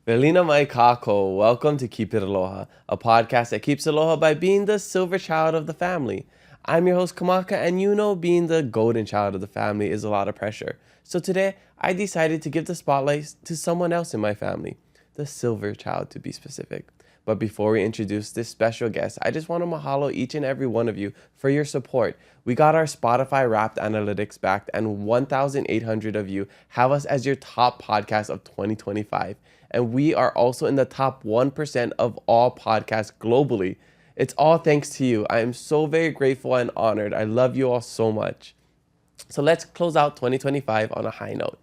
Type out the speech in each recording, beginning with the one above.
Belina mai kako, welcome to Keep It Aloha, a podcast that keeps aloha by being the silver child of the family. I'm your host Kamaka, and you know being the golden child of the family is a lot of pressure. So today, I decided to give the spotlight to someone else in my family, the silver child to be specific. But before we introduce this special guest, I just want to mahalo each and every one of you for your support. We got our Spotify Wrapped analytics back, and 1,800 of you have us as your top podcast of 2025. And we are also in the top 1% of all podcasts globally. It's all thanks to you. I am so very grateful and honored. I love you all so much. So let's close out 2025 on a high note.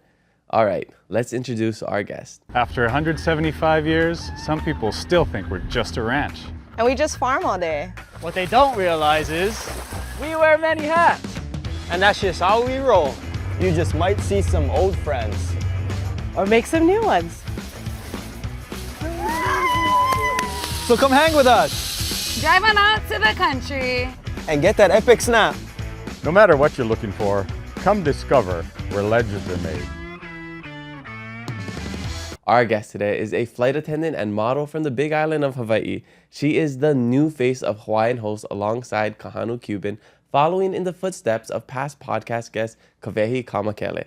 All right, let's introduce our guest. After 175 years, some people still think we're just a ranch. And we just farm all day. What they don't realize is we wear many hats. And that's just how we roll. You just might see some old friends. Or make some new ones. So come hang with us. Drive on out to the country. And get that epic snap. No matter what you're looking for, come discover where legends are made. Our guest today is a flight attendant and model from the Big Island of Hawaiʻi. She is the new face of Hawaiian Host alongside Kahanu Cuban, following in the footsteps of past podcast guest Kawehi Kamakele.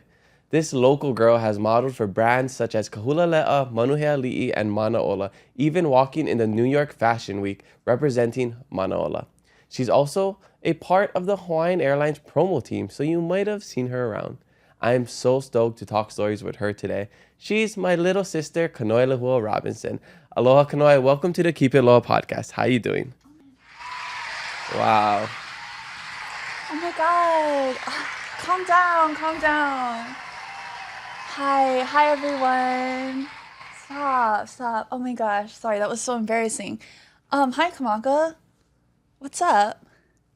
This local girl has modeled for brands such as Kahulaleʻa, Manuhealiʻi, and Manaola, even walking in the New York Fashion Week representing Manaola. She's also a part of the Hawaiian Airlines promo team, so you might have seen her around. I am so stoked to talk stories with her today. She's my little sister, Kanoelehua Robinson. Aloha, Kanoe. Welcome to the Keep It Aloha podcast. How you doing? Wow. Oh my God. Calm down, calm down. Hi everyone. Stop. Oh my gosh, sorry, that was so embarrassing. Hi Kamaka. What's up?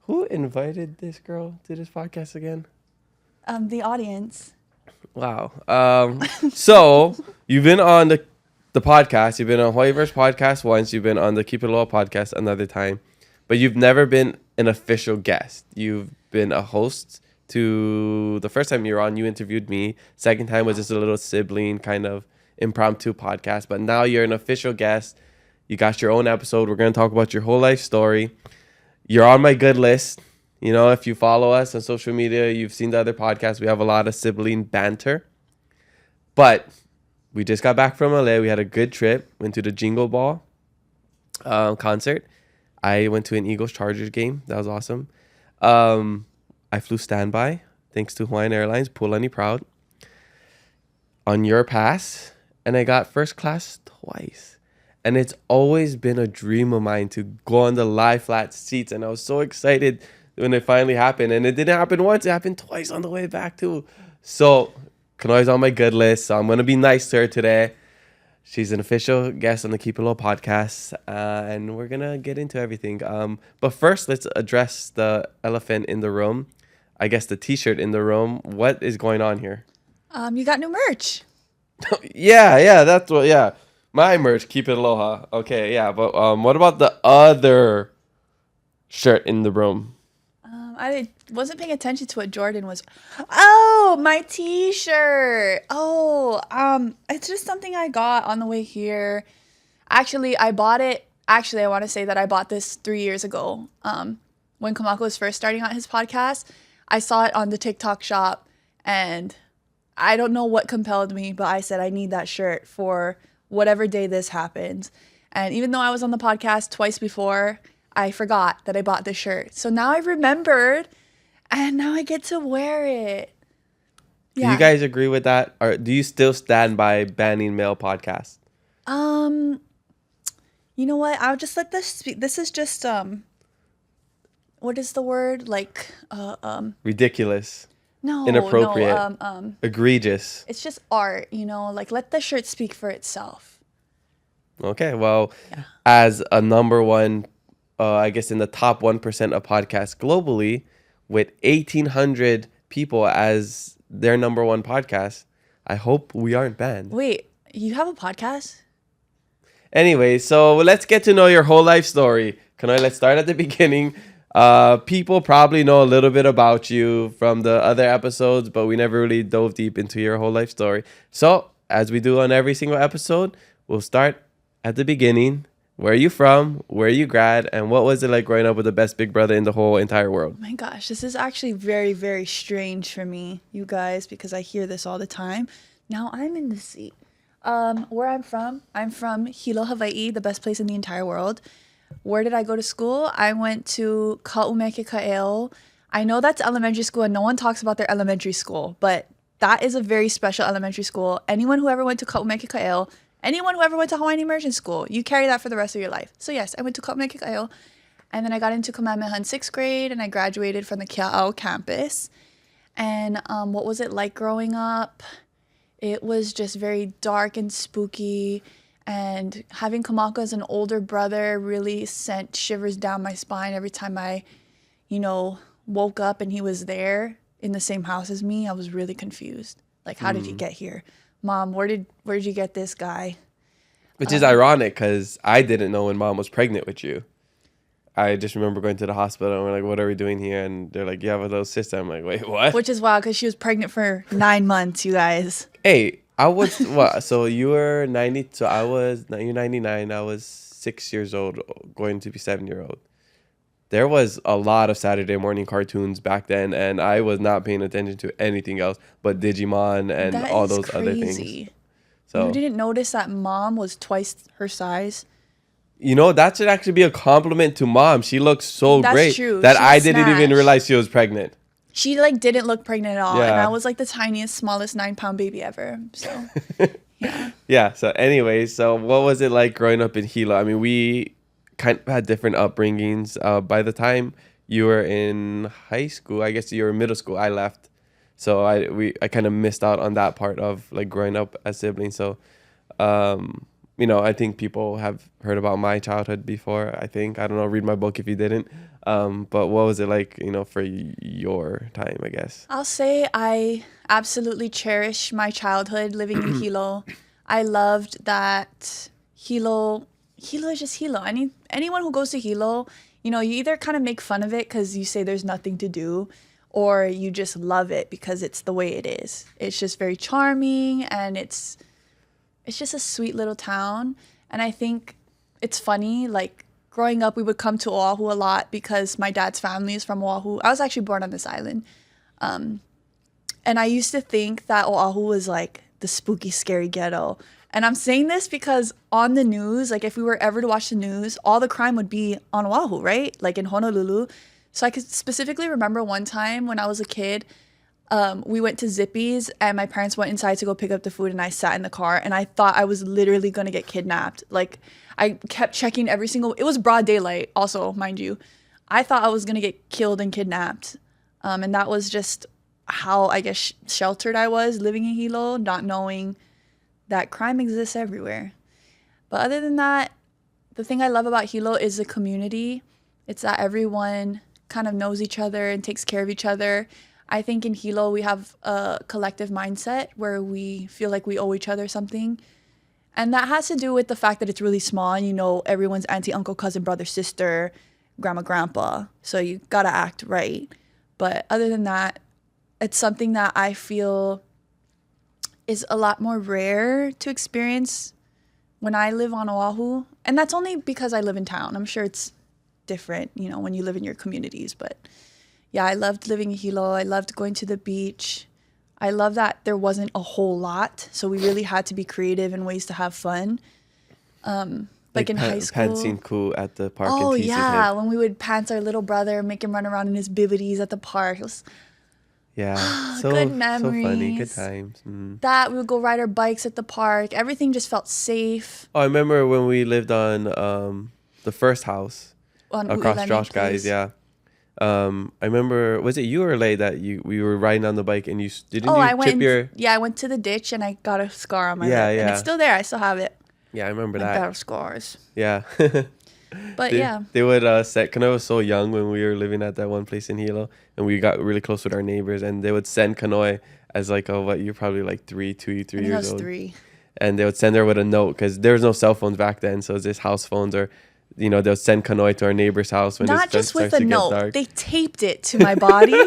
Who invited this girl to this podcast again? The audience. Wow. So you've been on the podcast. You've been on Hawaiiverse podcast once. You've been on the Keep It Aloha podcast another time. But you've never been an official guest. You've been a host to the first time you were on. You interviewed me. Second time was just a little sibling kind of impromptu podcast. But now you're an official guest. You got your own episode. We're going to talk about your whole life story. You're on my good list. You know, if you follow us on social media, you've seen the other podcasts. We have a lot of sibling banter. But we just got back from LA. We had a good trip. Went to the Jingle Ball concert. I went to an Eagles-Chargers game. That was awesome. I flew standby, thanks to Hawaiian Airlines. Pulani proud. On your pass. And I got first class twice. And it's always been a dream of mine to go on the lie flat seats. And I was so excited when it finally happened. And it didn't happen once. It happened twice on the way back too. So Kanoe's on my good list. So I'm going to be nice to her today. She's an official guest on the Keep It Low podcast. And we're going to get into everything. But first, let's address the elephant in the room. I guess the t-shirt in the room. What is going on here? You got new merch. Yeah. That's what, yeah. My merch, Keep It Aloha. Okay, yeah. But what about the other shirt in the room? I wasn't paying attention to what Jordan was. Oh, my t-shirt. It's just something I got on the way here. Actually, I bought it. Actually, I want to say that I bought this 3 years ago. When Kamaka was first starting out his podcast, I saw it on the TikTok shop, and I don't know what compelled me, but I said I need that shirt for whatever day this happens. And even though I was on the podcast twice before, I forgot that I bought this shirt. So now I remembered, and now I get to wear it. Yeah. Do you guys agree with that? Or do you still stand by banning male podcasts? You know what? I'll just let this speak. This is just, what is the word? Like, Ridiculous. No. Inappropriate. Egregious. It's just art, like let the shirt speak for itself. Okay, well, as a number one, I guess in the top 1% of podcasts globally, with 1,800 people as their number one podcast, I hope we aren't banned. Wait, you have a podcast? Anyway, so let's get to know your whole life story. Let's start at the beginning. People probably know a little bit about you from the other episodes, but we never really dove deep into your whole life story. So, as we do on every single episode, we'll start at the beginning. Where are you from? Where are you grad? And what was it like growing up with the best big brother in the whole entire world? Oh my gosh, this is actually very, very strange for me, you guys, because I hear this all the time. Now I'm in the seat. Where I'm from Hilo, Hawaii, the best place in the entire world. Where did I go to school? I went to Kahulaleʻa. I know that's elementary school and no one talks about their elementary school, but that is a very special elementary school. Anyone who ever went to Kahulaleʻa, anyone who ever went to Hawaiian Immersion School, you carry that for the rest of your life. So yes, I went to Kahulaleʻa, and then I got into Kamehameha in 6th grade, and I graduated from the Kia'au campus. And what was it like growing up? It was just very dark and spooky, and having Kamaka as an older brother really sent shivers down my spine every time I, woke up and he was there in the same house as me. I was really confused. Like, how did he get here? Mom, where did you get this guy? Which is ironic because I didn't know when Mom was pregnant with you. I just remember going to the hospital and we're like, what are we doing here? And they're like, you have a little sister. I'm like, wait, what? Which is wild because she was pregnant for 9 months, you guys. Hey, I was, what? So you were 90, so you're 99. I was 6 years old, going to be 7-year-old. There was a lot of Saturday morning cartoons back then, and I was not paying attention to anything else but Digimon and That all is those other crazy. things. So You didn't notice that Mom was twice her size? that should actually be a compliment to Mom. She looks so That's great true. that She I was didn't even snatched. realize she was pregnant. She didn't look pregnant at all, and Yeah. I was like the tiniest, smallest 9-pound baby ever. So Yeah. So anyways, so what was it like growing up in Hilo? I mean, we kind of had different upbringings. By the time you were in high school, I guess you were in middle school, I left. So I kind of missed out on that part of like growing up as siblings. So, I think people have heard about my childhood before. I don't know, read my book if you didn't. But what was it like, for your time, I guess? I'll say I absolutely cherish my childhood living in Hilo. I loved that Hilo is just Hilo. Anyone who goes to Hilo, you either kind of make fun of it because you say there's nothing to do, or you just love it because it's the way it is. It's just very charming, and it's just a sweet little town. And I think it's funny, like growing up, we would come to Oahu a lot because my dad's family is from Oahu. I was actually born on this island. And I used to think that Oahu was like the spooky, scary ghetto. And I'm saying this because on the news, like if we were ever to watch the news, all the crime would be on Oahu, right? Like in Honolulu. So I could specifically remember one time when I was a kid, we went to Zippy's and my parents went inside to go pick up the food, and I sat in the car and I thought I was literally going to get kidnapped. Like I kept checking it was broad daylight also, mind you. I thought I was going to get killed and kidnapped. And that was just how, I guess, sheltered I was living in Hilo, not knowing that crime exists everywhere. But other than that, the thing I love about Hilo is the community. It's that everyone kind of knows each other and takes care of each other. I think in Hilo we have a collective mindset where we feel like we owe each other something. And that has to do with the fact that it's really small and everyone's auntie, uncle, cousin, brother, sister, grandma, grandpa. So you gotta act right. But other than that, it's something that I feel is a lot more rare to experience when I live on Oahu. And that's only because I live in town. I'm sure it's different, when you live in your communities. But yeah, I loved living in Hilo. I loved going to the beach. I love that there wasn't a whole lot, so we really had to be creative in ways to have fun. Like in high school. Pantsing cool at the park. Oh, and teasing yeah, him. when we would pants our little brother, make him run around in his bibbities at the park. It was Yeah. good So funny. Good memories. times. that. We would go ride our bikes at the park. Everything just felt safe. Oh, I remember when we lived on the first house On across Ulilani Josh Place. guys. Yeah. I remember, was it you or Lay that we were riding on the bike and I went to the ditch and I got a scar on my lip. And Yeah. it's still there. I still have it. Yeah, I remember My that. battle scars. Yeah. But They would set, because I was so young when we were living at that one place in Hilo, and we got really close with our neighbors, and they would send Kanoe as like, you're probably like 3 I think I years was old. 3. And they would send her with a note because there was no cell phones back then. So it was just house phones or they'll send kanoe to our neighbor's house when Not it just with starts a to get note. dark. They taped it to my body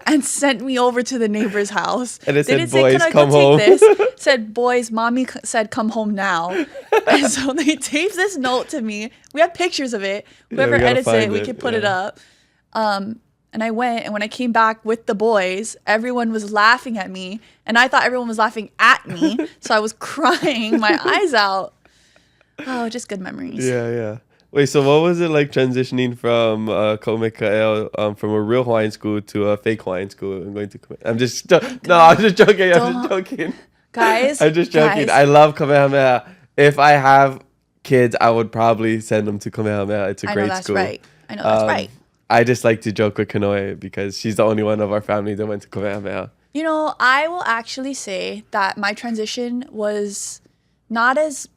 and sent me over to the neighbor's house. And it They said, didn't say, "Boys, "Can I come go home." take this?" It said, "Boys, mommy said come home now." And so they taped this note to me. We have pictures of it. Whoever we gotta edits it, find we it, could put it yeah. up. And I went, and when I came back with the boys, everyone was laughing at me, and I thought everyone was laughing at me, so I was crying my eyes out. Oh, just good memories. Yeah. Wait, so what was it like transitioning from Kahulaleʻa, from a real Hawaiian school to a fake Hawaiian school and going to I'm just joking. I'm just joking. Guys, I'm just joking. guys. I love Kamehameha. If I have kids, I would probably send them to Kamehameha. It's a I great know that's school. right. I know that's right. I just like to joke with Kanoe because she's the only one of our family that went to Kamehameha. You know, I will actually say that my transition was not as...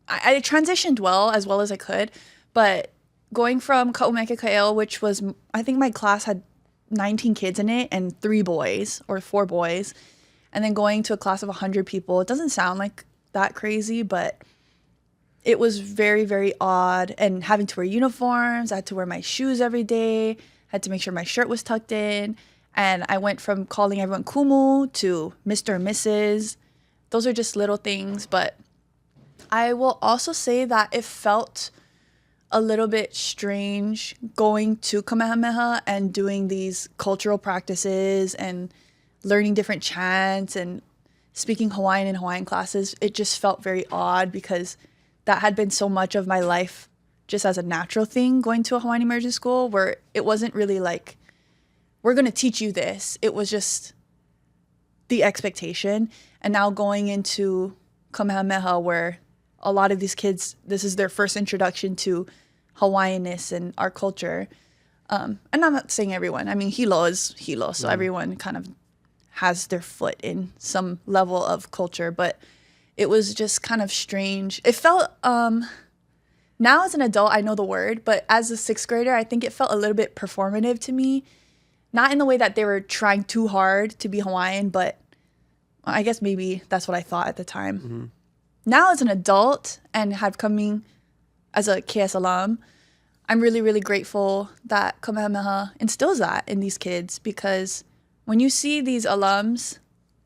I transitioned well as I could, but going from Ka'umekeka'eo, which was... I think my class had 19 kids in it and 3 boys or 4 boys, and then going to a class of 100 people, it doesn't sound like that crazy, but it was very, very odd. And having to wear uniforms, I had to wear my shoes every day, had to make sure my shirt was tucked in. And I went from calling everyone kumu to Mr. and Mrs. Those are just little things. But I will also say that it felt a little bit strange going to Kamehameha and doing these cultural practices and learning different chants and speaking Hawaiian in Hawaiian classes. It just felt very odd because that had been so much of my life just as a natural thing going to a Hawaiian immersion school, where it wasn't really like, we're going to teach you this. It was just the expectation. And now going into Kamehameha, where a lot of these kids, this is their first introduction to Hawaiianness and our culture. And I'm not saying everyone. I mean, Hilo is Hilo, so everyone kind of has their foot in some level of culture. But it was just kind of strange. It felt, now as an adult, I know the word, but as a 6th grader, I think it felt a little bit performative to me. Not in the way that they were trying too hard to be Hawaiian, but I guess maybe that's what I thought at the time. Mm-hmm. Now as an adult and have coming as a KS alum, I'm really, really grateful that Kamehameha instills that in these kids, because when you see these alums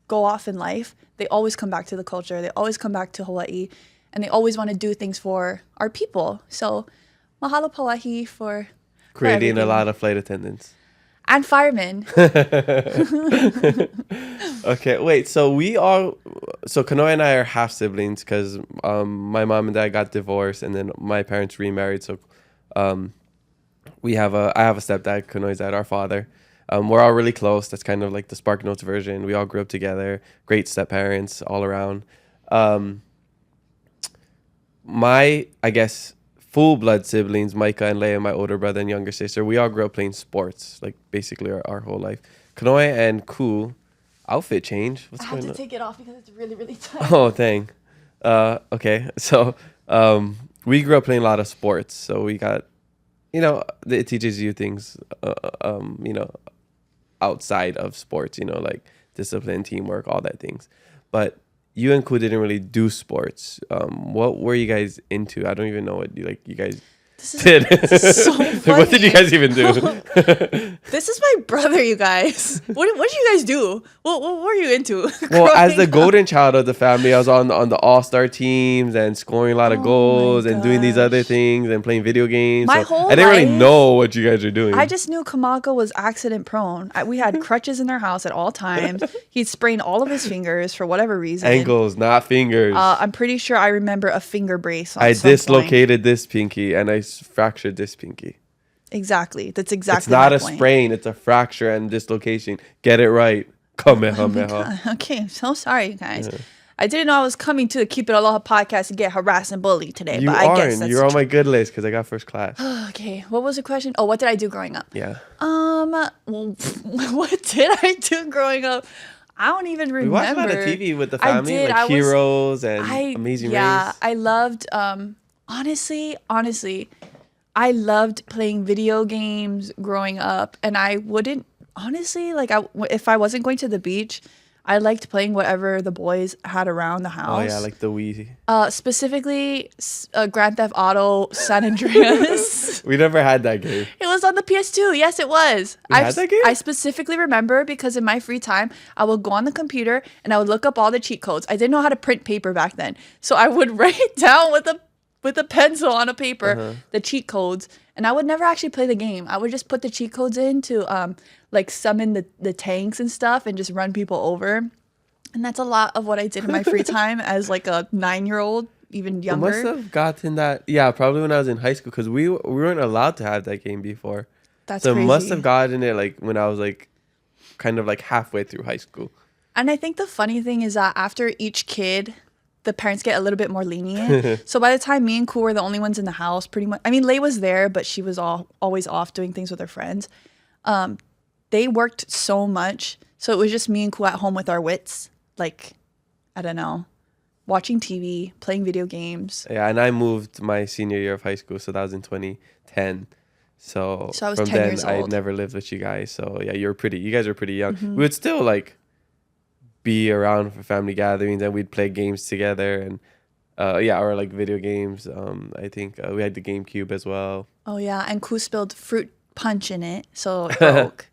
go off in life, they always come back to the culture. They always come back to Hawaii, and they always want to do things for our people. So mahalo pawahi for Creating a everything. lot of flight attendants. And firemen. Okay, wait. So Kanoe and I are half siblings because my mom and dad got divorced, and then my parents remarried. So I have a stepdad, Kanoe's dad, our father. We're all really close. That's kind of like the Spark Notes version. We all grew up together. Great step parents all around. My, I guess, full-blood siblings, Micah and Leia, my older brother and younger sister, we all grew up playing sports, like basically our whole life. Kanoe and Ku, outfit change. What's I going have on? to take it off because it's really, really tight. Oh, dang. Okay. So we grew up playing a lot of sports. So we got, it teaches you things, outside of sports, like discipline, teamwork, all that things. But you and Ku didn't really do sports. What were you guys into? I don't even know what you guys did. This is so funny. What did you guys even do? This is my brother, you guys. What did you guys do? What were you into? Well, as the growing up? golden child of the family, I was on the all-star teams and scoring a lot of goals and doing these other things and playing video games. My So whole I didn't really life, know what you guys are doing. I just knew Kamaka was accident prone. We had crutches in their house at all times. He'd sprain all of his fingers for whatever reason. Ankles, not fingers. I'm pretty sure I remember a finger brace. I some dislocated this pinky and I fractured this pinky. point. Exactly. That's exactly. It's not my a point. sprain. It's a fracture and dislocation. Get it right. Kamehameha. Okay, I'm so sorry, you guys. Yeah. I didn't know I was coming to the Keep It Aloha podcast to get harassed and bullied today. You but aren't. I guess that's You're on my good list because I got first class. Okay, what was the question? Oh, what did I do growing up? Yeah. Well, what did I do growing up? I don't even remember. We watched a lot of TV with the family, I did. like Heroes and Amazing Race. Yeah, I loved. Honestly, I loved playing video games growing up, and I wouldn't honestly if I wasn't going to the beach, I liked playing whatever the boys had around the house. Oh yeah, like the Wii. Specifically, Grand Theft Auto San Andreas. We never had that game. It was on the PS2. Yes, it was. We had that game? I specifically remember because in my free time, I would go on the computer and I would look up all the cheat codes. I didn't know how to print paper back then, so I would write down with a pencil on a paper the cheat codes, and I would never actually play the game. I would just put the cheat codes in to like summon the tanks and stuff and just run people over. And that's a lot of what I did in my free time as like a 9-year-old, even younger. I must have gotten that. Yeah, probably when I was in high school because we weren't allowed to have that game before. That's so crazy. I must have gotten it like when I was like kind of like halfway through high school. And I think the funny thing is that after each kid, the parents get a little bit more lenient. So by the time me and Ku were the only ones in the house, pretty much. I mean, Lei was there, but she was always off doing things with her friends. They worked so much, so it was just me and Ku at home with our wits. Like, I don't know, watching TV, playing video games. Yeah, and I moved my senior year of high school, so that was in 2010. So I was from 10 then, years I old. never lived with you guys. So yeah, you guys were pretty young. We would still like be around for family gatherings, and we'd play games together, and or like video games. I think we had the GameCube as well. Oh yeah, and Ku spilled fruit punch in it, so it broke.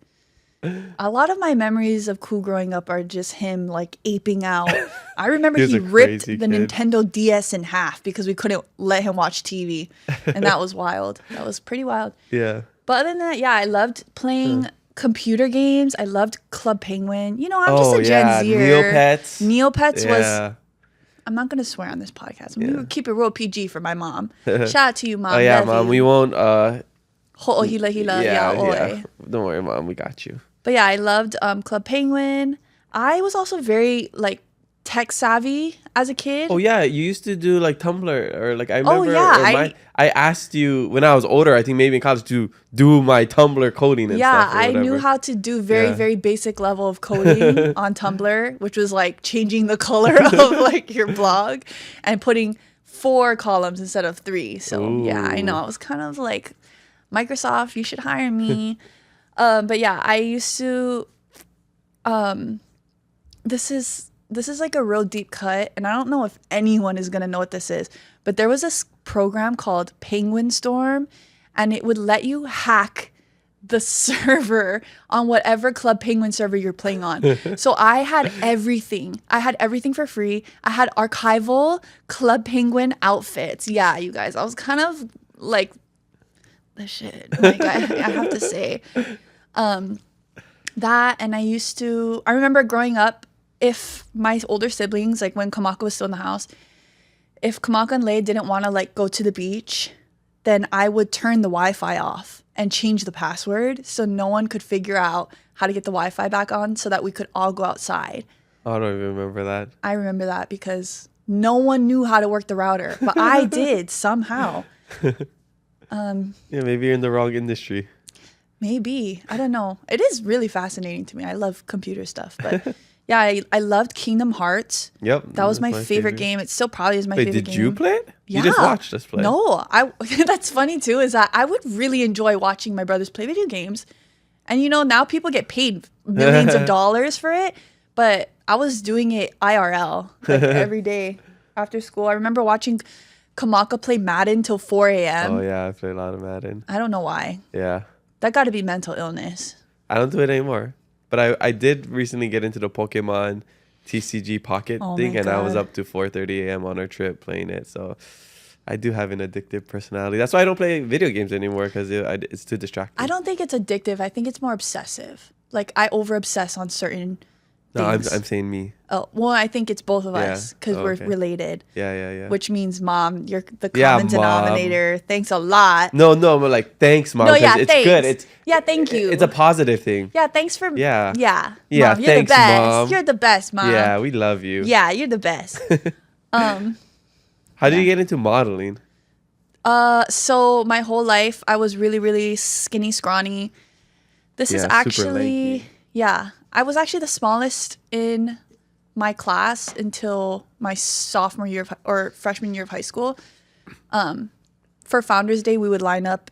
A lot of my memories of Ku growing up are just him like aping out. I remember He was he a ripped crazy the kid. Nintendo DS in half because we couldn't let him watch TV, and that was wild. That was pretty wild. Yeah. But other than that, yeah, I loved playing computer games. I loved Club Penguin. You know, I'm just a Gen Zer. Neopets. Neopets was. Yeah. I'm not gonna swear on this podcast. I'm gonna keep it real PG for my mom. Shout out to you, mom. Oh yeah, Love mom. you. We won't. Ho'o hila hila ya oe. Don't worry, mom. We got you. But yeah, I loved Club Penguin. I was also very like tech savvy as a kid. Oh yeah, you used to do like Tumblr or like I remember. yeah, I asked you when I was older. I think maybe in college to do my Tumblr coding and Yeah, stuff. Or I knew whatever. how to do very, Yeah. very basic level of coding on Tumblr, which was like changing the color of like your blog and putting 4 columns instead of 3. So yeah, I know. I was kind of like, Microsoft, you should hire me. But yeah, I used to, this is like a real deep cut, and I don't know if anyone is going to know what this is, but there was this program called Penguin Storm, and it would let you hack the server on whatever Club Penguin server you're playing on. So I had everything. I had everything for free. I had archival Club Penguin outfits. Yeah, you guys, I was kind of like the shit. Like I have to say. That, and I remember growing up, if my older siblings, like when Kamaka was still in the house, if Kamaka and Lei didn't want to like go to the beach, then I would turn the Wi-Fi off and change the password so no one could figure out how to get the Wi-Fi back on so that we could all go outside. Oh, I don't even remember that. I remember that because no one knew how to work the router, but I did somehow. Yeah, maybe you're in the wrong industry. Maybe. I don't know. It is really fascinating to me. I love computer stuff. But yeah, I loved Kingdom Hearts. Yep. That was my favorite game. It still probably is my Wait, favorite did game. you play it? Yeah. You just watched us play. No. That's funny too, is that I would really enjoy watching my brothers play video games. And you know, now people get paid millions of dollars for it. But I was doing it IRL like every day after school. I remember watching Kamaka play Madden till 4 a.m. Oh yeah, I play a lot of Madden. I don't know why. Yeah. That got to be mental illness. I don't do it anymore. But I did recently get into the Pokemon TCG Pocket thing, my and I was God. up to 4:30 a.m. on our trip playing it. So I do have an addictive personality. That's why I don't play video games anymore, because it's too distracting. I don't think it's addictive. I think it's more obsessive. Like I over obsess on certain No, I'm things. saying me. Oh, well, I think it's both of Yeah. us because Oh, we're okay. related. Yeah. Which means, Mom, you're the Yeah, common Mom. denominator. Thanks a lot. No, I'm like, thanks, Mom. No, 'cause yeah, it's thanks. good. Yeah, thank you. It's a positive thing. Yeah, thanks for. Yeah. Yeah. Yeah, Mom, you're thanks, the best. Mom. You're the best, Mom. Yeah, we love you. Yeah, you're the best. How did you get into modeling? So my whole life I was really, really skinny, scrawny. This is Yeah, super actually, lanky. yeah, I was actually the smallest in my class until my sophomore year or freshman year of high school. For Founders Day, we would line up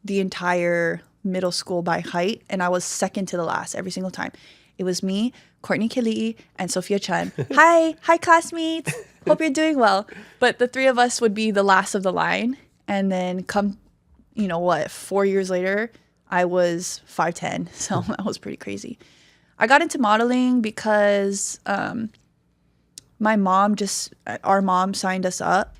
the entire middle school by height, and I was second to the last every single time. It was me, Courtney Kili'i, and Sophia Chun. Hi classmates. Hope you're doing well. But the three of us would be the last of the line. And then 4 years later, I was 5'10". So that was pretty crazy. I got into modeling because our mom signed us up.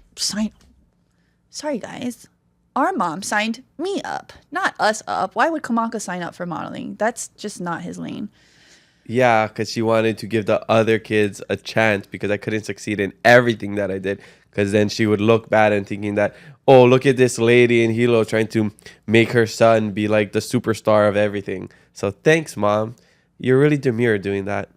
Sorry, guys. Our mom signed me up, not us up. Why would Kamaka sign up for modeling? That's just not his lane. Yeah, because she wanted to give the other kids a chance because I couldn't succeed in everything that I did. Because then she would look bad and thinking that, oh, look at this lady in Hilo trying to make her son be like the superstar of everything. So thanks, Mom. You're really demure doing that.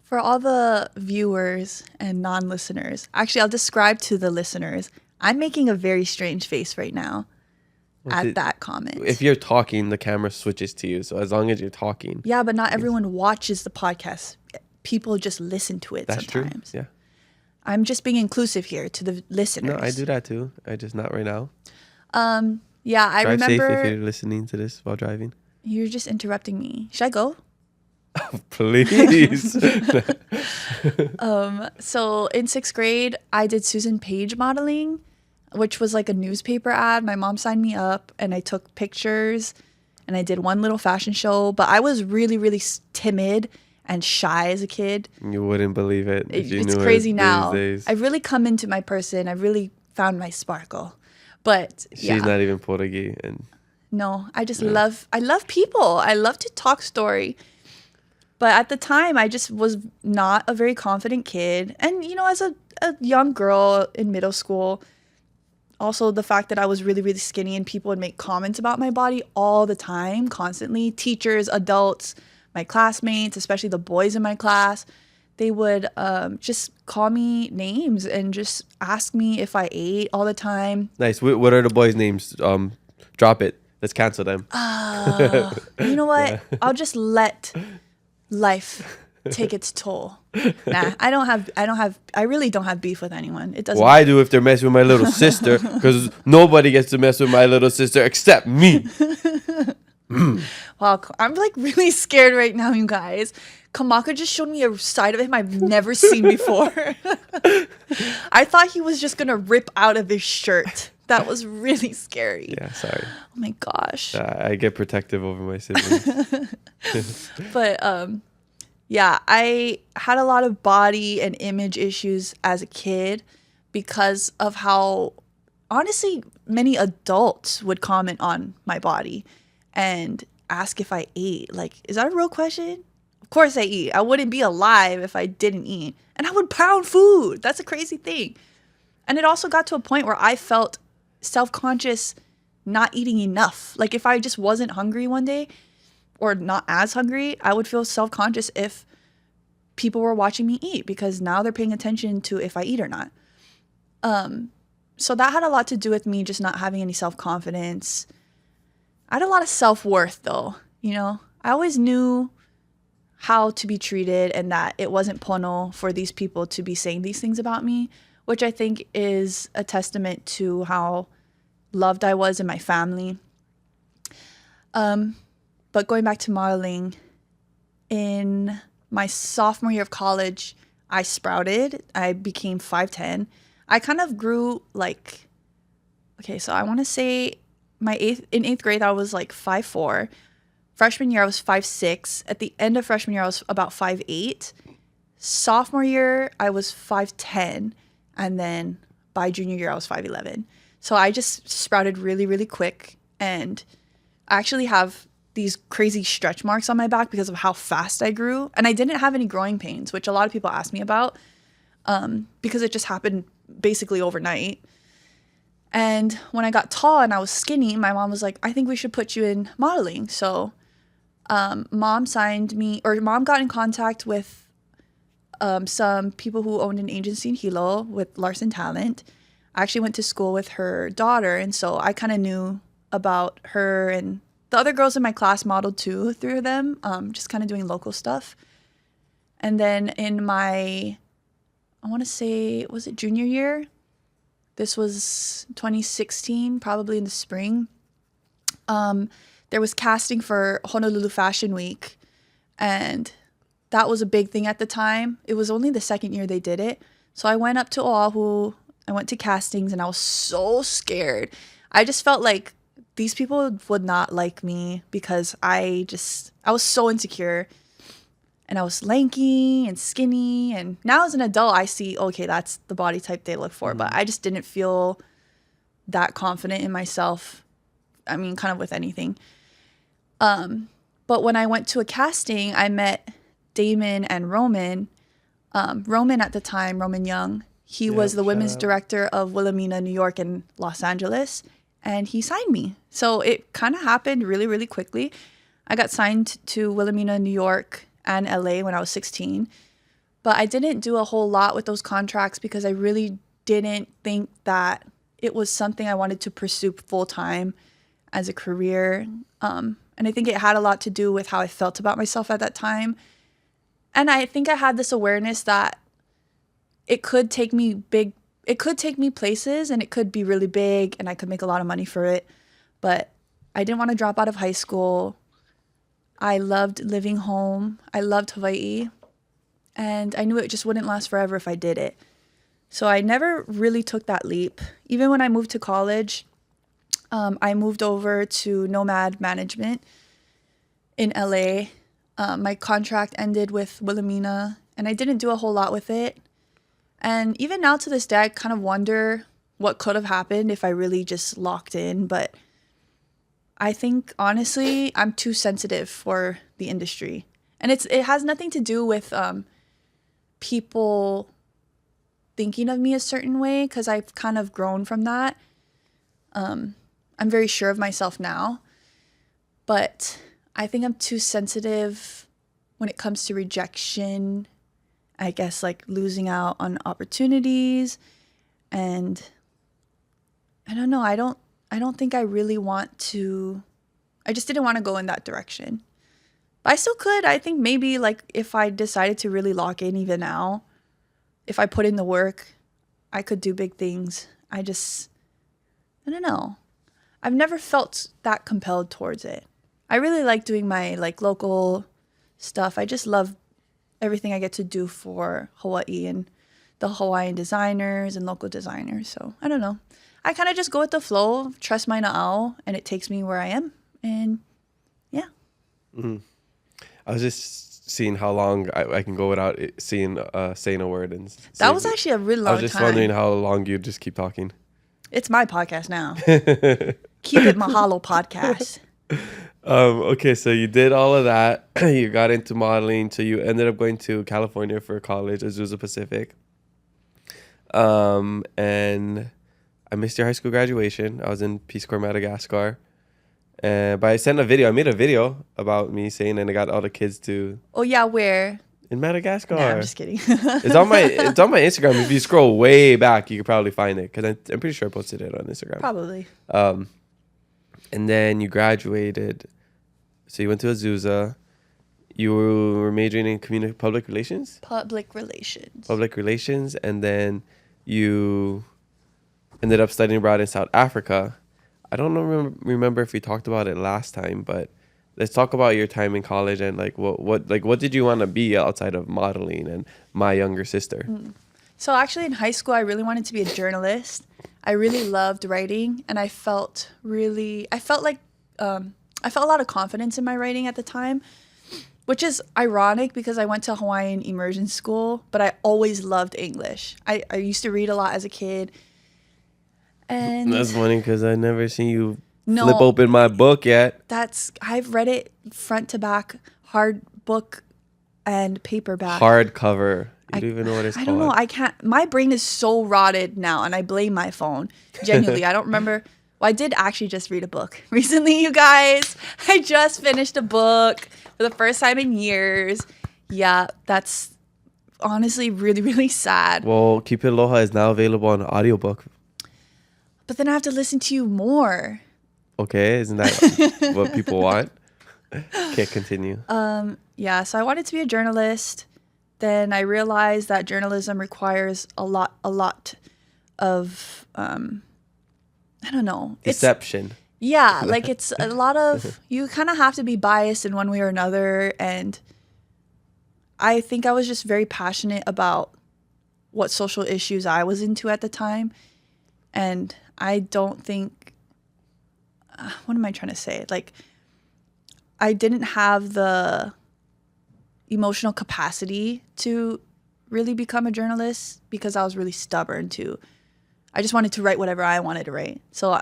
For all the viewers and non-listeners, actually, I'll describe to the listeners. I'm making a very strange face right now at that comment. If you're talking, the camera switches to you. So as long as you're talking. Yeah, but not everyone watches the podcast. People just listen to it sometimes. True. Yeah. I'm just being inclusive here to the listeners. No, I do that too. I just not right now. Yeah, I Drive remember. safe if you're listening to this while driving. You're just interrupting me. Should I go? Please. So in 6th grade, I did Susan Page modeling, which was like a newspaper ad. My mom signed me up and I took pictures and I did one little fashion show. But I was really, really timid and shy as a kid. You wouldn't believe it. If you It's knew crazy these now. days. I've really come into my person. I've really found my sparkle. But She's not even Portuguese. And no, I just love people. I love to talk story. But at the time, I just was not a very confident kid. And, as a young girl in middle school, also the fact that I was really, really skinny and people would make comments about my body all the time, constantly. Teachers, adults, my classmates, especially the boys in my class, they would just call me names and just ask me if I ate all the time. nice. What are the boys' names? Drop it. Let's cancel them. You know what? Yeah. I'll just let life take its toll. Nah, I really don't have beef with anyone. It doesn't. Well, I do if they're messing with my little sister, because nobody gets to mess with my little sister except me. Wow, I'm like really scared right now, you guys. Kamaka just showed me a side of him I've never seen before. I thought he was just gonna rip out of his shirt. That was really scary. Yeah, sorry. Oh my gosh. I get protective over my siblings. But yeah, I had a lot of body and image issues as a kid because of how, honestly, many adults would comment on my body and ask if I ate. Like, is that a real question? Of course I eat. I wouldn't be alive if I didn't eat. And I would pound food. That's a crazy thing. And it also got to a point where I felt self-conscious not eating enough. Like if I just wasn't hungry one day or not as hungry, I would feel self-conscious if people were watching me eat because now they're paying attention to if I eat or not. So that had a lot to do with me just not having any self-confidence. I had a lot of self-worth though, I always knew how to be treated and that it wasn't pono for these people to be saying these things about me, which I think is a testament to how loved I was in my family. But going back to modeling, in my sophomore year of college, I sprouted. I became 5'10". I kind of grew so I want to say in 8th grade, I was like 5'4". Freshman year, I was 5'6". At the end of freshman year, I was about 5'8". Sophomore year, I was 5'10". And then by junior year, I was 5'11". So I just sprouted really, really quick. And I actually have these crazy stretch marks on my back because of how fast I grew. And I didn't have any growing pains, which a lot of people ask me about because it just happened basically overnight. And when I got tall and I was skinny, my mom was like, I think we should put you in modeling. So mom got in contact with some people who owned an agency in Hilo with Larson Talent. I actually went to school with her daughter, and so I kind of knew about her, and the other girls in my class modeled too through them, just kind of doing local stuff. And then in my, I want to say, was it junior year? This was 2016, probably in the spring. There was casting for Honolulu Fashion Week, and that was a big thing at the time. It was only the second year they did it. So I went up to Oahu. I went to castings and I was so scared. I just felt like these people would not like me because I was so insecure. And I was lanky and skinny. And now as an adult, I see, okay, that's the body type they look for. But I just didn't feel that confident in myself. I mean, kind of with anything. But when I went to a casting, I met Damon and Roman. Roman at the time, Roman Young, he was the women's director of Wilhelmina, New York and Los Angeles. And he signed me. So it kind of happened really, really quickly. I got signed to Wilhelmina, New York and LA when I was 16. But I didn't do a whole lot with those contracts because I really didn't think that it was something I wanted to pursue full time as a career. And I think it had a lot to do with how I felt about myself at that time. And I think I had this awareness that it could take me places and it could be really big and I could make a lot of money for it. But I didn't want to drop out of high school. I loved living home. I loved Hawaii. And I knew it just wouldn't last forever if I did it. So I never really took that leap. Even when I moved to college, I moved over to Nomad Management in LA. My contract ended with Wilhelmina and I didn't do a whole lot with it. And even now to this day, I kind of wonder what could have happened if I really just locked in. But I think, honestly, I'm too sensitive for the industry. And it has nothing to do with people thinking of me a certain way because I've kind of grown from that. I'm very sure of myself now. But I think I'm too sensitive when it comes to rejection. I guess like losing out on opportunities. And I don't know. I don't think I really want to. I just didn't want to go in that direction. But I still could. I think maybe like if I decided to really lock in even now, if I put in the work, I could do big things. I don't know. I've never felt that compelled towards it. I really like doing my like local stuff. I just love everything I get to do for Hawaii and the Hawaiian designers and local designers. So I don't know. I kind of just go with the flow, trust my na'au, and it takes me where I am. And yeah. Mm-hmm. I was just seeing how long I can go without saying a word. And that was actually a really long time. I was just wondering how long you just keep talking. It's my podcast now. Keep it Mahalo podcast. Okay, so you did all of that. You got into modeling. So you ended up going to California for college, Azusa Pacific. And I missed your high school graduation. I was in Peace Corps, Madagascar. But I sent a video. I made a video about me saying, and I got all the kids to. Oh yeah, where? In Madagascar. Nah, I'm just kidding. It's on my Instagram. If you scroll way back, you could probably find it because I'm pretty sure I posted it on Instagram. Probably. And then you graduated. So you went to Azusa. You were majoring in public relations? Public relations. Public relations. And then you ended up studying abroad in South Africa. I don't remember if we talked about it last time, but let's talk about your time in college and like what did you want to be outside of modeling and my younger sister? So actually in high school, I really wanted to be a journalist. I really loved writing, and I felt like I felt a lot of confidence in my writing at the time, which is ironic because I went to Hawaiian immersion school, but I always loved English. I used to read a lot as a kid. And that's funny because I never seen you flip open my book yet. I've read it front to back, hard book and paperback. Hardcover. You don't even know what it's called. I don't know. I can't. My brain is so rotted now, and I blame my phone. Genuinely, I don't remember. Well, I did actually just read a book recently, you guys. I just finished a book for the first time in years. Yeah, that's honestly really, really sad. Well, Keep It Aloha is now available on audiobook. But then I have to listen to you more. Okay, isn't that what people want? Okay, continue. Yeah, so I wanted to be a journalist. Then I realized that journalism requires a lot of I don't know. Deception. Yeah, like it's a lot of, you kind of have to be biased in one way or another. And I think I was just very passionate about what social issues I was into at the time. And I don't think, what am I trying to say? Like, I didn't have the emotional capacity to really become a journalist because I was really stubborn too. I just wanted to write whatever I wanted to write. So,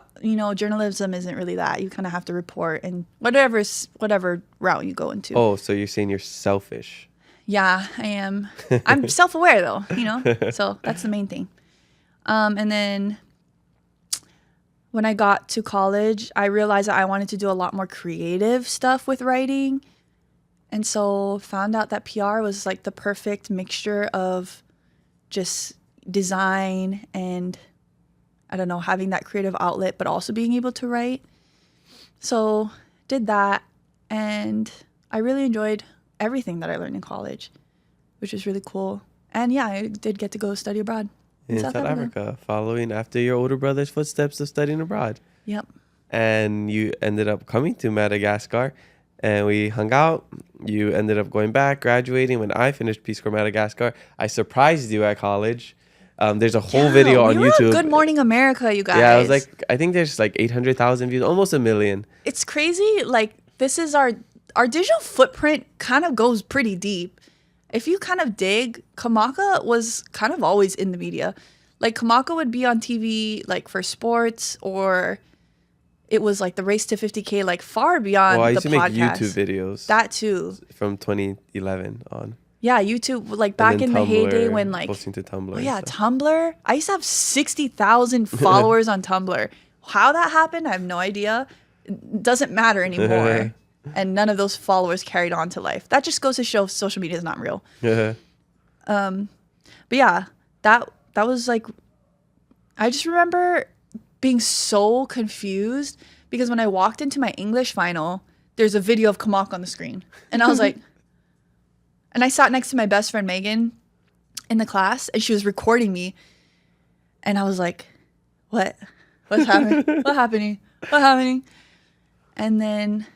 journalism isn't really that. You kind of have to report and whatever route you go into. Oh, so you're saying you're selfish. Yeah, I am. I'm self-aware though, so that's the main thing. And then when I got to college, I realized that I wanted to do a lot more creative stuff with writing. And so found out that PR was like the perfect mixture of just design and, I don't know, having that creative outlet, but also being able to write. So did that. And I really enjoyed everything that I learned in college, which was really cool. And yeah, I did get to go study abroad. In South Africa, following after your older brother's footsteps of studying abroad. Yep. And you ended up coming to Madagascar, and we hung out. You ended up going back, graduating. When I finished Peace Corps Madagascar, I surprised you at college. There's a whole video on YouTube. Good Morning America, you guys. Yeah, I think there's like 800,000 views, almost 1 million. It's crazy. Like, this is our digital footprint kind of goes pretty deep. If you kind of dig, Kamaka was kind of always in the media. Like, Kamaka would be on TV, like, for sports, or it was, like, the race to 50K, like, far beyond the podcast. Well, I used to make YouTube videos. That, too. From 2011 on. Yeah, YouTube, like, back in the heyday when, like... Posting to Tumblr. Oh, yeah, Tumblr. I used to have 60,000 followers on Tumblr. How that happened, I have no idea. It doesn't matter anymore. And none of those followers carried on to life. That just goes to show social media is not real. But yeah, that was like, I just remember being so confused because when I walked into my English final, there's a video of Kamak on the screen. And I was like, and I sat next to my best friend Megan in the class, and she was recording me. And I was like, what? What's happening? What's happening? What's happening? And then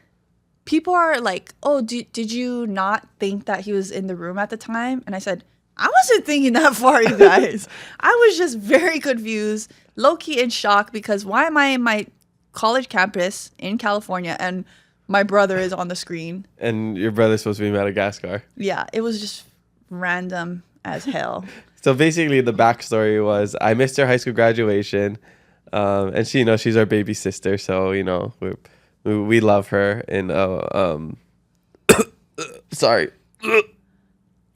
people are like, oh, did you not think that he was in the room at the time? And I said, I wasn't thinking that far, you guys. I was just very confused, low-key in shock, because why am I in my college campus in California and my brother is on the screen? And your brother's supposed to be in Madagascar. Yeah, it was just random as hell. So basically the backstory was I missed her high school graduation. And she, she's our baby sister. So, we love her. And, sorry.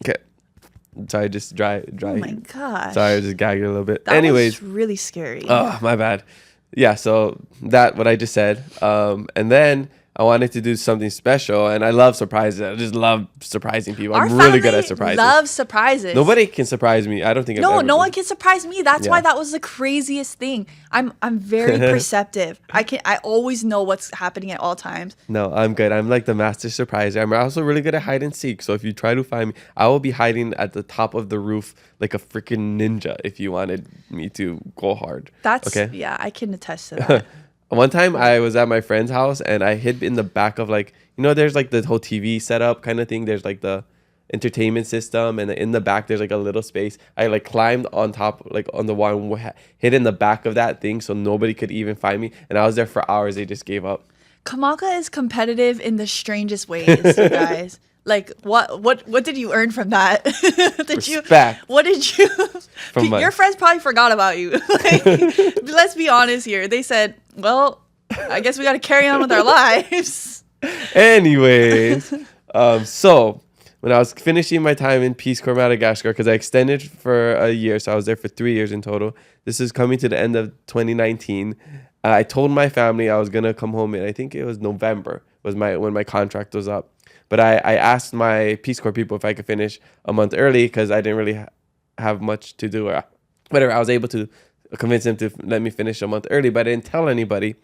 Okay. Sorry, just dry. Oh my gosh. Sorry, I just gagged a little bit. That Anyways. was really scary. Oh, my bad. Yeah, so what I just said. And then I wanted to do something special, and I love surprises. I just love surprising people. I'm really good at surprises. Love surprises. Nobody can surprise me. I don't think. No one can surprise me. That's why that was the craziest thing. I'm very perceptive. I always know what's happening at all times. No, I'm good. I'm like the master surpriser. I'm also really good at hide and seek. So if you try to find me, I will be hiding at the top of the roof like a freaking ninja. If you wanted me to go hard. That's okay. Yeah, I can attest to that. One time I was at my friend's house and I hid in the back of there's like the whole TV setup kind of thing. There's like the entertainment system, and in the back there's like a little space. I like climbed on top, like on the wall, and hid in the back of that thing so nobody could even find me. And I was there for hours. They just gave up. Kamaka is competitive in the strangest ways, you guys. Like what did you earn from that? Respect. What did you? Your friends probably forgot about you. Like, let's be honest here. They said, "Well, I guess we got to carry on with our lives." Anyways, so when I was finishing my time in Peace Corps Madagascar, because I extended for a year, so I was there for 3 years in total. This is coming to the end of 2019. I told my family I was gonna come home, and I think it was November when my contract was up. But I asked my Peace Corps people if I could finish a month early because I didn't really have much to do. Or whatever. I was able to convince them to let me finish a month early, but I didn't tell anybody.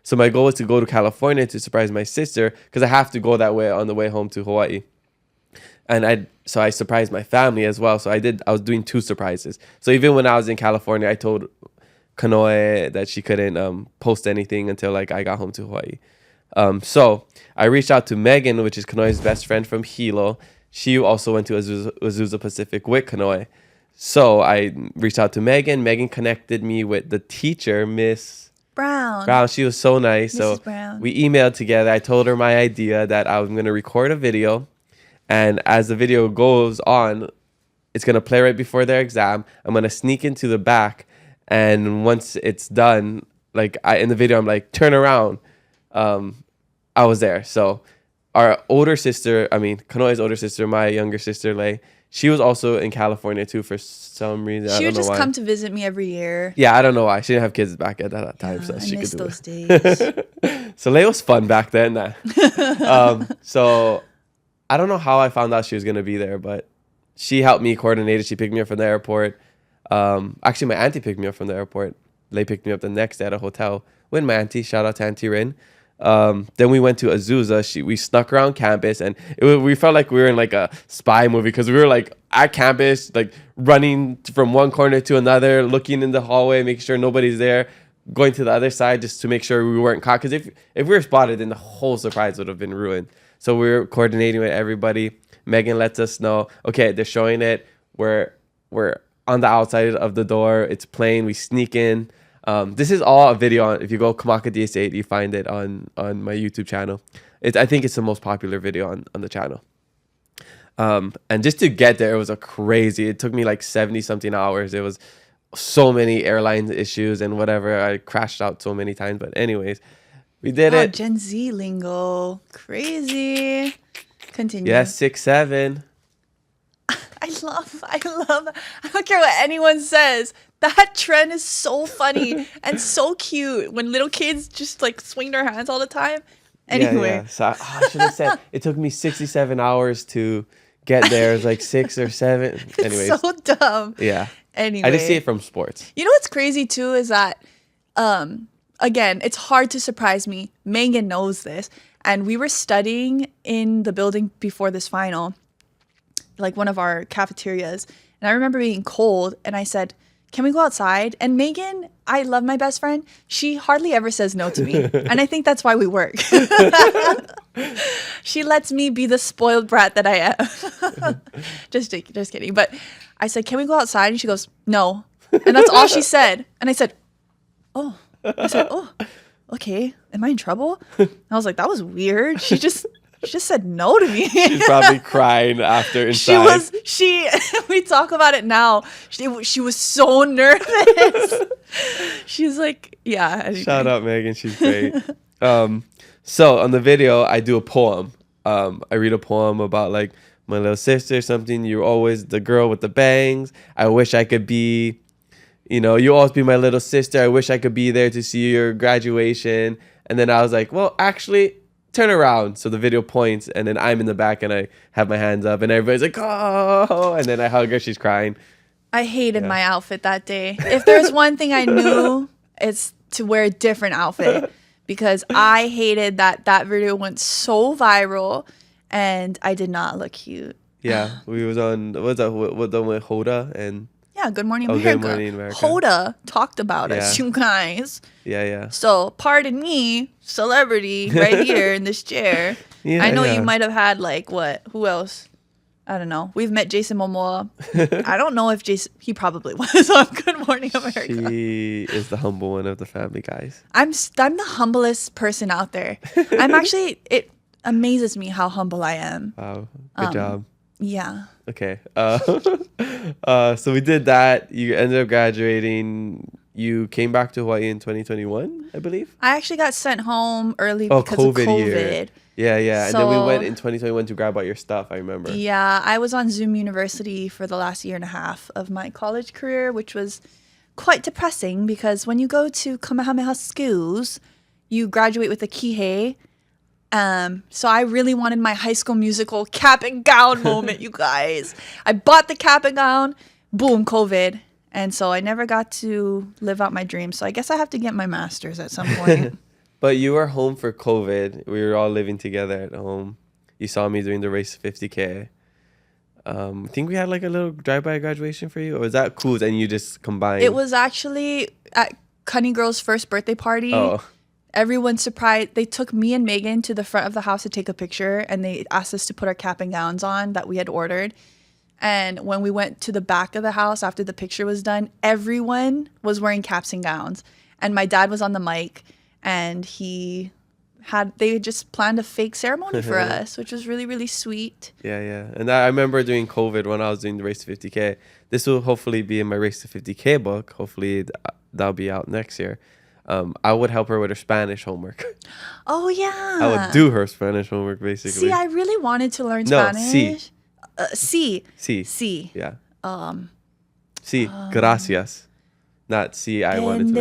So my goal was to go to California to surprise my sister because I have to go that way on the way home to Hawaii. And I surprised my family as well. So I was doing 2 surprises. So even when I was in California, I told Kanoe that she couldn't post anything until I got home to Hawaii. So I reached out to Megan, which is Kanoe's best friend from Hilo. she also went to Azusa Pacific with Kanoe. So I reached out to Megan. Megan connected me with the teacher, Miss Brown. She was so nice. Mrs. So Brown. we emailed together. I told her my idea that I was going to record a video. And as the video goes on, it's going to play right before their exam. I'm going to sneak into the back. And once it's done, like in the video, I'm like, turn around. I was there. So our older sister, Kanoe's older sister, my younger sister, Lei, she was also in California too for some reason. She would just come to visit me every year. Yeah, I don't know why. She didn't have kids back at that time, so I she miss could do those it. days. So Lei was fun back then. So I don't know how I found out she was gonna be there, but she helped me coordinate it. She picked me up from the airport. Actually, my auntie picked me up from the airport. Lei picked me up the next day at a hotel with my auntie. Shout out to Auntie Rin. Then we went to Azusa. We snuck around campus, and we felt like we were in like a spy movie because we were like at campus, like running from one corner to another, looking in the hallway, making sure nobody's there, going to the other side just to make sure we weren't caught. Because if we were spotted, then the whole surprise would have been ruined. So we were coordinating with everybody. Megan lets us know, okay, they're showing it. We're on the outside of the door. It's playing. We sneak in. This is all a video on, if you go Kamaka DS8, you find it on my YouTube channel. I think it's the most popular video on the channel. And just to get there, it was it took me like 70 something hours. It was so many airline issues and whatever. I crashed out so many times, but anyways, we did it. Gen Z lingo. Crazy. Continue. Yes, 6'7". I love, I don't care what anyone says. That trend is so funny and so cute when little kids just like swing their hands all the time. Anyway. Yeah. So I should have said it took me 67 hours to get there. It was like 6 or 7. Anyways. It's so dumb. Yeah. Anyway. I just see it from sports. You know what's crazy too is that, again, it's hard to surprise me. Megan knows this. And we were studying in the building before this final, like one of our cafeterias. And I remember being cold and I said, can we go outside? And Megan, I love my best friend. She hardly ever says no to me. And I think that's why we work. She lets me be the spoiled brat that I am. Just kidding. But I said, can we go outside? And she goes, no. And that's all she said. And I said, oh, okay. Am I in trouble? And I was like, that was weird. She just said no to me. She's probably crying after inside. We talk about it now. She was so nervous. She's like, yeah. Anyway. Shout out Megan, she's great. So on the video, I do a poem. I read a poem about like my little sister, something. You're always the girl with the bangs. I wish I could be, you always be my little sister. I wish I could be there to see your graduation. And then I was like, well, actually, turn around. So the video points, and then I'm in the back, and I have my hands up, and everybody's like, oh, and then I hug her. She's crying. I hated my outfit that day. If there's one thing I knew, it's to wear a different outfit, because I hated that video went so viral, and I did not look cute. Yeah, we was on, what done with Hoda and... Yeah, Good Morning America. Good Morning America. Hoda talked about us, you guys. Yeah. So, pardon me, celebrity, right here in this chair. Yeah, I know you might have had, like, what? Who else? I don't know. We've met Jason Momoa. I don't know if he probably was on Good Morning America. She is the humble one of the family, guys. I'm the humblest person out there. It amazes me how humble I am. Wow, good job. Yeah. Okay. So we did that. You ended up graduating. You came back to Hawaii in 2021, I believe. I actually got sent home early because of COVID. Year. Yeah. And then we went in 2021 to grab out your stuff, I remember. Yeah, I was on Zoom University for the last year and a half of my college career, which was quite depressing because when you go to Kamehameha schools, you graduate with a kihei. So I really wanted my High School Musical cap and gown moment, you guys. I bought the cap and gown, boom, COVID. And so I never got to live out my dreams. So I guess I have to get my master's at some point. But you were home for COVID. We were all living together at home. You saw me doing the race 50K. I think we had like a little drive-by graduation for you. Or was that cool and you just combined? It was actually at Cunny Girl's first birthday party. Oh. everyone surprised. They took me and Megan to the front of the house to take a picture, and they asked us to put our cap and gowns on that we had ordered. And when we went to the back of the house after the picture was done, everyone was wearing caps and gowns. And my dad was on the mic, and they just planned a fake ceremony for us, which was really, really sweet. Yeah. And I remember during COVID when I was doing the Race to 50K. This will hopefully be in my Race to 50K book. Hopefully that'll be out next year. I would help her with her Spanish homework. Oh, yeah. I would do her Spanish homework, basically. See, I really wanted to learn Spanish. Sí. Sí. Yeah. Sí, gracias. Not see, I wanted to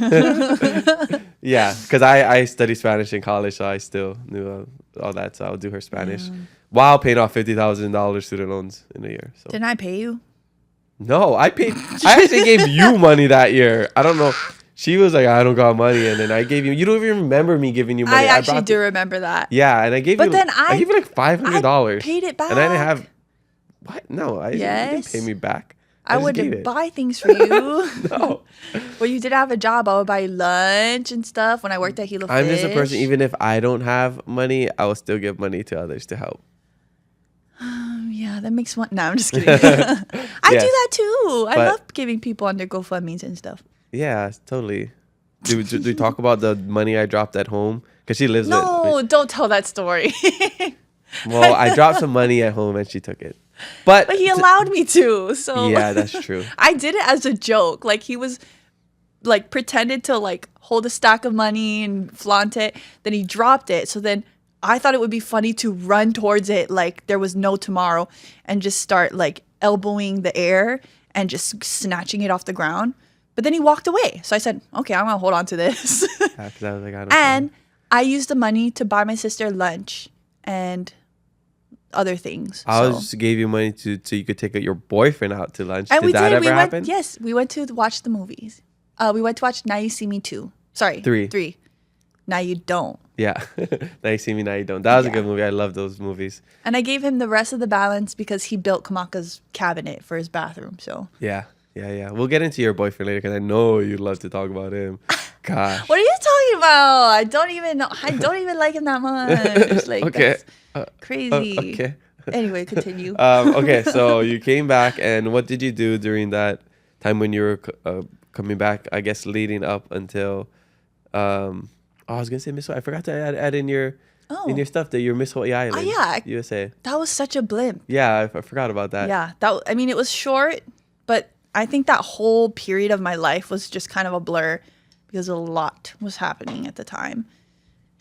learn. Yeah, because I studied Spanish in college, so I still knew all that. So I would do her Spanish while paying off $50,000 student loans in a year. So. Didn't I pay you? No, I actually gave you money that year. I don't know. She was like, I don't got money, and then I gave you. You don't even remember me giving you money. I actually do remember that. Yeah, and I gave you. But then I gave you like $500. I paid it back. And I didn't have. What? No, you didn't pay me back. I would buy things for you. No. Well, you did have a job. I would buy lunch and stuff when I worked at Hilo. I'm just a person. Even if I don't have money, I will still give money to others to help. Yeah, that makes one. No, I'm just kidding. I do that too. I love giving people on their GoFundMes and stuff. Yeah, totally. Do we talk about the money I dropped at home? Because she lives with me. No, don't tell that story. Well, I dropped some money at home and she took it. But he allowed me to. So yeah, that's true. I did it as a joke. Like he was like pretended to like hold a stack of money and flaunt it. Then he dropped it. So then I thought it would be funny to run towards it like there was no tomorrow and just start like elbowing the air and just snatching it off the ground. But then he walked away. So I said, okay, I'm going to hold on to this. Yeah, 'cause I was like, and I used the money to buy my sister lunch and other things. I just gave you money so you could take your boyfriend out to lunch. And did that ever happen? Yes, we went to watch the movies. We went to watch Now You See Me 2. Sorry, 3. Now You Don't. Yeah. Now You See Me, Now You Don't. That was a good movie. I love those movies. And I gave him the rest of the balance because he built Kamaka's cabinet for his bathroom. So Yeah. We'll get into your boyfriend later because I know you'd love to talk about him. Gosh. What are you talking about? I don't even like him that much. Like, Okay. that's crazy. Okay. Anyway, continue. Okay, so you came back, and what did you do during that time when you were coming back? I guess leading up until, I was gonna say Miss Hawaii. I forgot to add in your stuff that you're Miss Hawaii Island. Yeah. USA. That was such a blimp. Yeah, I forgot about that. Yeah, it was short, but I think that whole period of my life was just kind of a blur because a lot was happening at the time.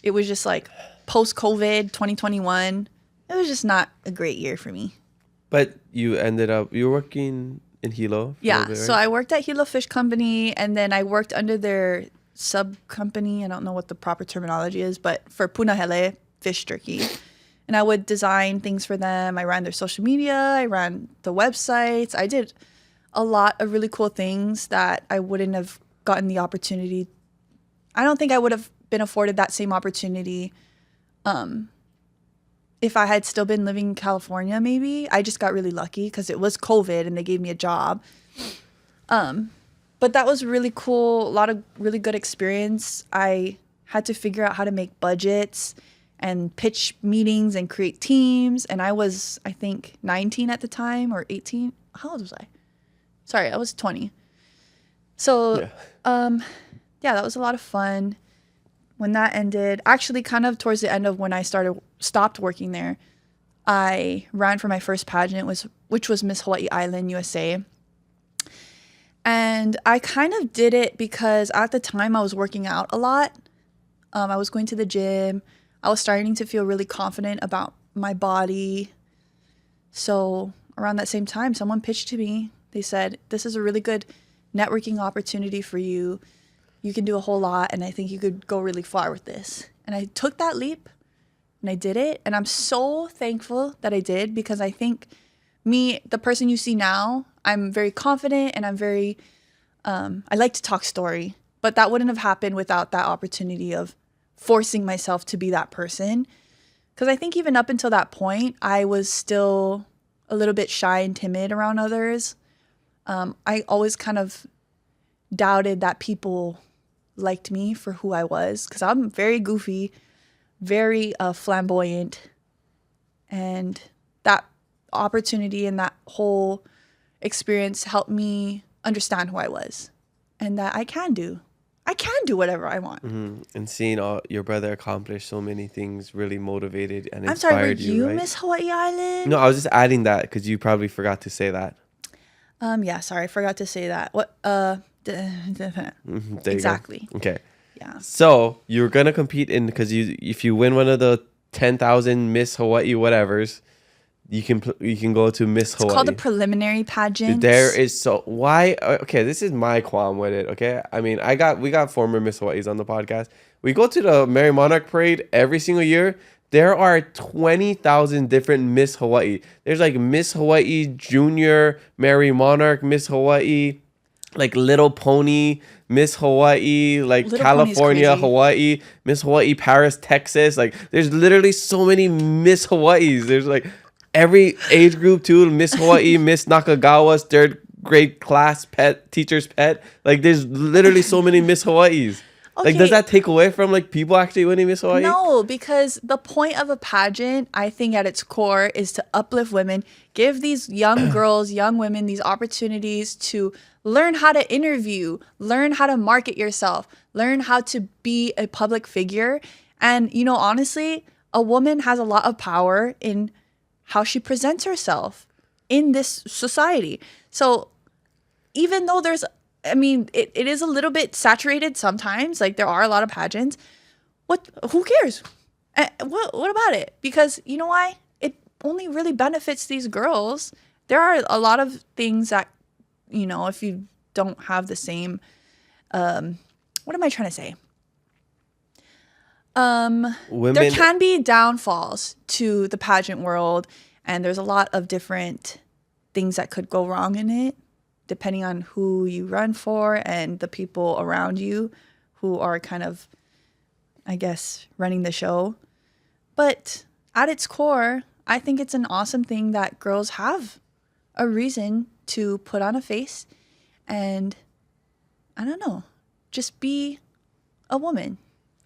It was just like post-COVID 2021. It was just not a great year for me. But you were working in Hilo. Yeah, so I worked at Hilo Fish Company, and then I worked under their sub-company. I don't know what the proper terminology is, but for Punahele fish jerky. And I would design things for them. I ran their social media. I ran the websites. I did a lot of really cool things that I wouldn't have gotten the opportunity. I don't think I would have been afforded that same opportunity if I had still been living in California, maybe. I just got really lucky because it was COVID and they gave me a job. But that was really cool. A lot of really good experience. I had to figure out how to make budgets and pitch meetings and create teams. And I was, I think, 19 at the time or 18. How old was I? Sorry, I was 20. So, that was a lot of fun. When that ended, actually kind of towards the end of when I stopped working there, I ran for my first pageant, which was Miss Hawaii Island, USA. And I kind of did it because at the time I was working out a lot. I was going to the gym. I was starting to feel really confident about my body. So around that same time, someone pitched to me. They said, this is a really good networking opportunity for you. You can do a whole lot, and I think you could go really far with this. And I took that leap, and I did it. And I'm so thankful that I did because I think me, the person you see now, I'm very confident and I'm very, I like to talk story. But that wouldn't have happened without that opportunity of forcing myself to be that person. Because I think even up until that point, I was still a little bit shy and timid around others. I always kind of doubted that people liked me for who I was, because I'm very goofy, very flamboyant, and that opportunity and that whole experience helped me understand who I was and that I can do whatever I want. And seeing your brother accomplish so many things really motivated and I'm sorry, were inspired you right? Miss Hawaii Island? No, I was just adding that because you probably forgot to say that. Yeah, sorry, I forgot to say that. What? There you go. Exactly. Okay. Yeah. So you're gonna compete in because if you win one of the 10,000 Miss Hawaii whatevers, you can go to Miss Hawaii. It's called a preliminary pageant. There is why okay, this is my qualm with it. Okay, I mean we got former Miss Hawaii's on the podcast. We go to the Merry Monarch Parade every single year. There are 20,000 different Miss Hawaii. There's like Miss Hawaii Junior, Merry Monarch, Miss Hawaii, like Little Pony, Miss Hawaii, like Little California, Pony's crazy. Hawaii, Miss Hawaii, Paris, Texas. Like there's literally so many Miss Hawaii's. There's like every age group too. Miss Hawaii, Miss Nakagawa's third grade class pet, teacher's pet. Like there's literally so many Miss Hawaii's. Like, does Okay. that take away from like people actually winning Miss Hawaii? No, because the point of a pageant, I think at its core, is to uplift women, give these young girls, young women, these opportunities to learn how to interview, learn how to market yourself, learn how to be a public figure. And, you know, honestly, a woman has a lot of power in how she presents herself in this society. So even though it is a little bit saturated sometimes. Like there are a lot of pageants. Who cares? What about it? Because you know why? It only really benefits these girls. There are a lot of things that, you know, if you don't have the same, what am I trying to say? Women, There can be downfalls to the pageant world, and there's a lot of different things that could go wrong in it, depending on who you run for and the people around you who are kind of, I guess, running the show. But at its core, I think it's an awesome thing that girls have a reason to put on a face and, I don't know, just be a woman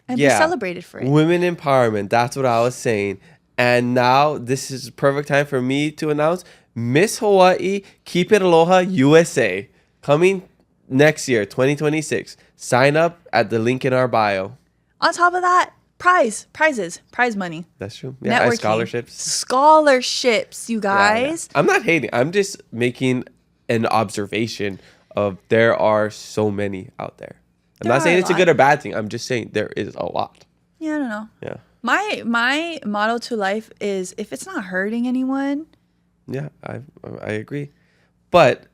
and be celebrated for it. Women empowerment. That's what I was saying. And now this is the perfect time for me to announce Miss Hawaii Keep It Aloha USA coming next year, 2026. Sign up at the link in our bio. On top of that, prize money. That's true. Yeah, and Networking. scholarships. You Yeah, guys. yeah. I'm not hating. I'm just making an observation of there are so many out there. I'm There not are saying a it's a lot. good or bad thing. I'm just saying there is a lot. Yeah, I don't know. Yeah. My motto to life is if it's not hurting anyone. Yeah, I agree. But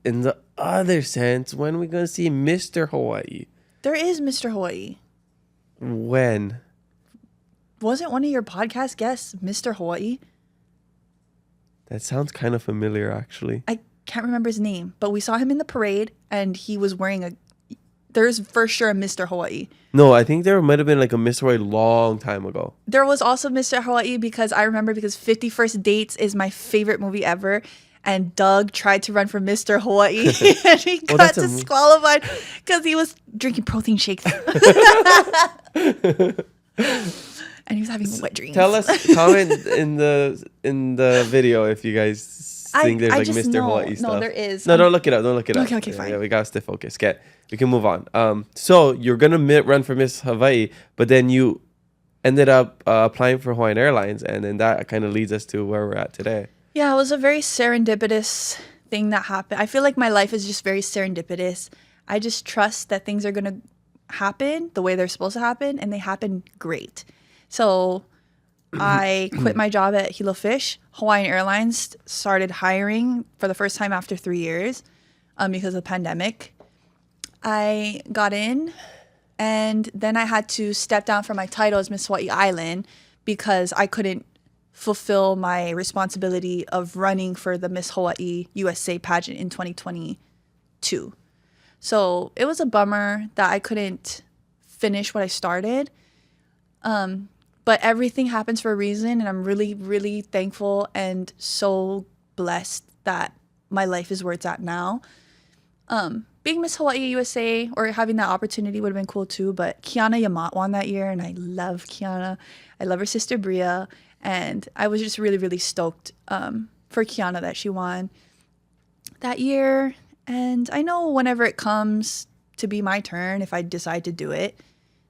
in the other sense, when are we going to see Mr. Hawaii? There is Mr. Hawaii. When? Wasn't one of your podcast guests Mr. Hawaii? That sounds kind of familiar, actually. I can't remember his name, but we saw him in the parade and he was wearing there's for sure a Mr. Hawaii. No, I think there might have been like a Mr. Hawaii long time ago. There was also Mr. Hawaii because I remember because 50 First Dates is my favorite movie ever. And Doug tried to run for Mr. Hawaii and he got that's disqualified because he was drinking protein shakes. And he was having wet dreams. Tell us, comment in the video if you guys think there's I like just Mr. know. Hawaii No, stuff. there is. No, don't look it up. Don't look it up. Okay, fine. Yeah, we got to stay focused. We can move on. So you're gonna run for Miss Hawaii, but then you ended up applying for Hawaiian Airlines, and then that kind of leads us to where we're at today. Yeah, it was a very serendipitous thing that happened. I feel like my life is just very serendipitous. I just trust that things are going to happen the way they're supposed to happen, and they happen great. So I quit my job at Hilo Fish. Hawaiian Airlines started hiring for the first time after 3 years because of the pandemic. I got in, and then I had to step down from my title as Miss Hawaii Island because I couldn't fulfill my responsibility of running for the Miss Hawaii USA pageant in 2022. So it was a bummer that I couldn't finish what I started. But everything happens for a reason, and I'm really, really thankful and so blessed that my life is where it's at now. being Miss Hawaii USA or having that opportunity would have been cool too. But Kiana Yamat won that year, and I love Kiana. I love her sister Bria, and I was just really, really stoked for Kiana that she won that year. And I know whenever it comes to be my turn, if I decide to do it,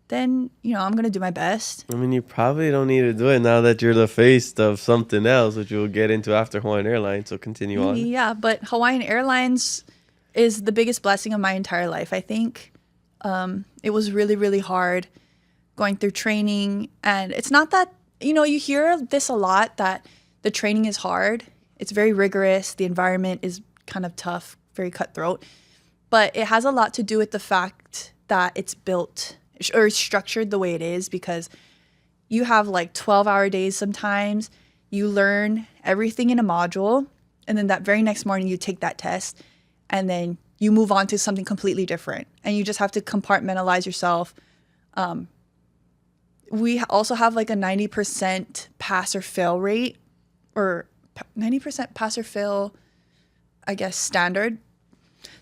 then, you know, I'm going to do my best. I mean, you probably don't need to do it now that you're the face of something else, which you'll get into after Hawaiian Airlines. So continue on. Yeah, but Hawaiian Airlines is the biggest blessing of my entire life, I think. It was really, really hard going through training. And it's not that, you know, you hear this a lot, that the training is hard. It's very rigorous. The environment is kind of tough, very cutthroat. But it has a lot to do with the fact that it's built or structured the way it is, because you have like 12-hour days sometimes. You learn everything in a module, and then that very next morning you take that test, and then you move on to something completely different, and you just have to compartmentalize yourself. We also have like a 90% pass or fail rate, or 90% pass or fail, I guess, standard.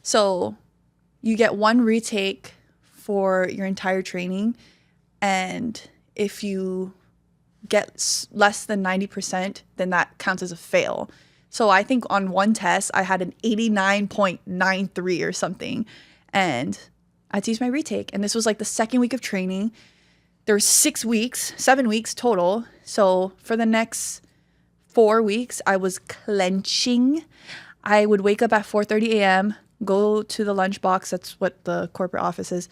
So you get one retake for your entire training, and if you get less than 90%, then that counts as a fail. So I think on one test I had an 89.93 or something, and I had to use my retake. And this was like the second week of training. There were 7 weeks total. So for the next 4 weeks I was clenching. I would wake up at 4:30 a.m., go to the lunchbox. That's what the corporate office is.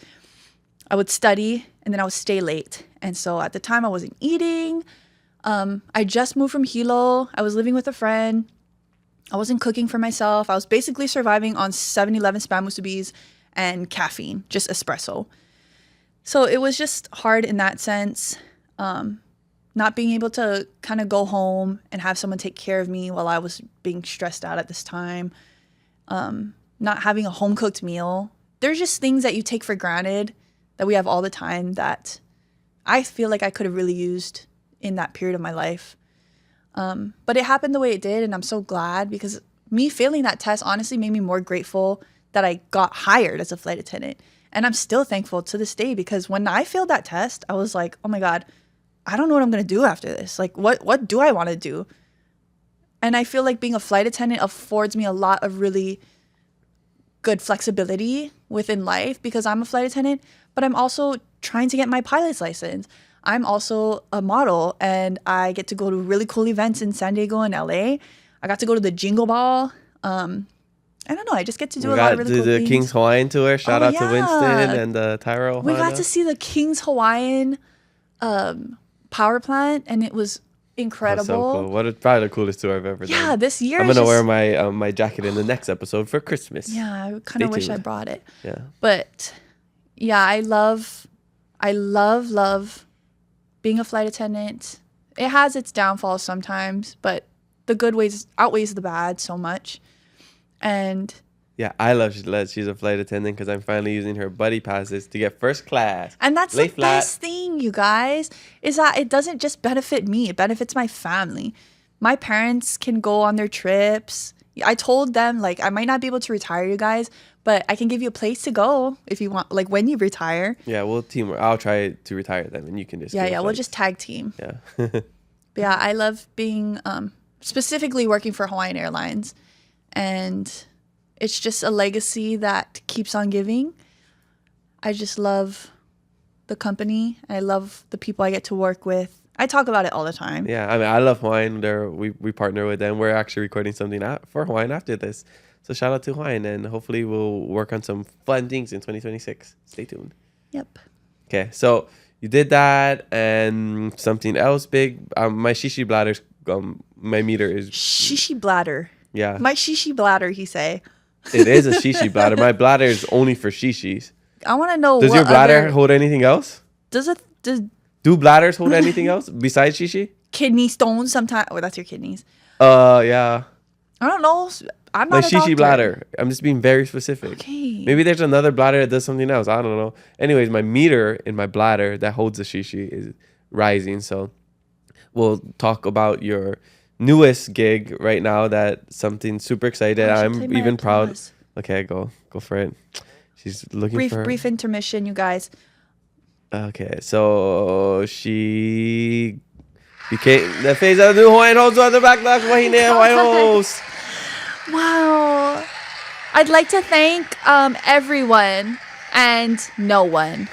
I would study, and then I would stay late. And so at the time I wasn't eating. I just moved from Hilo. I was living with a friend. I wasn't cooking for myself. I was basically surviving on 7-Eleven Spam Musubis and caffeine, just espresso. So it was just hard in that sense. Not being able to kind of go home and have someone take care of me while I was being stressed out at this time. Not having a home-cooked meal. There's just things that you take for granted that we have all the time that I feel like I could have really used in that period of my life. But it happened the way it did, and I'm so glad, because me failing that test honestly made me more grateful that I got hired as a flight attendant. And I'm still thankful to this day, because when I failed that test, I was like, oh my God, I don't know what I'm going to do after this. Like, what do I want to do? And I feel like being a flight attendant affords me a lot of really good flexibility within life, because I'm a flight attendant, but I'm also trying to get my pilot's license. I'm also a model, and I get to go to really cool events in San Diego and LA. I got to go to the Jingle Ball. I don't know. I just get to do a lot of really cool things. The King's Hawaiian tour. Shout out to Winston and Tyro. We got to see the King's Hawaiian power plant, and it was incredible. That's so cool. Probably the coolest tour I've ever done. Yeah, this year I'm gonna wear my my jacket in the next episode for Christmas. Yeah, I kind of wish I brought it. Yeah, but yeah, I love being a flight attendant. It has its downfalls sometimes, but the good ways outweighs the bad so much. And yeah, I love she's a flight attendant, because I'm finally using her buddy passes to get first class. And that's the best thing, you guys, is that it doesn't just benefit me. It benefits my family. My parents can go on their trips. I told them, like, I might not be able to retire you guys, but I can give you a place to go if you want, like, when you retire. Yeah, we'll teamwork. I'll try to retire them, and you can just we'll just tag team. Yeah. But yeah, I love being specifically working for Hawaiian Airlines, and it's just a legacy that keeps on giving. I just love the company. I love the people I get to work with. I talk about it all the time. Yeah, I mean, I love Hawaiian. We partner with them. We're actually recording something for Hawaiian after this. So shout out to Hawaiian, and hopefully we'll work on some fun things in 2026. Stay tuned. Yep. Okay, so you did that, and something else big. My shishi bladder, my meter is... Shishi bladder. Yeah. My shishi bladder, he say. It is a shishi bladder. My bladder is only for shishis. I want to know. Does your bladder hold anything else? Do bladders hold anything else besides shishi? Kidney stones sometimes. Oh, that's your kidneys. Yeah. I don't know. I'm my not a shishi doctor. bladder. I'm just being very specific. Okay. Maybe there's another bladder that does something else. I don't know. Anyways, my meter in my bladder that holds the shishi is rising. So we'll talk about your newest gig right now. That something super excited. I'm even proud. Okay, go for it. She's looking for brief intermission, you guys. Okay, so she became the face of the new Hawaiian Host on the backlash. Hawaiian Host. Wow. I'd like to thank everyone and no one.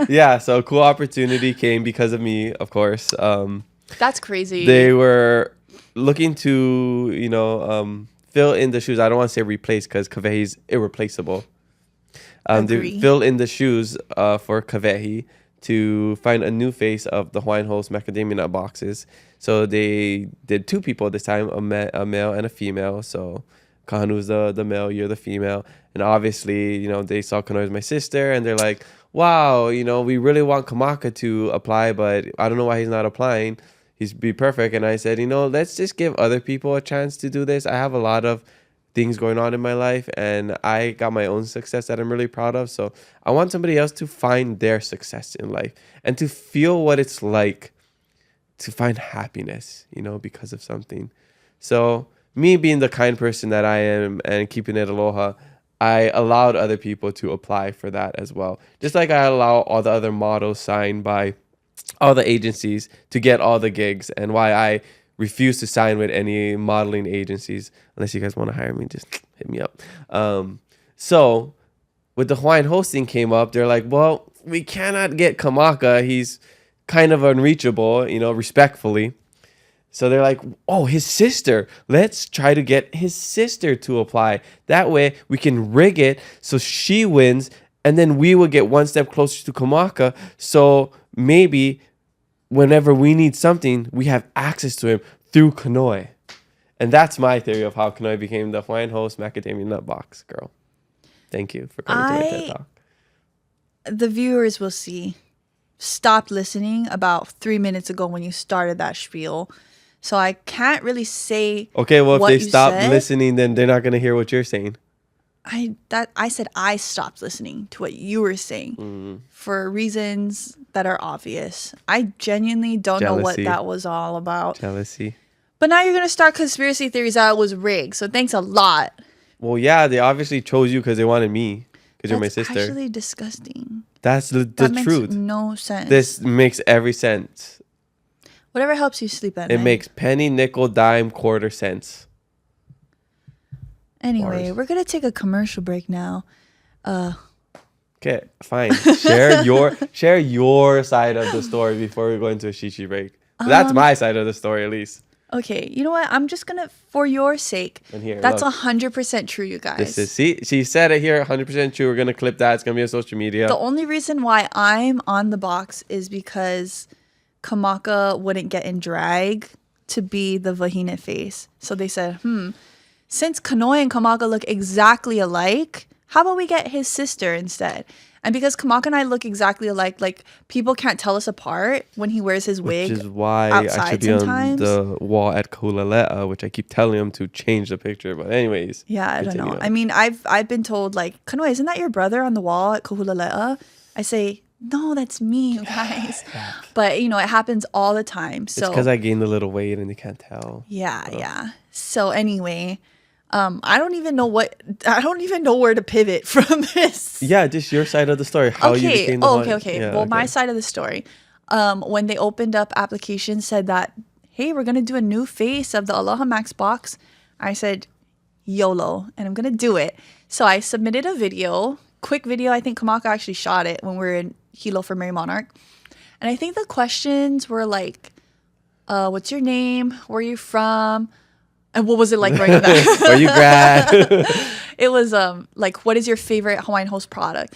Yeah, so cool opportunity came because of me, of course. That's crazy. They were looking to, fill in the shoes. I don't want to say replace because Kawehi's irreplaceable. They fill in the shoes for Kawehi to find a new face of the Hawaiian Host macadamia nut boxes. So they did 2 people this time, a male and a female. So Kahanu's the male, you're the female. And obviously, they saw Kanoe as my sister and they're like, wow, we really want Kamaka to apply, but I don't know why he's not applying. He's be perfect. And I said, let's just give other people a chance to do this. I have a lot of things going on in my life and I got my own success that I'm really proud of. So I want somebody else to find their success in life and to feel what it's like to find happiness, because of something. So me being the kind person that I am and keeping it aloha, I allowed other people to apply for that as well. Just like I allow all the other models signed by all the agencies to get all the gigs, and why I refuse to sign with any modeling agencies. Unless you guys want to hire me, just hit me up. So with the Hawaiian hosting came up, they're like, well, we cannot get Kamaka. He's kind of unreachable, respectfully. So they're like, oh, his sister. Let's try to get his sister to apply. That way we can rig it so she wins, and then we will get one step closer to Kamaka. So maybe whenever we need something, we have access to him through Kanoe. And that's my theory of how Kanoe became the Hawaiian Host macadamia nut box girl. Thank you for coming to my TED Talk. The viewers will see. Stopped listening about 3 minutes ago when you started that spiel. So I can't really say. Okay, well, if they stop said. listening, then they're not going to hear what you're saying. I said I stopped listening to what you were saying for reasons that are obvious. I genuinely don't know what that was all about. Jealousy. But now you're going to start conspiracy theories that it was rigged. So thanks a lot. Well, yeah, they obviously chose you because they wanted me. Because you're my sister. That's actually disgusting. That's the truth. Makes no sense. This makes every sense. Whatever helps you sleep at night. It makes penny, nickel, dime, quarter cents. Anyway, we're going to take a commercial break now. Okay, fine. Share your side of the story before we go into a shishi break. That's my side of the story, at least. Okay, you know what? I'm just going to, for your sake, and here, that's 100% true, you guys. See, she said it here, 100% true. We're going to clip that. It's going to be on social media. The only reason why I'm on the box is because Kamaka wouldn't get in drag to be the vahine face. So they said, since Kanoe and Kamaka look exactly alike, how about we get his sister instead? And because Kamaka and I look exactly alike, like, people can't tell us apart when he wears his wig. Which is why I should be sometimes on the wall at Kahulaleʻa, which I keep telling him to change the picture. But anyways. Yeah, I don't know. On. I mean, I've been told, like, Kanoe, isn't that your brother on the wall at Kahulaleʻa? I say, no, that's me, you guys. But, it happens all the time. So it's because I gained a little weight and they can't tell. Yeah. So anyway, I don't even know where to pivot from this. Yeah, just your side of the story. How you became the Okay. Yeah, my side of the story. When they opened up applications, said that, hey, we're gonna do a new face of the AlohaMacs box. I said, YOLO, and I'm gonna do it. So I submitted a video, quick video. I think Kamaka actually shot it when we were in Hilo for Mary Monarch. And I think the questions were like, what's your name? Where are you from? And what was it like writing that? Where you grad? It was like, what is your favorite Hawaiian Host product?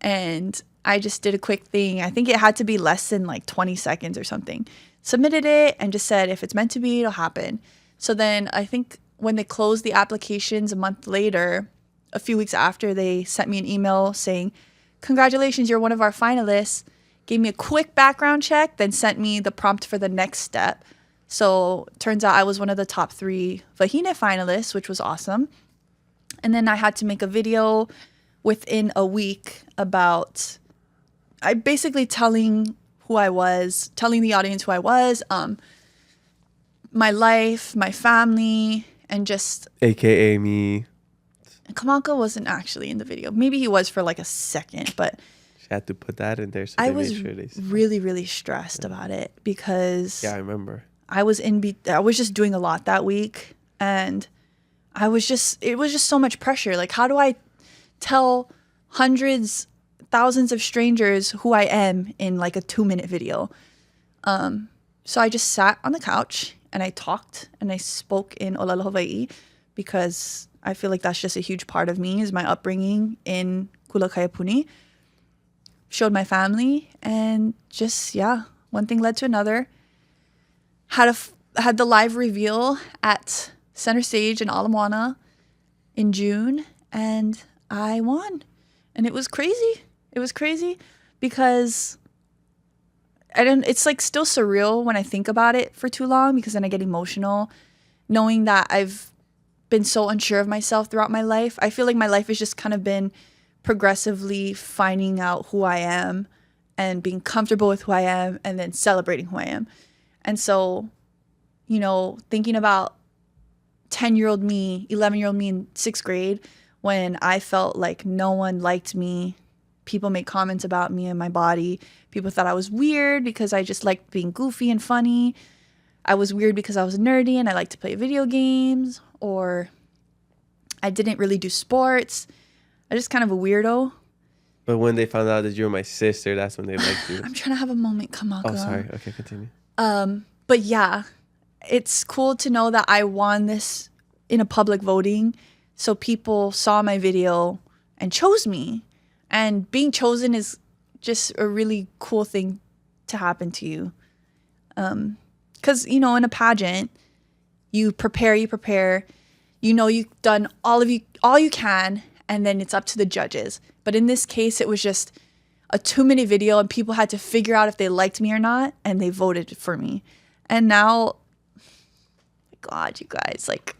And I just did a quick thing. I think it had to be less than like 20 seconds or something. Submitted it and just said, if it's meant to be, it'll happen. So then I think when they closed the applications a month later, a few weeks after, they sent me an email saying, congratulations, you're one of our finalists. Gave me a quick background check, then sent me the prompt for the next step. So turns out I was one of the top 3 Vahine finalists, which was awesome. And then I had to make a video within a week about, I basically telling the audience who I was, my life, my family, and just... AKA me. Kamaka wasn't actually in the video. Maybe he was for like a second, but She had to put that in there so I they was made sure they see. really, really stressed about it because Yeah, I remember. I was just doing a lot that week, and it was just so much pressure. Like, how do I tell hundreds, thousands of strangers who I am in like a 2-minute video? So I just sat on the couch and I talked and I spoke in Aloha Hawaiʻi because I feel like that's just a huge part of me, is my upbringing in Kulakaiapuni. Showed my family, and just, one thing led to another. Had the live reveal at Center Stage in Ala Moana in June, and I won. And it was crazy. It was crazy because it's like still surreal when I think about it for too long, because then I get emotional knowing that I've been so unsure of myself throughout my life. I feel like my life has just kind of been progressively finding out who I am and being comfortable with who I am and then celebrating who I am. And so, thinking about 10-year-old me, 11-year-old me in 6th grade, when I felt like no one liked me, people made comments about me and my body. People thought I was weird because I just liked being goofy and funny. I was weird because I was nerdy and I liked to play video games, or I didn't really do sports. I was just kind of a weirdo. But when they found out that you were my sister, that's when they liked you. I'm trying to have a moment, Kamaka. Oh, sorry. Okay, continue. But yeah, it's cool to know that I won this in a public voting. So people saw my video and chose me. And being chosen is just a really cool thing to happen to you. Because, in a pageant, you prepare, you've done all you can, and then it's up to the judges. But in this case, it was just a 2-minute video, and people had to figure out if they liked me or not, and they voted for me. And now, God, you guys, like,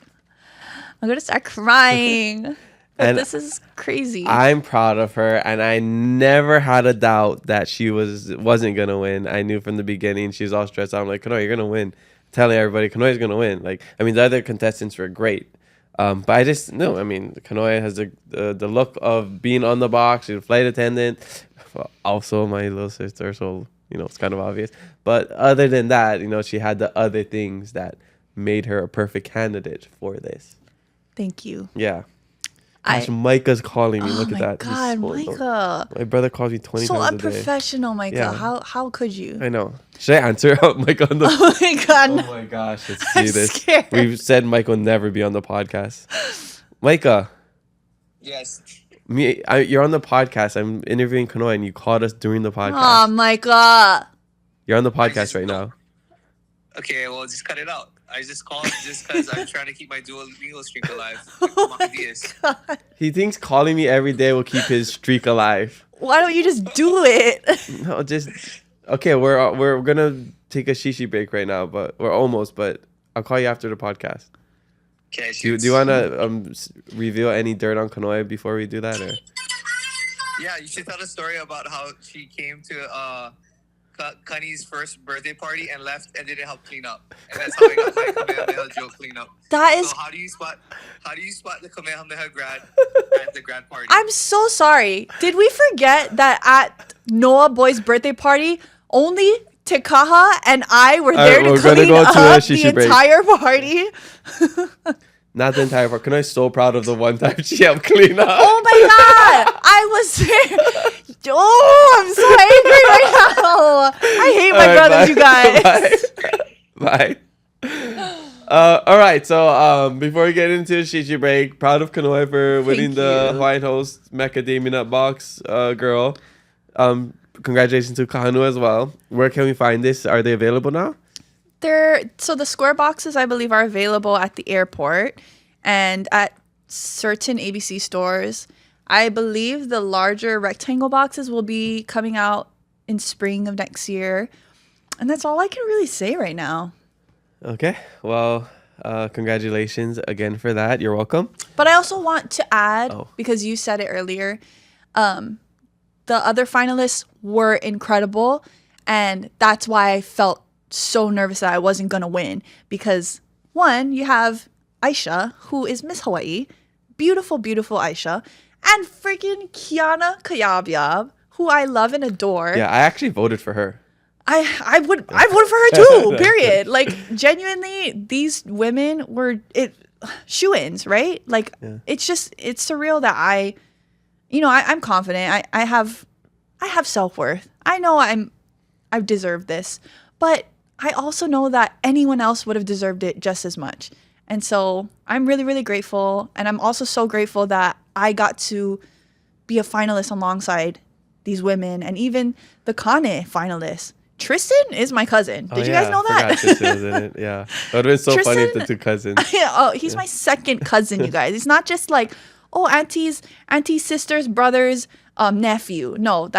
I'm gonna start crying. And this is crazy. I'm proud of her, and I never had a doubt that she wasn't gonna win. I knew from the beginning. She was all stressed out. I'm like, Kanoe, you're gonna win. Telling everybody Kanoe's gonna win. Like, I mean, the other contestants were great. But I just no. I mean, Kanoe has the look of being on the box. She's a flight attendant. Also, my little sister, so it's kind of obvious. But other than that, she had the other things that made her a perfect candidate for this. Thank you. Yeah. Gosh, Micah's calling me. Look at that. God, Micah. My brother calls me 20 So times a day. unprofessional, Micah. Yeah. How could you? I know. Should I answer Micah on the? Oh my God. Oh my gosh, let's I'm see this. scared. We've said Micah will never be on the podcast. Micah. Yes. You're on the podcast. I'm interviewing Kanoe, and you called us during the podcast. Oh, Micah. You're on the podcast right now. Okay, well, just cut it out. I just called just because I'm trying to keep my Duolingo streak alive. Oh my God. He thinks calling me every day will keep his streak alive. Why don't you just do it? No, just okay. We're gonna take a shishi break right now, but we're almost. But I'll call you after the podcast. Okay. Do you want to reveal any dirt on Kanoe before we do that? Or? Yeah, you should tell the story about how she came to Kani's first birthday party and left and didn't help clean up, and that's how I got my Kamehameha joke clean up. That is. So how do you spot the Kamehameha grad at the grad party? I'm so sorry. Did we forget that at Noah Boy's birthday party, only Tekaha and I were there to clean up the entire party? Not the entire part. Kanoe's so proud of the one time she helped clean up. Oh my God. I was there. Oh, I'm so angry right now. I hate my brothers, you guys. Bye. All right. So before we get into Shishi break, proud of Kanoe for winning the Hawaiian Host Macadamia Nut Box girl. Congratulations to Kahanu as well. Where can we find this? Are they available now? So the square boxes, I believe, are available at the airport and at certain ABC stores. I believe the larger rectangle boxes will be coming out in spring of next year. And that's all I can really say right now. Okay. Well, congratulations again for that. You're welcome. But I also want to add, because you said it earlier, the other finalists were incredible. And that's why I felt so nervous that I wasn't going to win. Because, one, you have Aisha, who is Miss Hawaii. beautiful, beautiful Aisha, and freaking Kiana Kayabyab, who I love and adore. Yeah, I actually voted for her. I voted for her too. Period. Like genuinely, these women were shoo-ins, right? Like it's surreal that I'm confident. I have self-worth. I know I've deserved this, but I also know that anyone else would have deserved it just as much. And so I'm really, really grateful. And I'm also so grateful that I got to be a finalist alongside these women and even the Kane finalists. Tristan is my cousin. Did you guys know that? I forgot Tristan was in it. Yeah. It would have been so funny if the two cousins. He's my second cousin, you guys. It's not just like, aunties, sisters, brothers, nephew. No,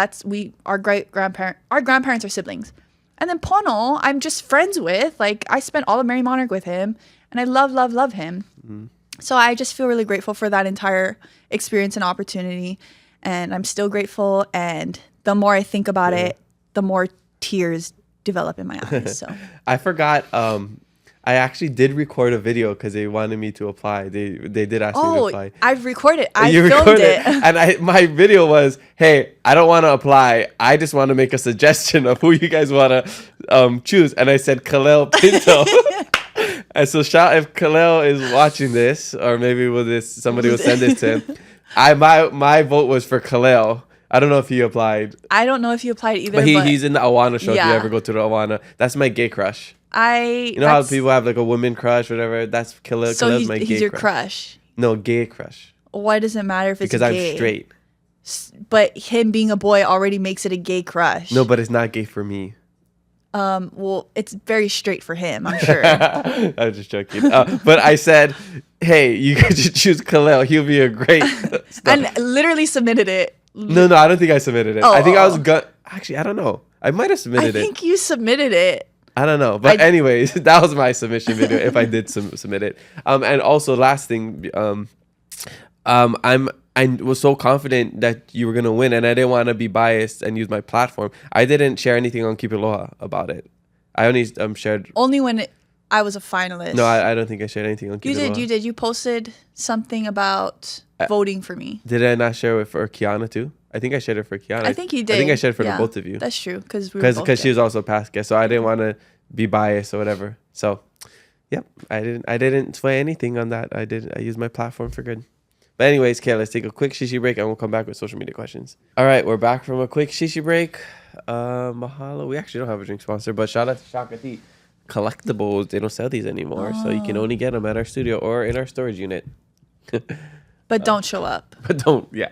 our grandparents are siblings. And then Pono, I'm just friends with. Like, I spent all of Merry Monarch with him, and I love him. Mm-hmm. So I just feel really grateful for that entire experience and opportunity. And I'm still grateful. And the more I think about it, the more tears develop in my eyes. So I forgot. I actually did record a video because they wanted me to apply. They did ask me to apply. I've recorded. I filmed it. And my video was, hey, I don't want to apply. I just want to make a suggestion of who you guys want to choose. And I said Kalel Pinto. And so if Kalel is watching this, or maybe somebody will send this to him. My vote was for Kalel. I don't know if he applied. I don't know if he applied either. But he's in the Awana show. Yeah. If you ever go to the Awana, that's my gay crush. How people have like a woman crush, whatever. That's Kalel's my gay crush. So he's your crush. No, gay crush. Why does it matter if it's because gay? I'm straight. But him being a boy already makes it a gay crush. No, but it's not gay for me. Well, it's very straight for him, I'm sure. I was just joking. But I said, hey, you guys should choose Kalel. He'll be a great and literally submitted it. No, I don't think I submitted it. I think I was actually, I don't know. I might have submitted it. I think you submitted it. I don't know. But anyways, that was my submission video if I did submit it. And also last thing, I was so confident that you were going to win, and I didn't want to be biased and use my platform. I didn't share anything on Keep It Aloha about it. I only shared... Only when I was a finalist. No, I don't think I shared anything on Keep It Aloha. You did. You posted something about voting for me. Did I not share it for Kiana too? I think I shared it for Kiana. I think you did. I think I shared it for the both of you. That's true. Because she was also a past guest, so I didn't want to be biased or whatever. So, yep, I didn't sway anything on that. I used my platform for good. But anyways, okay, let's take a quick shishi break and we'll come back with social media questions. All right, we're back from a quick shishi break. Mahalo. We actually don't have a drink sponsor, but shout out to Shakati Collectibles. They don't sell these anymore, so you can only get them at our studio or in our storage unit. But don't show up. But don't do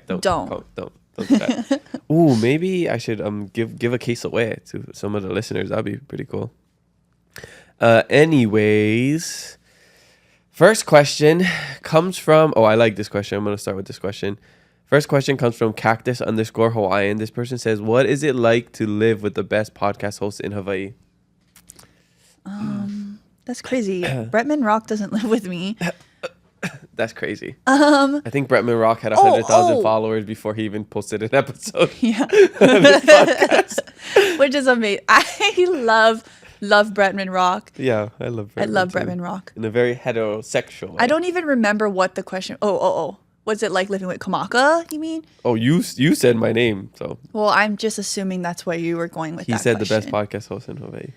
that. Ooh, maybe I should give a case away to some of the listeners. That'd be pretty cool. Anyways, first question comes from... Oh, I like this question. I'm going to start with this question. First question comes from Cactus_Hawaiian. This person says, what is it like to live with the best podcast host in Hawaii? That's crazy. Bretman Rock doesn't live with me. That's crazy. I think Bretman Rock had 100,000 followers before he even posted an episode. Yeah. Which is amazing. I love Bretman Rock. Yeah, I love Bretman. I love Bretman Rock. In a very heterosexual way. I don't even remember what the question... Oh. Was it like living with Kamaka, you mean? Oh, you said my name, so... Well, I'm just assuming that's where you were going with that question. He said question. the best podcast host in Hawaii.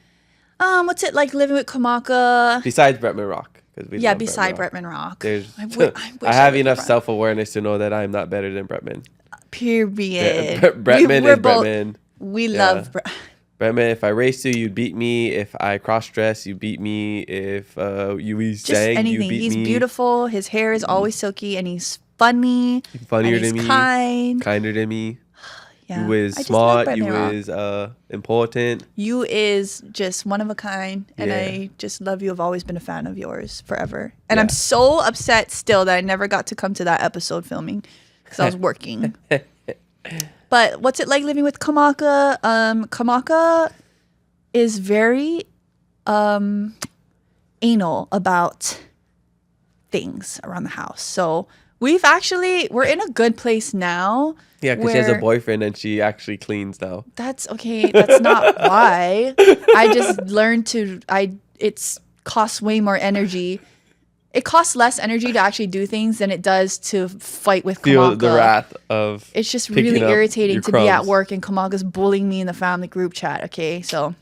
What's it like living with Kamaka? Besides Bretman Rock. Beside Bretman Rock. I have enough self-awareness to know that I'm not better than Bretman. Period. Yeah, Bretman is Bretman. We love Bretman. If I race you, you beat me. If I cross-dress, you beat me. If you sang, you beat me. He's beautiful. His hair is always silky, and he's funny. He's funnier than me. Kinder than me. Yeah. You is smart. You is important. You is just one of a kind, and I just love you. I've always been a fan of yours forever, and I'm so upset still that I never got to come to that episode filming because I was working. But what's it like living with Kamaka? Kamaka is very anal about things around the house, so we're in a good place now. Yeah, because she has a boyfriend and she actually cleans now. That's okay. That's not why. I just learned it costs way more energy. it costs less energy to actually do things than it does to fight with Feel Kamaka. the wrath of. It's just picking really up irritating your to be at crumbs. work and Kamaka's bullying me in the family group chat. Okay, so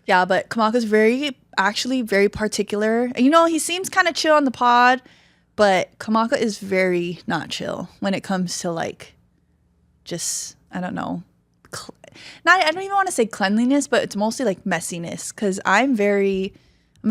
yeah, but Kamaka's actually very particular. You know, he seems kind of chill on the pod, but Kamaka is very not chill when it comes to like, just I don't know. I don't even want to say cleanliness, but it's mostly like messiness because I'm a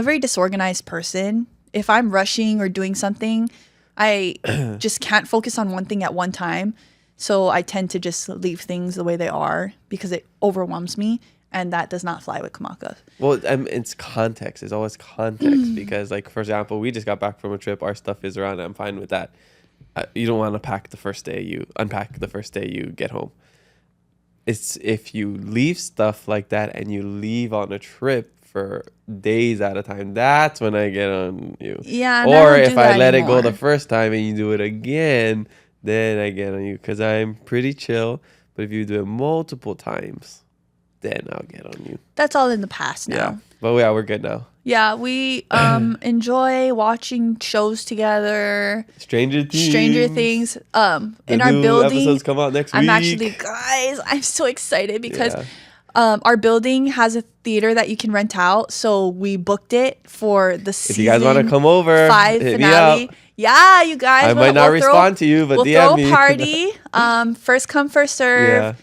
very disorganized person. If I'm rushing or doing something, I just can't focus on one thing at one time. So I tend to just leave things the way they are because it overwhelms me. And that does not fly with Kamaka. Well, it's context. It's always context because, like, for example, we just got back from a trip. Our stuff is around it. I'm fine with that. You don't want to unpack the first day you get home. It's if you leave stuff like that and you leave on a trip for days at a time, that's when I get on you. Yeah. Or if I let it go the first time and you do it again, then I get on you because I'm pretty chill. But if you do it multiple times, then I'll get on you. That's all in the past now. Yeah. But yeah, we're good now. Yeah, we enjoy watching shows together. Stranger Things. In our new building. episodes come out next week. I'm so excited because our building has a theater that you can rent out. So we booked it for the season. If you guys want to come over, 5 hit finale. me up. Yeah, you guys. I might not respond to you, but we'll DM throw me. a party. First come, first serve. Yeah.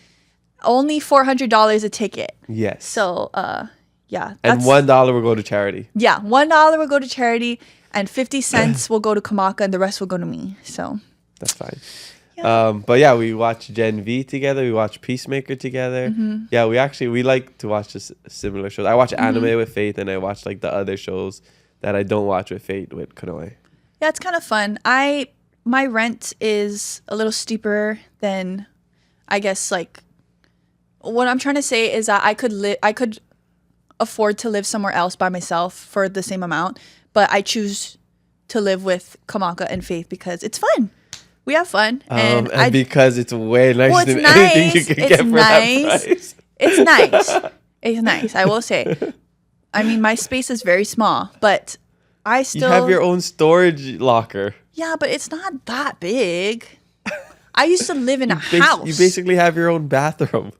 Only $400 a ticket. Yes. So, yeah. And $1 will go to charity. Yeah, $1 will go to charity, and 50 cents will go to Kamaka, and the rest will go to me. So That's fine. Yeah. But yeah, we watch Gen V together. We watch Peacemaker together. Mm-hmm. Yeah, we like to watch this similar shows. I watch anime with Faith, and I watch like the other shows that I don't watch with Faith with Kanoe. yeah, it's kind of fun. My rent is a little steeper than, I guess, like, what I'm trying to say is that I could afford to live somewhere else by myself for the same amount, but I choose to live with Kamaka and Faith because it's fun. We have fun, And because it's way nicer than it's anything you nice. can It's get for nice. that price. It's nice. It's nice. I will say. I mean, my space is very small, but I You still have your own storage locker. Yeah, but it's not that big. I used to live in a house. You basically have your own bathroom.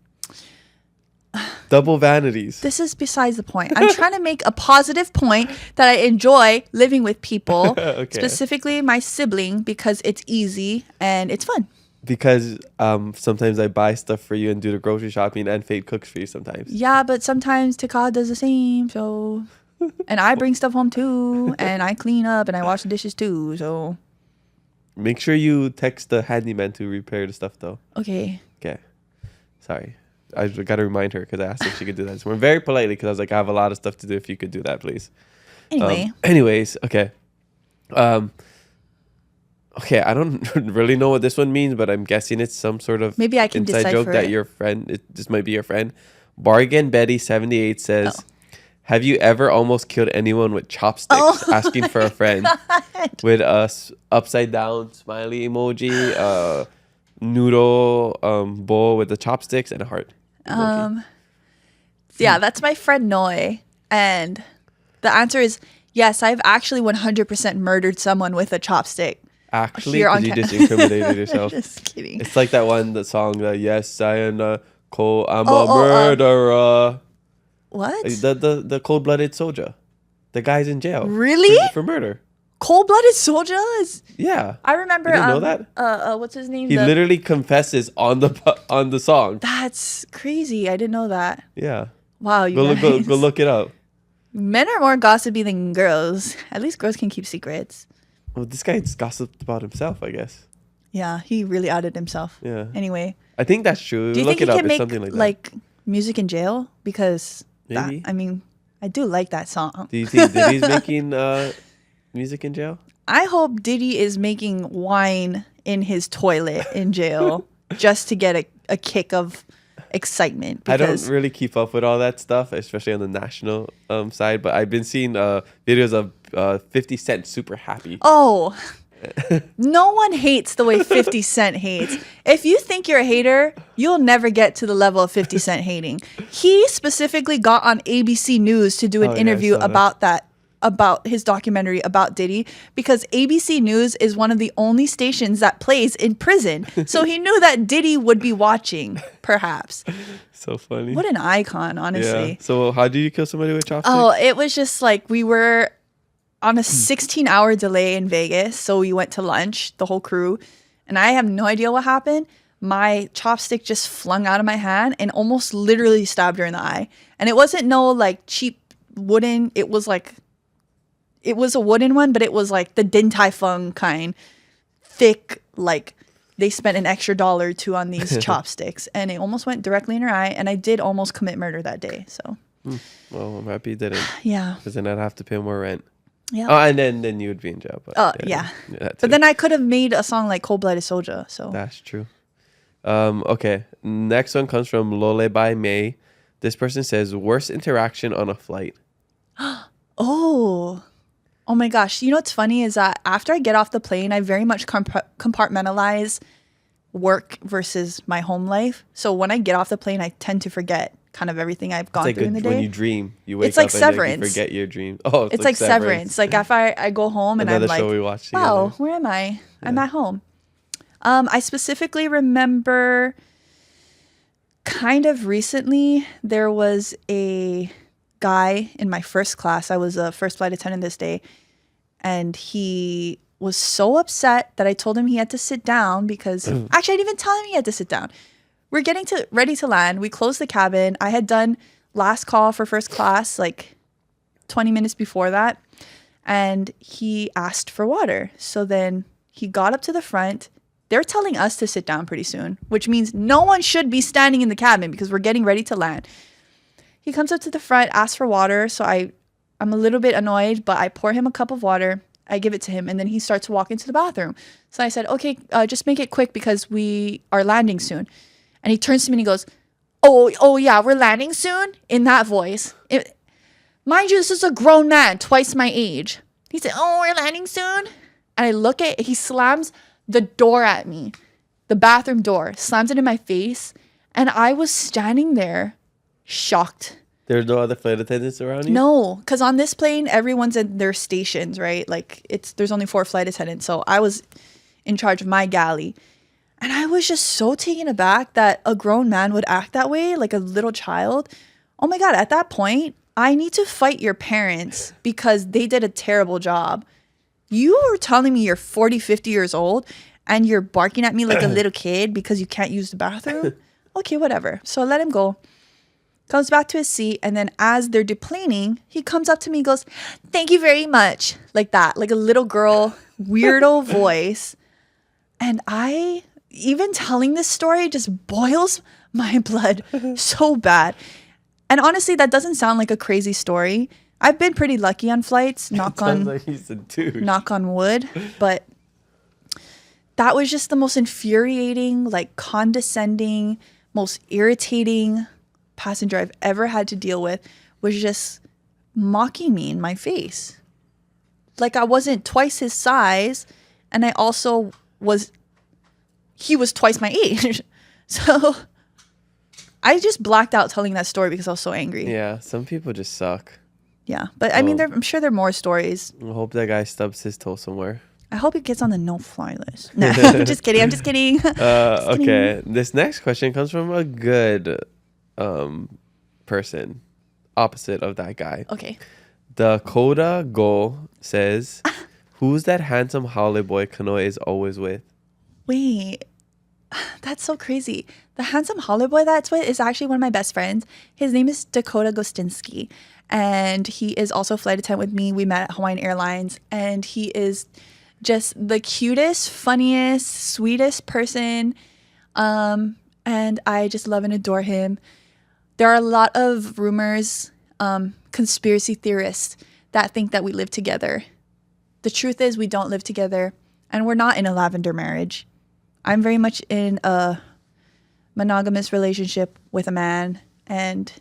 Double vanities. This is besides the point. I'm trying to make a positive point that I enjoy living with people, Okay. specifically my sibling, because it's easy and it's fun. Because sometimes I buy stuff for you and do the grocery shopping, and Fate cooks for you sometimes. Yeah, but sometimes Taka does the same, so... And I bring stuff home too, and I clean up, and I wash the dishes too, so... Make sure you text the handyman to repair the stuff, though. Okay. Okay. Sorry. I got to remind her because I asked if she could do that this morning. Very politely, because I was like, I have a lot of stuff to do. If you could do that, please. Anyway. Anyways, okay. Okay, I don't really know what this one means, but I'm guessing it's some sort of Maybe I can inside decipher joke that it. your friend, this might be your friend. Bargain Betty 78 says, Oh. have you ever almost killed anyone with chopsticks? Oh Asking for a friend. With a upside down smiley emoji, noodle bowl with the chopsticks and a heart emoji. Yeah, that's my friend Noi. And the answer is yes, I've actually 100% murdered someone with a chopstick. Actually, here on because you ca- just incriminated yourself. Just kidding. It's like that song that yes, I am I'm a Oh, murderer. What? The cold-blooded soldier. The guy's in jail. Really? For murder. Cold-blooded soldiers? Yeah. I remember. You didn't know that? What's his name? He literally confesses on the song. That's crazy. I didn't know that. Yeah. Wow, you Go guys. look it up. Men are more gossipy than girls. At least girls can keep secrets. Well, this guy gossiped about himself, I guess. Yeah, he really outed himself. Yeah. Anyway, I think that's true. do you Look think he it up. can It's make something like that. like music in jail? Because Maybe. I do like that song. Do you think Diddy's making music in jail? I hope Diddy is making wine in his toilet in jail just to get a kick of excitement. I Because don't really keep up with all that stuff, especially on the national side. But I've been seeing videos of 50 Cent super happy. Oh, no one hates the way 50 Cent hates. If you think you're a hater, you'll never get to the level of 50 Cent hating. He specifically got on ABC News to do an Oh, yeah, I interview saw that. about that about his documentary about Diddy because ABC News is one of the only stations that plays in prison. So he knew that Diddy would be watching, perhaps. So funny. What an icon, honestly. Yeah. So how did you kill somebody with chopsticks? Oh, it was just like we were on a 16-hour delay in Vegas. So we went to lunch, the whole crew. And I have no idea what happened. My chopstick just flung out of my hand and almost literally stabbed her in the eye. And it wasn't no like cheap wooden. It was a wooden one, but it was like the Din Tai Fung kind, thick, like they spent an extra $1 or $2 on these chopsticks, and it almost went directly in her eye, and I did almost commit murder that day. So, Well, I'm happy you didn't. yeah, Because then I'd have to pay more rent. yeah. Oh, and then you would be in jail. But Yeah. that But too. then I could have made a song like Cold Blooded Soldier. So That's true. Okay. Next one comes from Lole by May. This person says, worst interaction on a flight. Oh my gosh. You know what's funny is that after I get off the plane, I very much compartmentalize work versus my home life. So when I get off the plane, I tend to forget kind of everything I've gone through in the day. When you dream, you wake It's like up and then you Severance. forget your dream. Oh, It's like Severance. Like if I go home and Another I'm like, show we watched wow, together. where am I? I'm at home. I specifically remember kind of recently there was a guy in my first class. I was a first flight attendant this day, and he was so upset that I told him he had to sit down because actually I didn't even tell him he had to sit down. We're getting ready to land. We closed the cabin. I had done last call for first class like 20 minutes before that, and he asked for water. So then he got up to the front. They're telling us to sit down pretty soon, which means no one should be standing in the cabin because we're getting ready to land. He comes up to the front, asks for water. So I'm a little bit annoyed, but I pour him a cup of water. I give it to him, and then he starts to walk into the bathroom. So I said, okay, just make it quick because we are landing soon. And he turns to me and he goes, oh yeah, we're landing soon? In that voice. Mind you, this is a grown man, twice my age. He said, oh, we're landing soon? And I look at, he slams the door at me, the bathroom door, slams it in my face. And I was standing there shocked. There's no other flight attendants around you? No, because on this plane, everyone's in their stations, right? Like there's only 4 flight attendants. So I was in charge of my galley. And I was just so taken aback that a grown man would act that way, like a little child. Oh my God, at that point, I need to fight your parents because they did a terrible job. You are telling me you're 40, 50 years old and you're barking at me like a little kid because you can't use the bathroom? Okay, whatever. So I let him go. Comes back to his seat, and then as they're deplaning, he comes up to me and goes, thank you very much. Like that, like a little girl, weirdo voice. And even telling this story just boils my blood so bad. And honestly, that doesn't sound like a crazy story. I've been pretty lucky on flights, knock on wood, but that was just the most infuriating, like condescending, most irritating passenger I've ever had to deal with, was just mocking me in my face. Like I wasn't twice his size, and I also he was twice my age. So I just blacked out telling that story because I was so angry. Yeah, some people just suck. Yeah, but I mean, I'm sure there are more stories. I hope that guy stubs his toe somewhere. I hope he gets on the no-fly list. No, I'm just kidding. I'm just kidding. Okay, this next question comes from a good person, opposite of that guy. Okay. Dakota Go says, who's that handsome Haole boy Kanoe is always with? Wait, that's so crazy. The handsome Haole boy that's with is actually one of my best friends. His name is Dakota Gostinsky, and he is also a flight attendant with me. We met at Hawaiian Airlines, and he is just the cutest, funniest, sweetest person. And I just love and adore him. There are a lot of rumors, conspiracy theorists that think that we live together. The truth is we don't live together, and we're not in a lavender marriage. I'm very much in a monogamous relationship with a man, and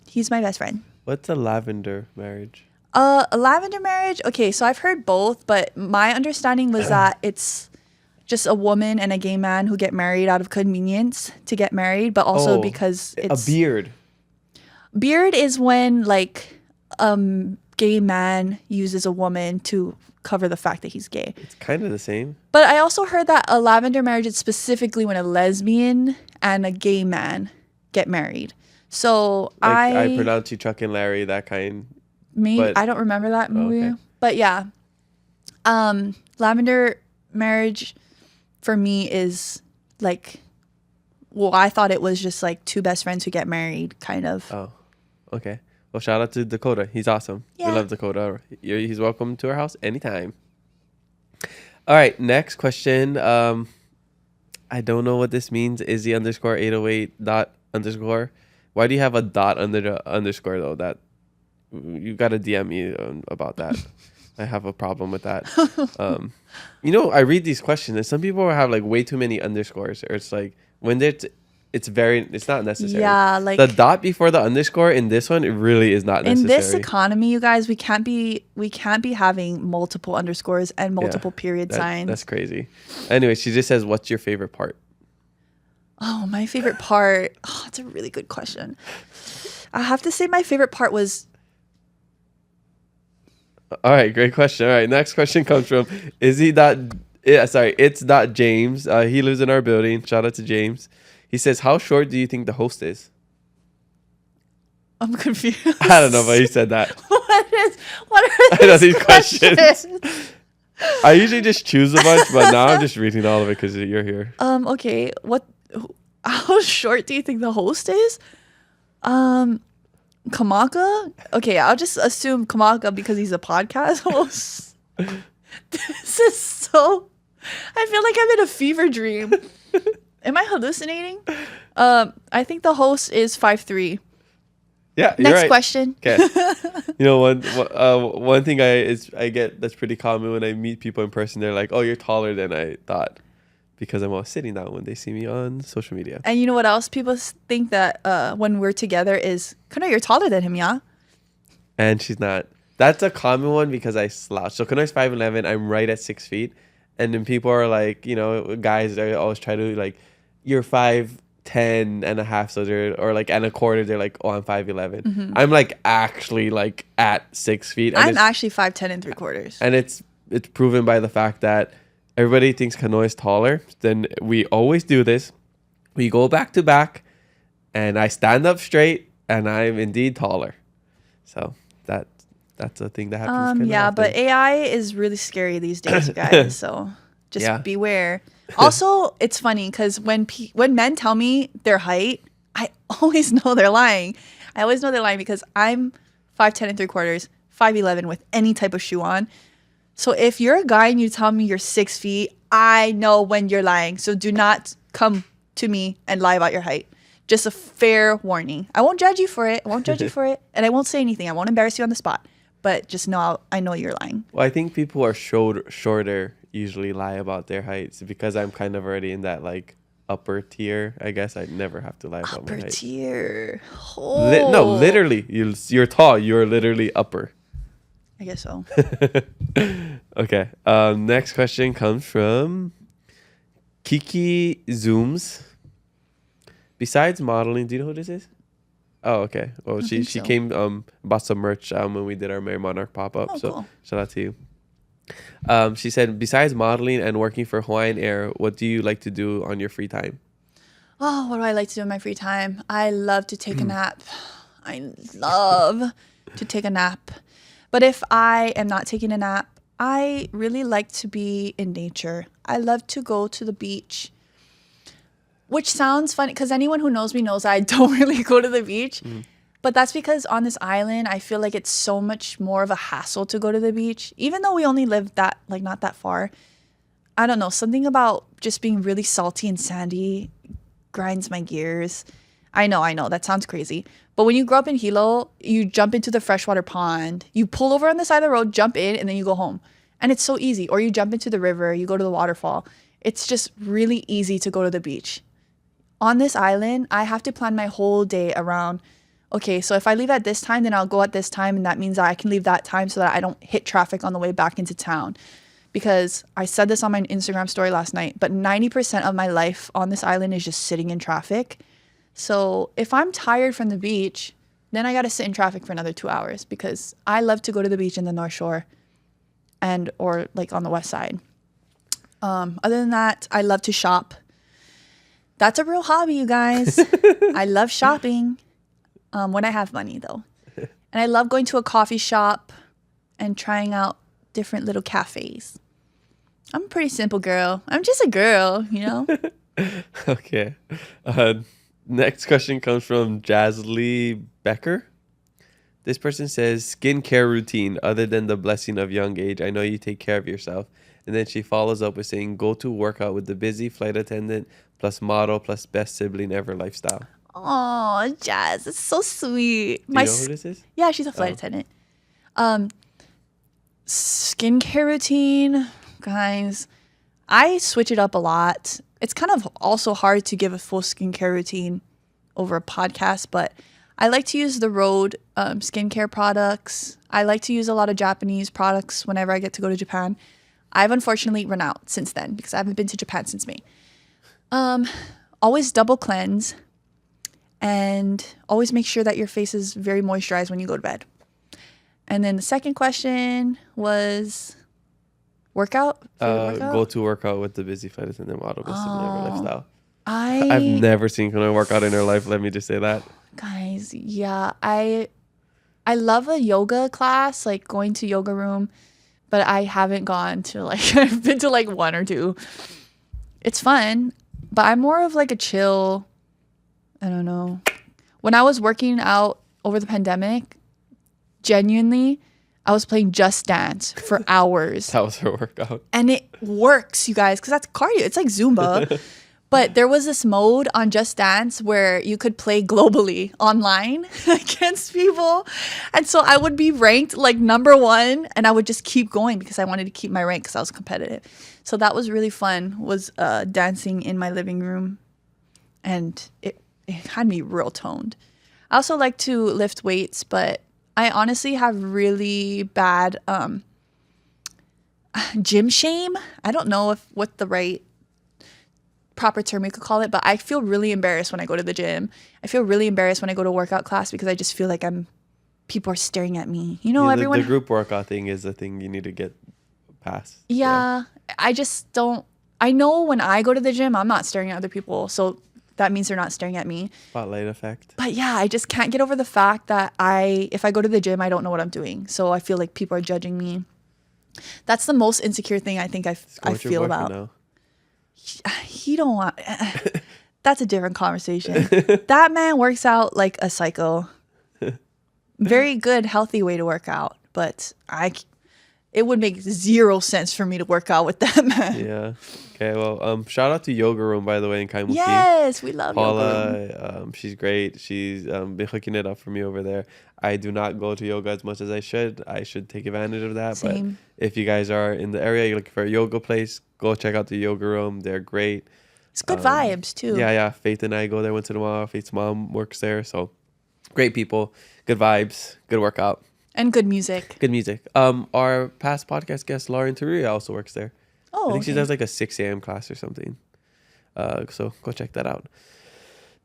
he's my best friend. What's a lavender marriage? A lavender marriage? Okay, so I've heard both, but my understanding was that it's just a woman and a gay man who get married out of convenience to get married, but also because it's... A beard. Beard is when, like, gay man uses a woman to cover the fact that he's gay. It's kind of the same. But I also heard that a lavender marriage is specifically when a lesbian and a gay man get married. So Like, I pronounce you Chuck and Larry, that kind. But, I don't remember that movie. okay. But yeah. Lavender marriage for me is like, well, I thought it was just like two best friends who get married, kind of. Oh, okay. Well, shout out to Dakota. He's awesome. Yeah. We love Dakota. He's welcome to our house anytime. All right, next question. I don't know what this means. Izzy _808 dot _ Why do you have a dot under the underscore though? That you got to DM me about that. I have a problem with that. I read these questions and some people have like way too many underscores, or it's like when it's not necessary. Yeah, like the dot before the underscore in this one, it really is not necessary. in this economy, you guys, we can't be having multiple underscores and multiple period signs. That's crazy. Anyway, she just says, "What's your favorite part?" Oh, my favorite part. Oh, that's a really good question. I have to say my favorite part was. All right, great question. All right, next question comes from it's dot James. He lives in our building. Shout out to James. He says, "How short do you think the host is?" I'm confused. I don't know, but he said that. What are these questions? I usually just choose a bunch, but now I'm just reading all of it because you're here. Okay. How short do you think the host is? Kamaka? Okay, I'll just assume Kamaka because he's a podcast host. This is so... I feel like I'm in a fever dream. Am I hallucinating? I think the host is 5'3". Yeah, you're Next right. question. Okay. One thing I get that's pretty common when I meet people in person, they're like, "Oh, you're taller than I thought," because I'm always sitting down when they see me on social media. And you know what else people think that when we're together is, Kano, you're taller than him, yeah? And she's not. That's a common one because I slouch. So Kanoe's 5'11", I'm right at 6 feet. And then people are like, guys, they always try to like, you're 5'10" and a half, so they're, or like and a quarter, they're like, oh, I'm 5'11". Mm-hmm. I'm like actually like at 6 feet. And I'm actually 5'10" and 3/4. And it's proven by the fact that everybody thinks Kanoe is taller. Then we always do this. We go back to back, and I stand up straight, and I'm indeed taller. So that's a thing that happens. Yeah, often. but AI is really scary these days, you guys. So just beware. Also, it's funny because when men tell me their height, I always know they're lying. I always know they're lying because I'm 5'10" and 3/4, 5'11" with any type of shoe on. So if you're a guy and you tell me you're 6 feet, I know when you're lying. So do not come to me and lie about your height. Just a fair warning. I won't judge you for it. And I won't say anything. I won't embarrass you on the spot. But just know I know you're lying. Well, I think people who are shorter usually lie about their heights because I'm kind of already in that like upper tier. I guess I'd never have to lie about my height. Upper tier. Oh. No, literally. You're tall. You're literally upper. I guess so. Okay. Next question comes from Kiki Zooms. Besides modeling, do you know who this is? Oh, okay. Well, she came bought some merch when we did our Mary Monarch pop-up. Oh, so cool. Shout out to you. She said, besides modeling and working for Hawaiian Air, what do you like to do on your free time? Oh, what do I like to do in my free time? I love to take a nap. I love to take a nap. But if I am not taking a nap, I really like to be in nature. I love to go to the beach. Which sounds funny because anyone who knows me knows I don't really go to the beach. But that's because on this island, I feel like it's so much more of a hassle to go to the beach. Even though we only live not that far. I don't know. Something about just being really salty and sandy grinds my gears. I know. That sounds crazy. But when you grow up in Hilo, you jump into the freshwater pond. You pull over on the side of the road, jump in, and then you go home. And it's so easy. Or you jump into the river, you go to the waterfall. It's just really easy to go to the beach. On this island, I have to plan my whole day around, okay, so if I leave at this time, then I'll go at this time. And that means that I can leave that time so that I don't hit traffic on the way back into town. Because I said this on my Instagram story last night, but 90% of my life on this island is just sitting in traffic. So if I'm tired from the beach, Then I got to sit in traffic for another 2 hours because I love to go to the beach in the North Shore or like on the West Side. Other than that, I love to shop. That's a real hobby, you guys. I love shopping when I have money, though. And I love going to a coffee shop and trying out different little cafes. I'm a pretty simple girl. I'm just a girl, you know? Okay. Next question comes from Jazlee Becker. This person says, skincare routine other than the blessing of young age. I know you take care of yourself. And then she follows up with saying, go to workout with the busy flight attendant plus model plus best sibling ever lifestyle. Oh, Jazz, it's so sweet. Do you know who this is? Yeah, she's a flight attendant. Skincare routine, guys. I switch it up a lot. It's kind of also hard to give a full skincare routine over a podcast, but I like to use the Rhode skincare products. I like to use a lot of Japanese products whenever I get to go to Japan. I've unfortunately run out since then because I haven't been to Japan since May. Always double cleanse and always make sure that your face is very moisturized when you go to bed. And then the second question was workout? Go to workout with the busy flight attendant model best sibling ever lifestyle. I've I've never seen Kanoe work out in her life. Let me just say that. Guys, yeah, I love a yoga class, like going to yoga room, but I haven't gone to like I've been to like one or two. It's fun, but I'm more of like a chill. I don't know. When I was working out over the pandemic, genuinely, I was playing Just Dance for hours. That was her workout. And it works, you guys, because that's cardio. It's like Zumba. But there was this mode on Just Dance where you could play globally online against people. And so I would be ranked like number 1 and I would just keep going because I wanted to keep my rank because I was competitive. So that was really fun, was dancing in my living room. And it had me real toned. I also like to lift weights, but I honestly have really bad gym shame. I don't know what the right proper term we could call it, but I feel really embarrassed when I go to the gym. I feel really embarrassed when I go to workout class because I just feel like people are staring at me. You know, everyone. The group workout thing is the thing you need to get past. Yeah, I just don't. I know when I go to the gym, I'm not staring at other people, so that means they're not staring at me. Spotlight effect. But yeah, I just can't get over the fact that if I go to the gym, I don't know what I'm doing. So I feel like people are judging me. That's the most insecure thing I think I feel about. Now. He don't want. That's a different conversation. That man works out like a psycho. Very good, healthy way to work out, but it would make 0 sense for me to work out with that man. Yeah. Okay. Well, shout out to Yoga Room, by the way, in Kaimuki. Yes, we love Paula, Yoga Room. She's great. She's been hooking it up for me over there. I do not go to yoga as much as I should. I should take advantage of that. Same. But if you guys are in the area, you're looking for a yoga place, go check out the Yoga Room. They're great. It's good vibes too. Yeah. Faith and I go there once in a while. Faith's mom works there, so great people, good vibes, good workout. And good music. Good music. Our past podcast guest, Lauren Teruya, also works there. Oh, I think she does like a 6 a.m. class or something. So go check that out.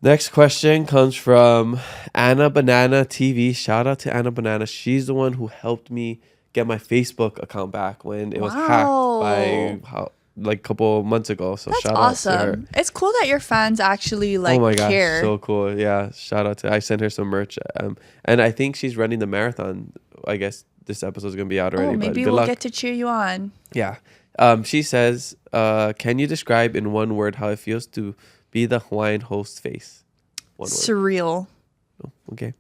Next question comes from Anna Banana TV. Shout out to Anna Banana. She's the one who helped me get my Facebook account back when it was hacked by like a couple months ago. So that's shout awesome. out to her. It's cool that your fans actually like oh my gosh, care. so cool. Yeah, shout out to I sent her some merch. And I think she's running the marathon. I guess this episode is gonna be out already. Oh, maybe but we'll luck. get to cheer you on. Yeah. She says, can you describe in one word how it feels to be the Hawaiian host face? One word. Surreal. Oh, okay.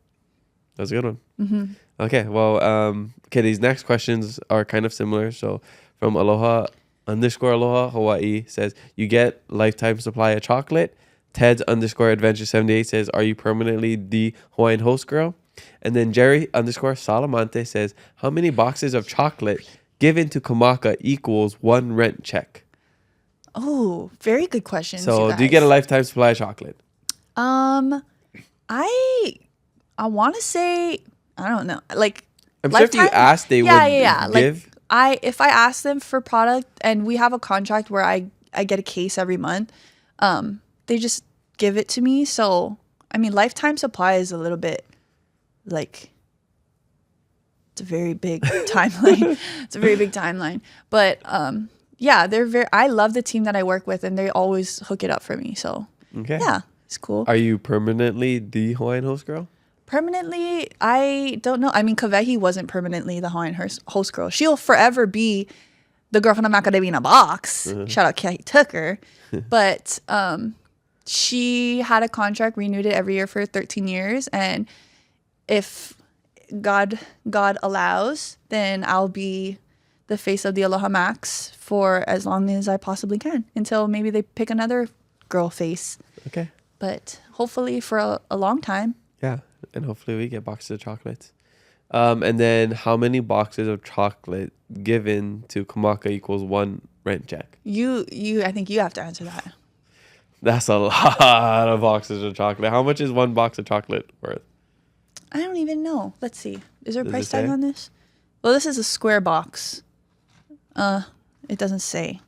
That was a good one. Mm-hmm. Okay. Well, these next questions are kind of similar. So from Aloha Hawaii says, you get lifetime supply of chocolate. Ted's _adventure 78 says, are you permanently the Hawaiian host girl? And then Jerry _Salamante says, how many boxes of chocolate given to Kamaka equals 1 rent check? Oh, very good question. So do you get a lifetime supply of chocolate? I want to say, I don't know. Like, I'm sure if you asked, they would give. Like, if I ask them for product and we have a contract where I get a case every month, they just give it to me. So, I mean, lifetime supply is a little bit like, it's a very big timeline. It's a very big timeline. But yeah, I love the team that I work with, and they always hook it up for me. So Okay. yeah, it's cool. Are you permanently the Hawaiian Host girl? Permanently, I don't know. I mean, Kawehi wasn't permanently the Hawaiian Host girl. She'll forever be the girl from the Macadamia in a box. Shout out Kate Tucker. But she had a contract, renewed it every year for 13 years. And if God allows, then I'll be the face of the AlohaMacs for as long as I possibly can, until maybe they pick another girl face. Okay. But hopefully for a long time. Yeah. And hopefully we get boxes of chocolates. And then how many boxes of chocolate given to Kamaka equals one rent check? I think you have to answer that. That's a lot of boxes of chocolate. How much is one box of chocolate worth? I don't even know. Let's see. Is there a Does price it tag say? on this? Well, this is a square box. It doesn't say.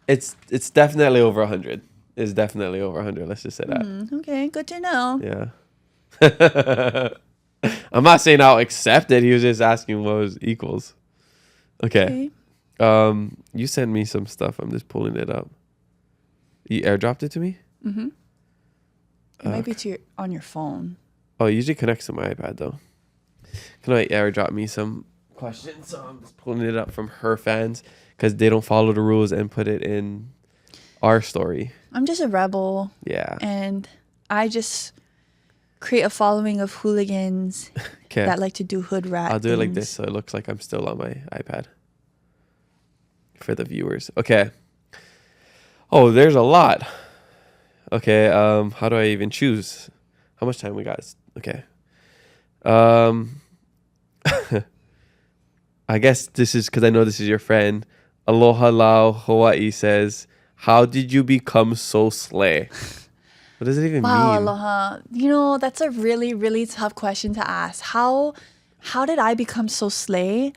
It's definitely over 100. It's definitely over 100. Let's just say that. Okay, good to know. Yeah. I'm not saying I'll accept it. He was just asking what was equals. Okay. You sent me some stuff. I'm just pulling it up. You airdropped it to me? It might be on your phone. Oh, it usually connects to my iPad though. Can I airdrop me some questions? So I'm just pulling it up from her fans because they don't follow the rules and put it in our story. I'm just a rebel. Yeah. And I just create a following of hooligans Okay. that like to do hood rat I'll do it like things. this so it looks like I'm still on my iPad for the viewers. Okay. Oh, there's a lot. Okay. How do I even choose? How much time we got? Okay. I guess this is because I know this is your friend. Aloha Lao Hawaii says, "How did you become so slay?" What does it even Wow, mean? Aloha. You know, that's a really, really tough question to ask. How did I become so slay?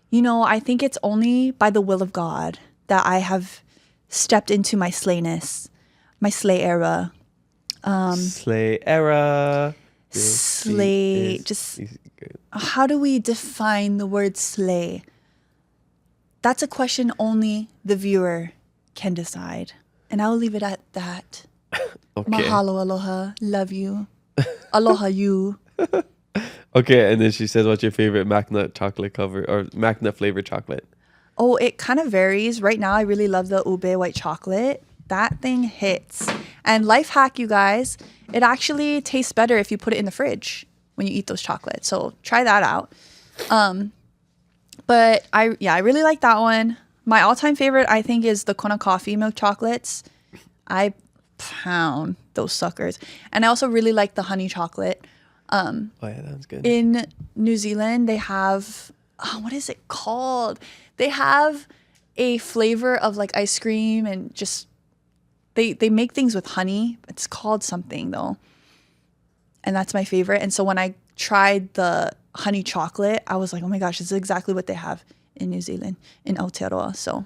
You know, I think it's only by the will of God that I have stepped into my slayness, my slay era. Slay era. Slay, just how do we define the word slay? That's a question only the viewer can decide. And I'll leave it at that. Okay. Mahalo, aloha. Love you. Aloha you. Okay, and then she says, "What's your favorite MacNut chocolate cover or MacNut flavored chocolate?" Oh, it kind of varies. Right now, I really love the ube white chocolate. That thing hits. And life hack, you guys, it actually tastes better if you put it in the fridge when you eat those chocolates. So try that out. But I really like that one. My all-time favorite, I think, is the Kona coffee milk chocolates. I pound those suckers. And I also really like the honey chocolate. Oh yeah, that sounds good. In New Zealand, they have, what is it called? They have a flavor of like ice cream and just, they make things with honey. It's called something though. And that's my favorite. And so when I tried the honey chocolate, I was like, oh my gosh, this is exactly what they have in New Zealand, in Aotearoa. So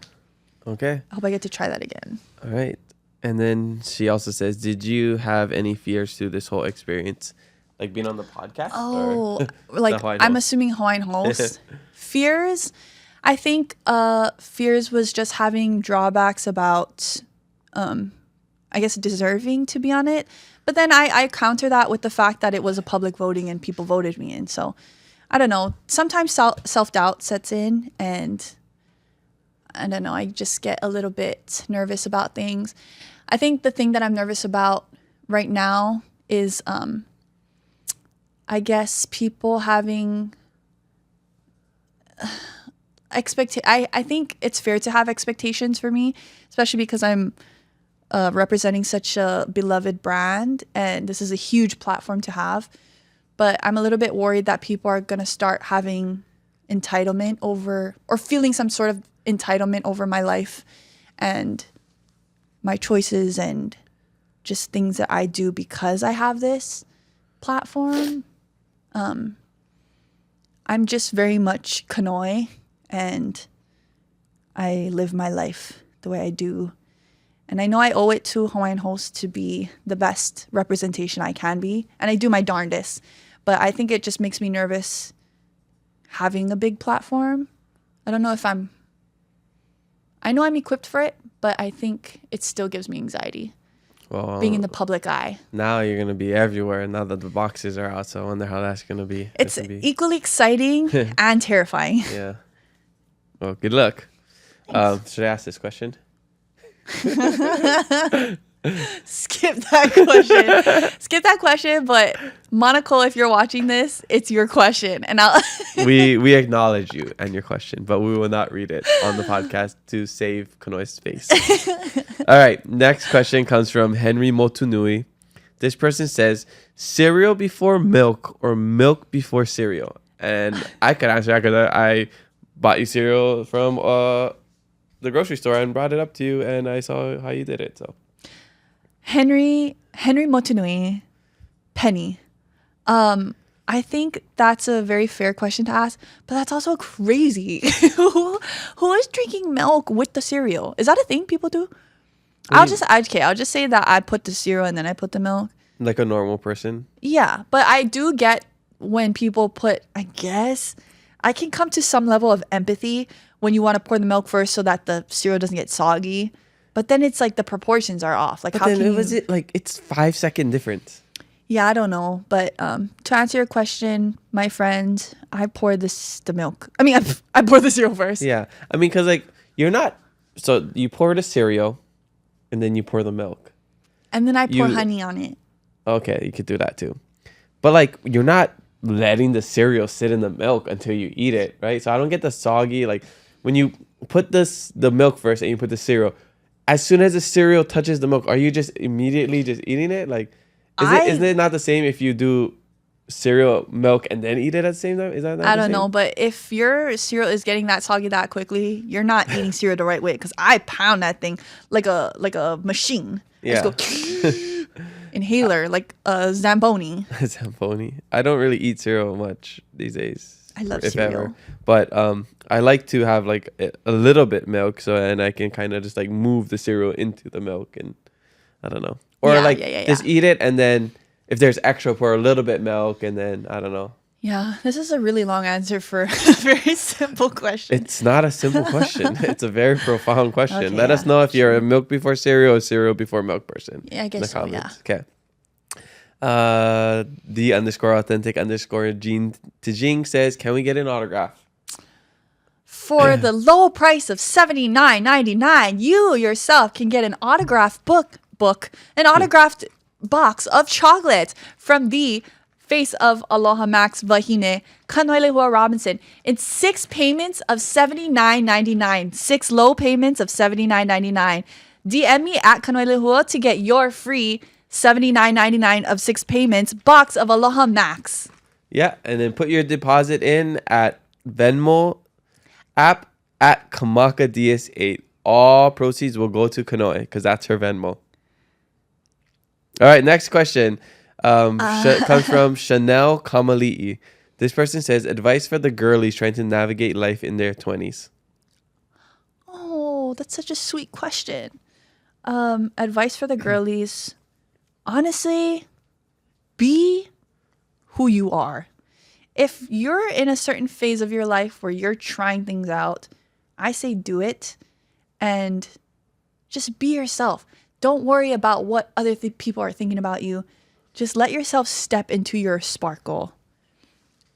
Okay. I hope I get to try that again. All right. And then she also says, "Did you have any fears through this whole experience, like being on the podcast?" Oh, or like the Hawaiian I'm Host? assuming Hawaiian Host. Fears, I think fears was just having drawbacks about, I guess, deserving to be on it. But then I counter that with the fact that it was a public voting and people voted me in. So I don't know. Sometimes self-doubt sets in and I don't know. I just get a little bit nervous about things. I think the thing that I'm nervous about right now is, I guess, people having I think it's fair to have expectations for me, especially because I'm representing such a beloved brand and this is a huge platform to have. But I'm a little bit worried that people are going to start having entitlement over, or feeling some sort of entitlement over my life and my choices and just things that I do because I have this platform. I'm just very much Kanoi and I live my life the way I do. And I know I owe it to Hawaiian Host to be the best representation I can be. And I do my darndest. But I think it just makes me nervous having a big platform. I don't know if I know I'm equipped for it, but I think it still gives me anxiety. Well, being in the public eye. Now you're going to be everywhere now that the boxes are out. So I wonder how that's going to be. It's equally exciting and terrifying. Yeah. Well, good luck. Should I ask this question? Skip that question. But Monaco, if you're watching this, it's your question. And we acknowledge you and your question, but we will not read it on the podcast to save Kanoe's face. All right. Next question comes from Henry Motunui. This person says, cereal before milk or milk before cereal? And I could answer that because I bought you cereal from the grocery store and brought it up to you, and I saw how you did it. So Henry Motunui, Penny. I think that's a very fair question to ask, but that's also crazy. Who is drinking milk with the cereal? Is that a thing people do? I'll just say that I put the cereal and then I put the milk. Like a normal person? Yeah, but I do get when people put, I guess, I can come to some level of empathy when you want to pour the milk first so that the cereal doesn't get soggy. But then it's like the proportions are off. Like, but how then can was it like it's 5-second difference? Yeah, I don't know. But to answer your question, my friend, I pour the milk. I mean, I pour the cereal first. Yeah. I mean, because like you're not, so you pour the cereal and then you pour the milk. And then I pour honey on it. Okay, you could do that too. But like you're not letting the cereal sit in the milk until you eat it, right? So I don't get the soggy, like when you put the milk first and you put the cereal, as soon as the cereal touches the milk, are you just immediately just eating it? Like, isn't it not the same if you do cereal, milk, and then eat it at the same time? Is that not I don't know, but if your cereal is getting that soggy that quickly, you're not eating cereal the right way. Because I pound that thing like a machine. Yeah. I just go inhaler like a Zamboni. Zamboni. I don't really eat cereal much these days. I love if cereal. Ever. But I like to have like a little bit milk, and I can kind of just like move the cereal into the milk, and I don't know, or just eat it, and then if there's extra, pour a little bit milk, and then I don't know. Yeah, this is a really long answer for a very simple question. It's not a simple question. It's a very profound question. Okay, Let us know if you're a milk before cereal or cereal before milk person. Yeah, I guess so. Yeah. Okay. The_authentic_Jean Tijing says, can we get an autograph? For the low price of $79.99, you yourself can get an autographed an autographed box of chocolates from the face of AlohaMacs Wahine, Kanoelehua Robinson, in 6 payments of $79.99. 6 low payments of $79.99. DM me at Kanoelehua to get your free $79.99 of 6 payments box of AlohaMacs. Yeah, and then put your deposit in at Venmo app at KamakaDS8. All proceeds will go to Kanoe because that's her Venmo. All right, next question comes from Chanel Kamali'i. This person says, advice for the girlies trying to navigate life in their 20s. Oh, that's such a sweet question. Advice for the girlies. Honestly, be who you are. If you're in a certain phase of your life where you're trying things out, I say do it and just be yourself. Don't worry about what other people are thinking about you. Just let yourself step into your sparkle.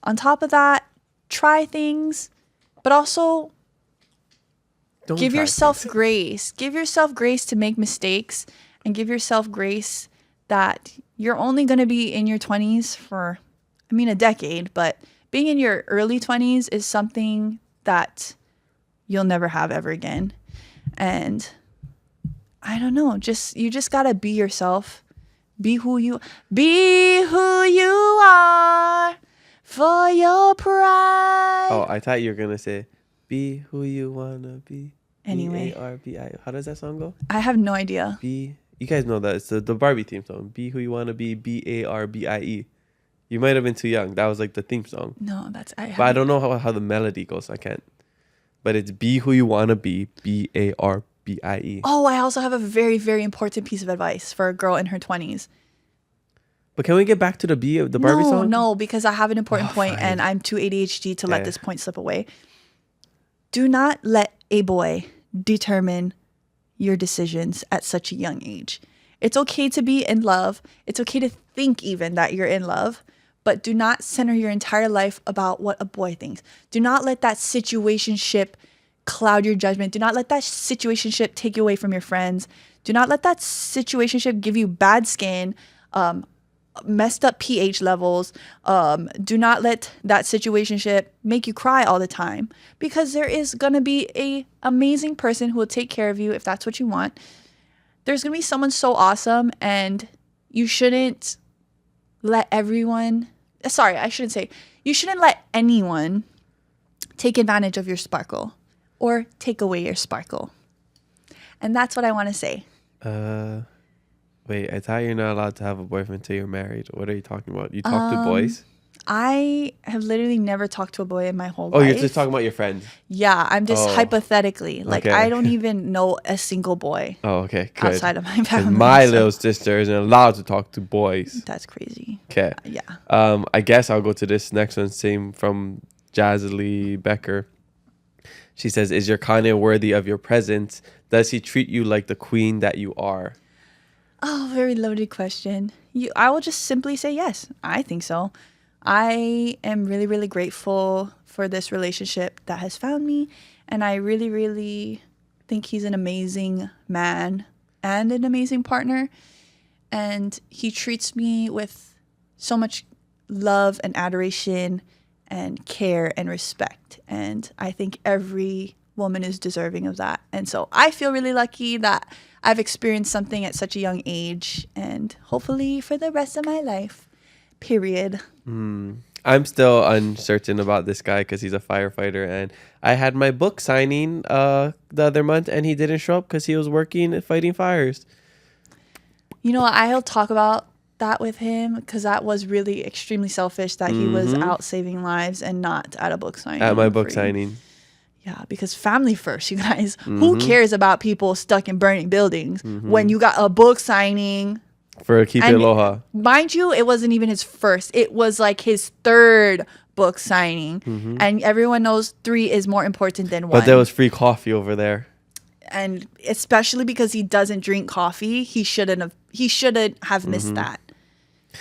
On top of that, try things, but also give yourself grace. Give yourself grace to make mistakes, and give yourself grace that you're only going to be in your 20s for, a decade, but being in your early 20s is something that you'll never have ever again. And I don't know, you just got to be yourself. Be who you are for your pride. Oh, I thought you were going to say, be who you want to be. Anyway. B-A-R-B-I. How does that song go? I have no idea. You guys know that. It's the Barbie theme song. Be who you want to be. B-A-R-B-I-E. You might have been too young. That was like the theme song. No, but I don't know how the melody goes. So I can't. But it's be who you want to be. B-A-R-B-I-E. Oh, I also have a very, very important piece of advice for a girl in her 20s. But can we get back to the Barbie song? No, because I have an important point fine. and I'm too ADHD to let Okay. this point slip away. Do not let a boy determine your decisions at such a young age. It's okay to be in love. It's okay to think even that you're in love, but do not center your entire life about what a boy thinks. Do not let that situationship cloud your judgment. Do not let that situationship take you away from your friends. Do not let that situationship give you bad skin, messed up pH levels. Do not let that situationship make you cry all the time, because there is going to be a amazing person who will take care of you if that's what you want. There's going to be someone so awesome, and you shouldn't let you shouldn't let anyone take advantage of your sparkle or take away your sparkle. And that's what I want to say. Wait, I thought you're not allowed to have a boyfriend until you're married. What are you talking about? You talk to boys? I have literally never talked to a boy in my whole Oh, life. you're just talking about your friends. Yeah, I'm just Oh. hypothetically. Like, Okay. I don't even know a single boy Oh, okay, good. outside of my 'Cause family. my so little sister isn't allowed to talk to boys. That's crazy. Okay. Yeah. I guess I'll go to this next one. Same from Jazzy Becker. She says, "Is your Kanye worthy of your presence? Does he treat you like the queen that you are?" Oh, very loaded question. I will just simply say yes. I think so. I am really, really grateful for this relationship that has found me. And I really, really think he's an amazing man and an amazing partner. And he treats me with so much love and adoration and care and respect. And I think every woman is deserving of that. And so I feel really lucky that I've experienced something at such a young age, and hopefully for the rest of my life, period. I'm still uncertain about this guy because he's a firefighter, and I had my book signing the other month, and he didn't show up because he was working and fighting fires. You know, I'll talk about that with him, because that was really extremely selfish that he was out saving lives and not at a book signing. At my book for you. signing. Yeah, because family first, you guys. Who cares about people stuck in burning buildings when you got a book signing? For Keep It And Aloha. Mind you, it wasn't even his first. It was like his third book signing. And everyone knows 3 is more important than 1. But there was free coffee over there. And especially because he doesn't drink coffee, he shouldn't have missed that.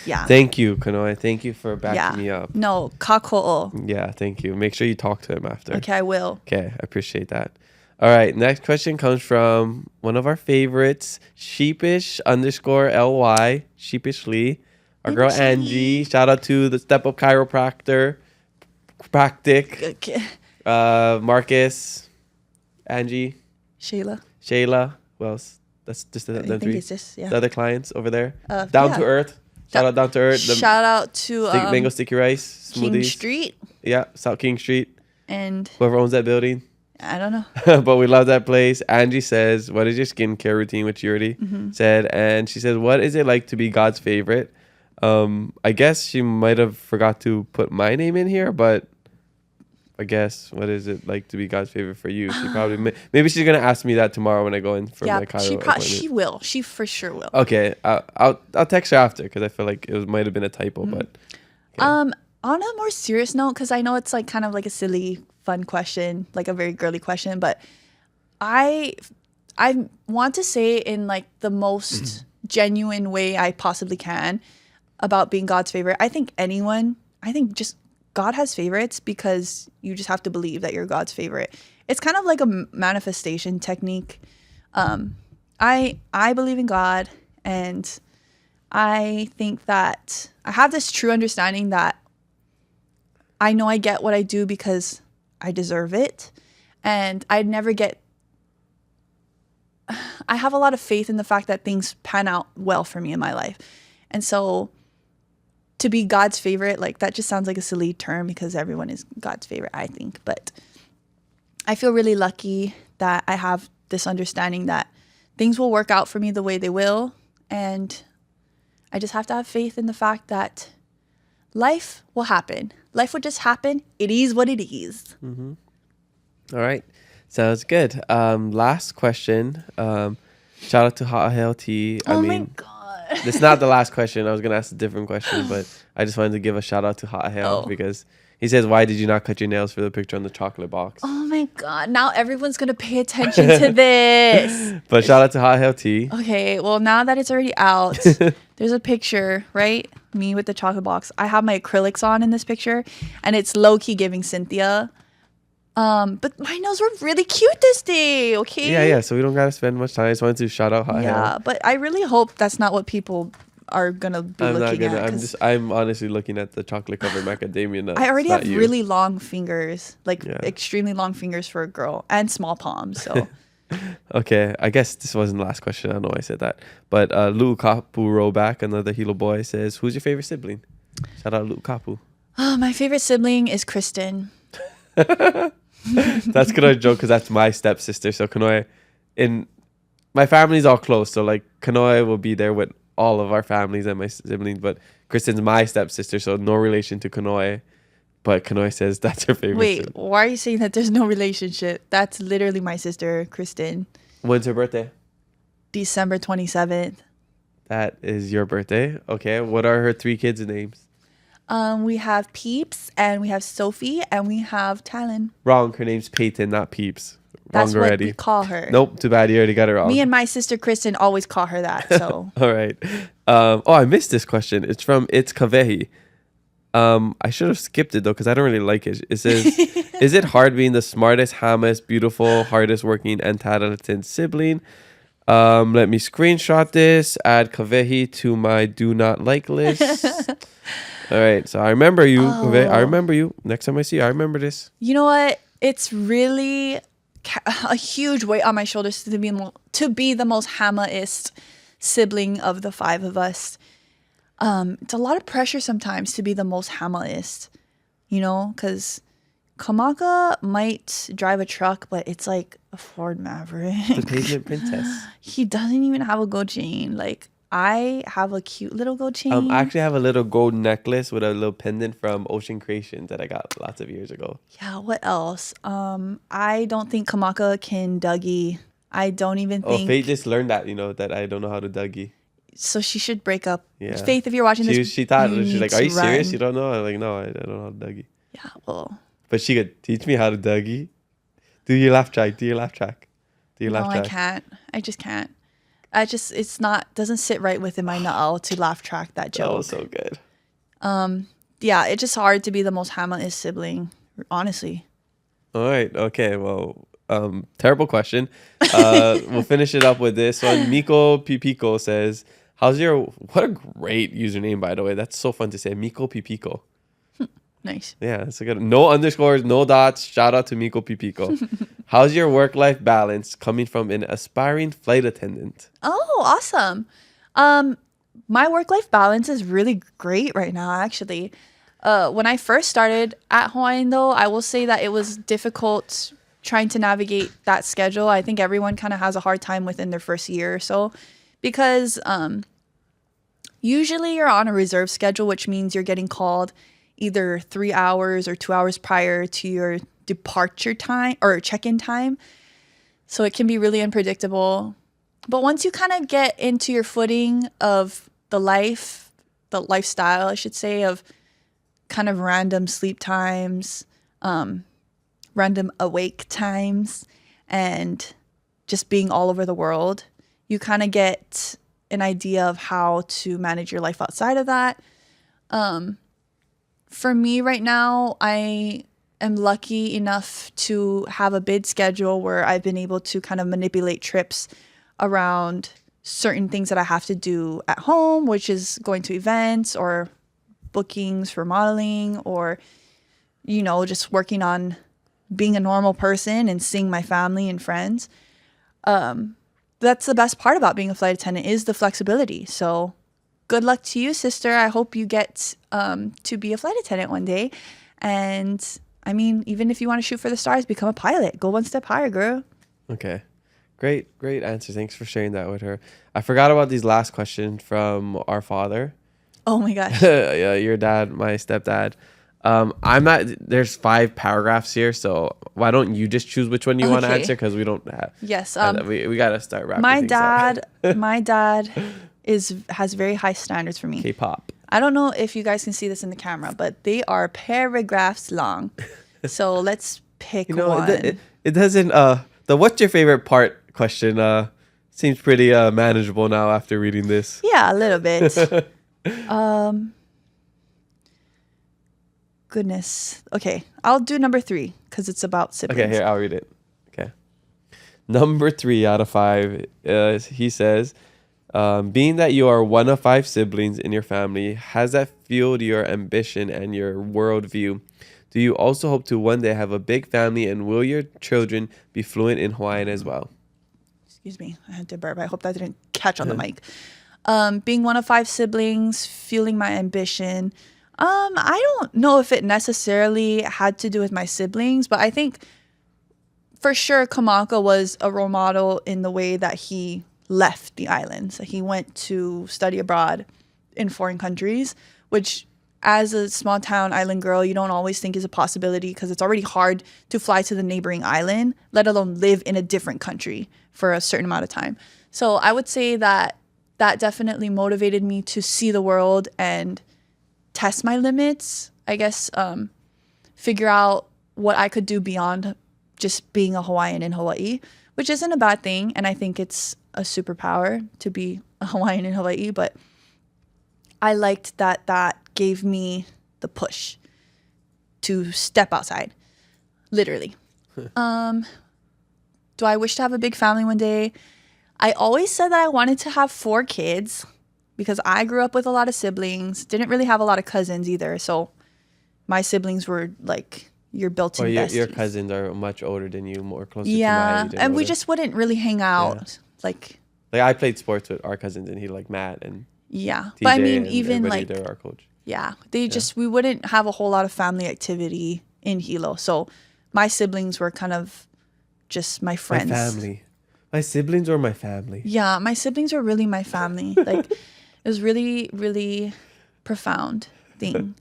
Yeah. Thank you, Kanoe. Thank you for backing yeah. me up. No, kako'o. Yeah, thank you. Make sure you talk to him after. Okay, I will. Okay, I appreciate that. All right, next question comes from one of our favorites, sheepish_ly, sheepishly. Our girl Angie. Shout out to the Step Up Chiropractor, Practic, Okay. Marcus, Angie, Shayla. Shayla. Who else? That's just the I think 3. it's just, yeah. The other clients over there. Yeah. Down to Earth. Shout out Down to Earth. The Shout out to mango sticky rice King smoothies. Street. Yeah, South King Street. And Whoever owns that building. I don't know. But we love that place. Angie says, "What is your skincare routine?" Which you already said. And she says, "What is it like to be God's favorite?" I guess she might have forgot to put my name in here, but I guess, what is it like to be God's favorite for you? She probably maybe she's gonna ask me that tomorrow when I go in for Yeah, my chiro appointment. she will. She for sure will. Okay, I'll text her after because I feel like it might have been a typo, but On a more serious note, because I know it's like kind of like a silly, fun question, like a very girly question, but I want to say in like the most genuine way I possibly can about being God's favorite. I think just God has favorites because you just have to believe that you're God's favorite. It's kind of like a manifestation technique. I believe in God, and I think that I have this true understanding that I know I get what I do because I deserve it. And I have a lot of faith in the fact that things pan out well for me in my life. And so to be God's favorite, like that just sounds like a silly term because everyone is God's favorite, I think. But I feel really lucky that I have this understanding that things will work out for me the way they will. And I just have to have faith in the fact that life will happen. Life will just happen. It is what it is. All right. Sounds good. Last question. Shout out to Hot Hell Tea. Oh my God. This is not the last question. I was gonna ask a different question, but I just wanted to give a shout out to Hot Hail because he says, "Why did you not cut your nails for the picture on the chocolate box?" Oh my god! Now everyone's gonna pay attention to this. But shout out to Hot Hail T. Okay, well now that it's already out, there's a picture, right? Me with the chocolate box. I have my acrylics on in this picture, and it's low key giving Cynthia. But my nails were really cute this day. Okay. Yeah. So we don't gotta spend much time. I just wanted to shout out Hot Hail. Yeah, but I really hope that's not what people are gonna be looking at. I'm honestly looking at the chocolate covered macadamia nut. I already have really long fingers, extremely long fingers for a girl, and small palms. So. Okay, I guess this wasn't the last question. I know I said that, but Lu Kapu Roback, another Hilo boy, says, "Who's your favorite sibling?" Shout out Lu Kapu. Oh, my favorite sibling is Kristen. That's gonna joke because that's my stepsister. So Kanoe, my family's all close. So like Kanoe will be there with all of our families and my siblings, but Kristen's my stepsister, so no relation to Kanoe. But Kanoe says that's her favorite. Wait, sibling. why are you saying that there's no relationship? That's literally my sister, Kristen. When's her birthday? December 27th. That is your birthday. Okay. What are her 3 kids' names? We have Peeps, and we have Sophie, and we have Talon. Wrong. Her name's Peyton, not Peeps. That's Wrong already. what we call her. Nope. Too bad. You already got it wrong. Me and my sister Kristen always call her that. So. All right. I missed this question. It's from It's Kawehi. I should have skipped it though because I don't really like it. It says, "Is it hard being the smartest, hamest, beautiful, hardest working, and talented sibling?" Let me screenshot this. Add Kawehi to my do not like list. All right. So I remember you. Kawehi. I remember you. Next time I see you, I remember this. You know what? It's really a huge weight on my shoulders to be the most hamaist sibling of the 5 of us. It's a lot of pressure sometimes to be the most hamaist, because Kamaka might drive a truck, but it's like a Ford Maverick. The pavement princess. He doesn't even have a gold chain. Like, I have a cute little gold chain. I actually have a little gold necklace with a little pendant from Ocean Creations that I got lots of years ago. Yeah, what else? I don't think Kamaka can Dougie. I don't even think... Oh, Faith just learned that, that I don't know how to Dougie. So she should break up. Yeah. Faith, if you're watching this... She thought, she's like, "Are you serious? Run. You don't know?" I'm like, "No, I don't know how to Dougie." Yeah, well... But she could teach me how to Dougie. Do your laugh track. No, I can't. I just can't. Doesn't sit right within my null to laugh track that joke. That was so good. Yeah, it's just hard to be the most hamaist sibling, honestly. All right. Okay. Well, terrible question. We'll finish it up with this one. Miko Pipico says, what a great username, by the way. That's so fun to say. Miko Pipico. Nice. Yeah, it's a good. No underscores, no dots. Shout out to Miko Pipico. How's your work-life balance coming from an aspiring flight attendant? Oh, awesome. My work-life balance is really great right now, actually. When I first started at Hawaiian, though, I will say that it was difficult trying to navigate that schedule. I think everyone kind of has a hard time within their first year or so because usually you're on a reserve schedule, which means you're getting called either 3 hours or 2 hours prior to your departure time or check-in time. So it can be really unpredictable. But once you kind of get into your footing of the lifestyle, I should say, of kind of random sleep times, random awake times, and just being all over the world, you kind of get an idea of how to manage your life outside of that. For me right now, I am lucky enough to have a bid schedule where I've been able to kind of manipulate trips around certain things that I have to do at home, which is going to events or bookings for modeling or, just working on being a normal person and seeing my family and friends. That's the best part about being a flight attendant is the flexibility. So good luck to you, sister. I hope you get to be a flight attendant one day. And I mean, even if you want to shoot for the stars, become a pilot. Go one step higher, girl. Okay. Great answer. Thanks for sharing that with her. I forgot about these last questions from our father. Oh my gosh. Yeah, your dad, my stepdad. There's 5 paragraphs here, so why don't you just choose which one you want to answer? Because we don't have. Yes. We got to start wrapping my things up. dad has very high standards for me. K-pop. I don't know if you guys can see this in the camera, but they are paragraphs long. So let's pick one. It doesn't. The what's your favorite part question seems pretty manageable now after reading this. Yeah, a little bit. Goodness. Okay, I'll do number 3 because it's about siblings. Okay, here, I'll read it. Okay. Number 3 out of 5, he says, being that you are one of 5 siblings in your family, has that fueled your ambition and your worldview? Do you also hope to one day have a big family, and will your children be fluent in Hawaiian as well? Excuse me, I had to burp. I hope that didn't catch on the mic. Being one of 5 siblings, fueling my ambition. I don't know if it necessarily had to do with my siblings, but I think for sure Kamaka was a role model in the way that he left the islands. He went to study abroad in foreign countries, which as a small town island girl, you don't always think is a possibility because it's already hard to fly to the neighboring island, let alone live in a different country for a certain amount of time. So I would say that definitely motivated me to see the world and test my limits, I guess, figure out what I could do beyond just being a Hawaiian in Hawaii, which isn't a bad thing. And I think it's a superpower to be a Hawaiian in Hawaii, but I liked that gave me the push to step outside, literally. Do I wish to have a big family one day? I always said that I wanted to have 4 kids because I grew up with a lot of siblings, didn't really have a lot of cousins either. So my siblings were like your built-in besties. Your cousins are much older than you, more closer to my age. And we just wouldn't really hang out. Yeah. Like I played sports with our cousins, and he like Matt and yeah. TJ, But I mean, even like they're our coach. Yeah, we wouldn't have a whole lot of family activity in Hilo. So my siblings were kind of just my friends. My family. My siblings or my family. Yeah, my siblings were really my family. Like it was really, really profound thing.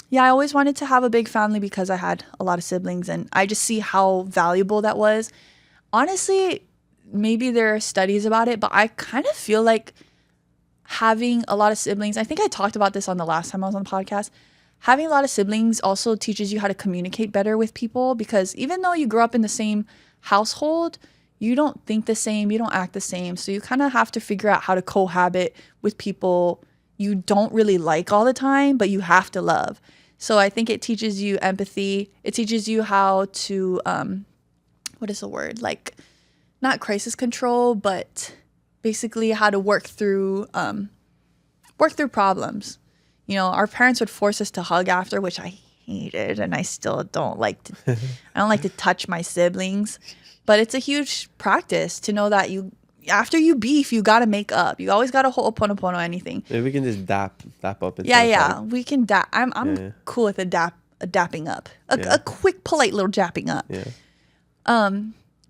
Yeah, I always wanted to have a big family because I had a lot of siblings, and I just see how valuable that was. Honestly, maybe there are studies about it, but I kind of feel like having a lot of siblings, I think I talked about this on the last time I was on the podcast, having a lot of siblings also teaches you how to communicate better with people, because even though you grow up in the same household, you don't think the same, you don't act the same. So you kind of have to figure out how to cohabit with people you don't really like all the time, but you have to love. So I think it teaches you empathy. It teaches you how to, what is the word? Like, not crisis control, but basically how to work through problems. You know, our parents would force us to hug after, which I hated, and I still don't like to. I don't like to touch my siblings, but it's a huge practice to know that after you beef, you gotta make up. You always gotta ho'oponopono anything. Maybe we can just dap up. Yeah, we can dap. I'm cool with a dapping up, a quick, polite little dapping up. Yeah.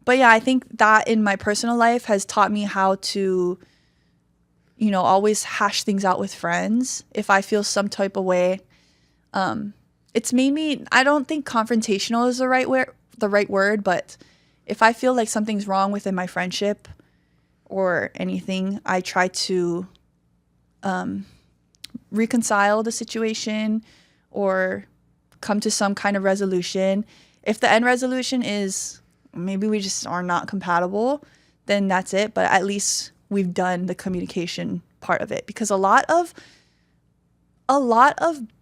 But yeah, I think that in my personal life has taught me how to, you know, always hash things out with friends. If I feel some type of way, it's made me, I don't think confrontational is the right word, but if I feel like something's wrong within my friendship or anything, I try to reconcile the situation or come to some kind of resolution. If the end resolution is maybe we just are not compatible, then that's it. But at least we've done the communication part of it, because a lot of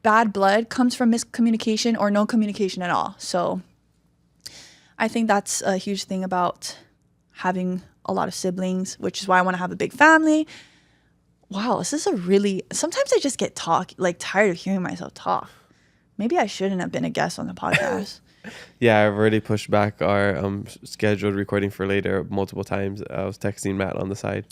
bad blood comes from miscommunication or no communication at all. So I think that's a huge thing about having a lot of siblings, which is why I want to have a big family. Wow, this is sometimes I just get tired of hearing myself talk. Maybe I shouldn't have been a guest on the podcast. Yeah, I've already pushed back our scheduled recording for later multiple times. I was texting Matt on the side.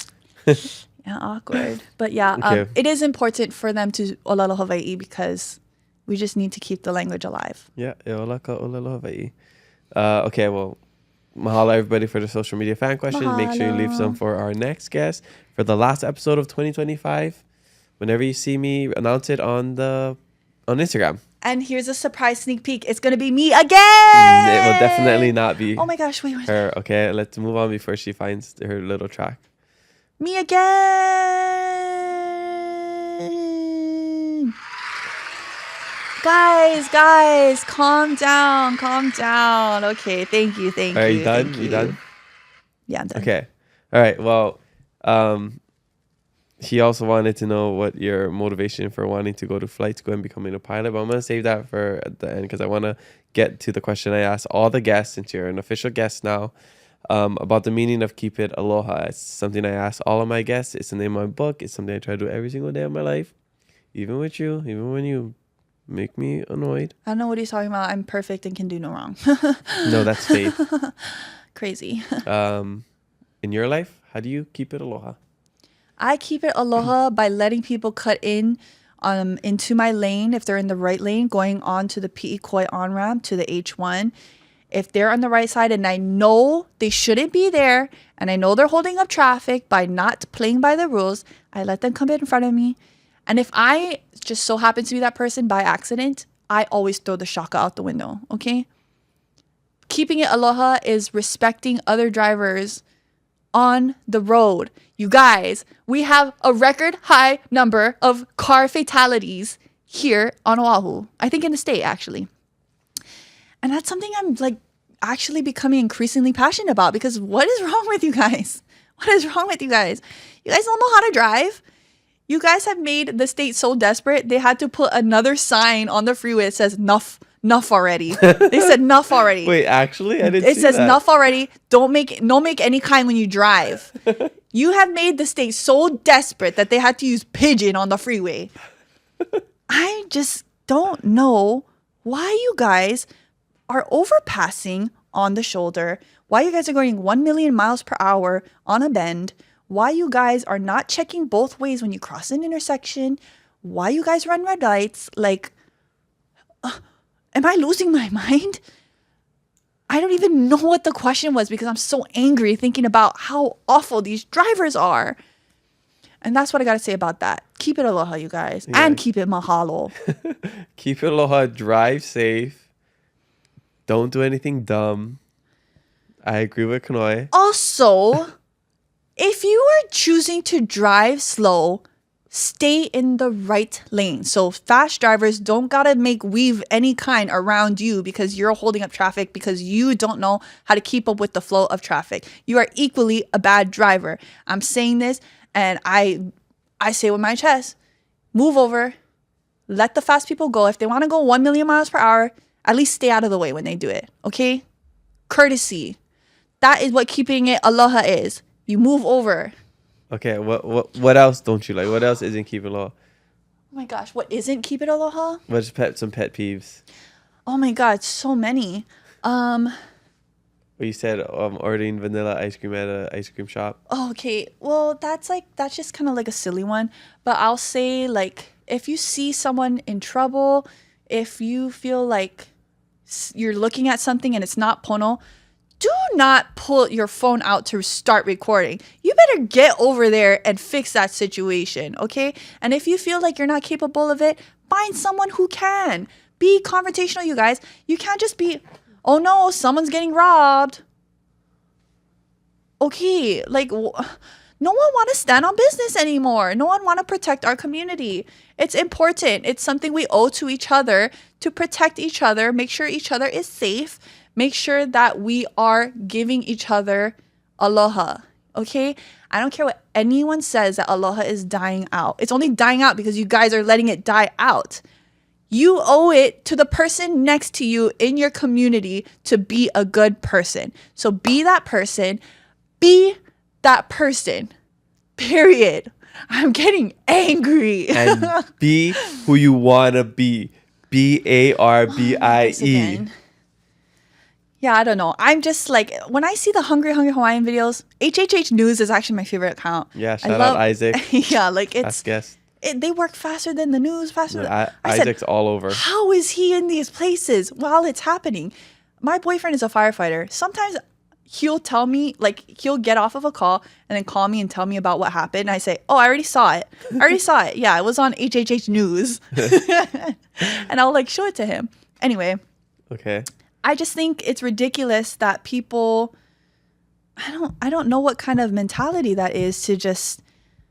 Yeah, awkward. But yeah, okay. It is important for them to Olelo Hawaii because we just need to keep the language alive. Yeah, Olelo Hawaii. Okay, well, mahalo everybody for the social media fan questions. Mahalo. Make sure you leave some for our next guest for the last episode of 2025. Whenever you see me, announce it on Instagram. And here's a surprise sneak peek. It's going to be me again. It will definitely not be Oh my gosh, wait. her. Okay, let's move on before she finds her little track. Me again. Guys, calm down. Okay, thank you. Are you done? You done? Yeah, I'm done. Okay. All right. Well, he also wanted to know what your motivation for wanting to go to flight school and becoming a pilot. But I'm going to save that for at the end because I want to get to the question I asked all the guests, since you're an official guest now, about the meaning of keep it aloha. It's something I ask all of my guests. It's the name of my book. It's something I try to do every single day of my life, even with you, even when you make me annoyed. I don't know what he's talking about. I'm perfect and can do no wrong. No, that's faith. Crazy. In your life, how do you keep it aloha? I keep it aloha by letting people cut in into my lane if they're in the right lane, going on to the Pi'ikoi on-ramp to the H1. If they're on the right side and I know they shouldn't be there and I know they're holding up traffic by not playing by the rules, I let them come in front of me. And if I just so happen to be that person by accident, I always throw the shaka out the window, okay? Keeping it aloha is respecting other drivers on the road. You guys, we have a record high number of car fatalities here on Oahu. I think in the state, actually. And that's something I'm like actually becoming increasingly passionate about, because what is wrong with you guys? What is wrong with you guys? You guys don't know how to drive. You guys have made the state so desperate, they had to put another sign on the freeway that says "nuff already." They said "nuff already." Wait, actually, I didn't see It says that. "nuff already." Don't make any kind when you drive. You have made the state so desperate that they had to use pigeon on the freeway. I just don't know why you guys are overpassing on the shoulder, why you guys are going 1 million miles per hour on a bend, why you guys are not checking both ways when you cross an intersection, why you guys run red lights. Like, am I losing my mind? I don't even know what the question was because I'm so angry thinking about how awful these drivers are. And that's what I got to say about that. Keep it aloha, you guys. Yeah. And keep it mahalo. Keep it aloha. Drive safe. Don't do anything dumb. I agree with Kanoe. Also, if you are choosing to drive slow, stay in the right lane. So fast drivers don't gotta make weave any kind around you because you're holding up traffic because you don't know how to keep up with the flow of traffic. You are equally a bad driver. I'm saying this and I say with my chest, move over, let the fast people go. If they want to go 1 million miles per hour, at least stay out of the way when they do it. Okay? Courtesy. That is what keeping it aloha is. You move over. Okay, what else don't you like? What else isn't keep it aloha? Oh my gosh, what isn't keep it aloha? What's some pet peeves? Oh my god, so many. Well, you said ordering vanilla ice cream at an ice cream shop. Okay, well that's just kind of like a silly one. But I'll say, like, if you see someone in trouble, if you feel like you're looking at something and it's not pono, do not pull your phone out to start recording. You better get over there and fix that situation, okay? And if you feel like you're not capable of it, find someone who can. Be confrontational, you guys. You can't just be, oh no, someone's getting robbed. Okay, like, no one want to stand on business anymore. No one want to protect our community. It's important. It's something we owe to each other to protect each other, make sure each other is safe, make sure that we are giving each other aloha, okay? I don't care what anyone says that aloha is dying out. It's only dying out because you guys are letting it die out. You owe it to the person next to you in your community to be a good person. So be that person. Be that person. Period. I'm getting angry. And be who you want to be. BARBIE. Yeah, I don't know. I'm just like, when I see the Hungry Hawaiian videos, HHH News is actually my favorite account. Yeah, shout out Isaac. Yeah, like Best guest. they work faster than the news, faster than... I said, Isaac's all over. how is he in these places while it's happening? My boyfriend is a firefighter. Sometimes he'll tell me, like, he'll get off of a call and then call me and tell me about what happened. And I say, oh, I already saw it. Yeah, it was on HHH News. And I'll, like, show it to him. Anyway. Okay. I just think it's ridiculous that people I don't know what kind of mentality that is to just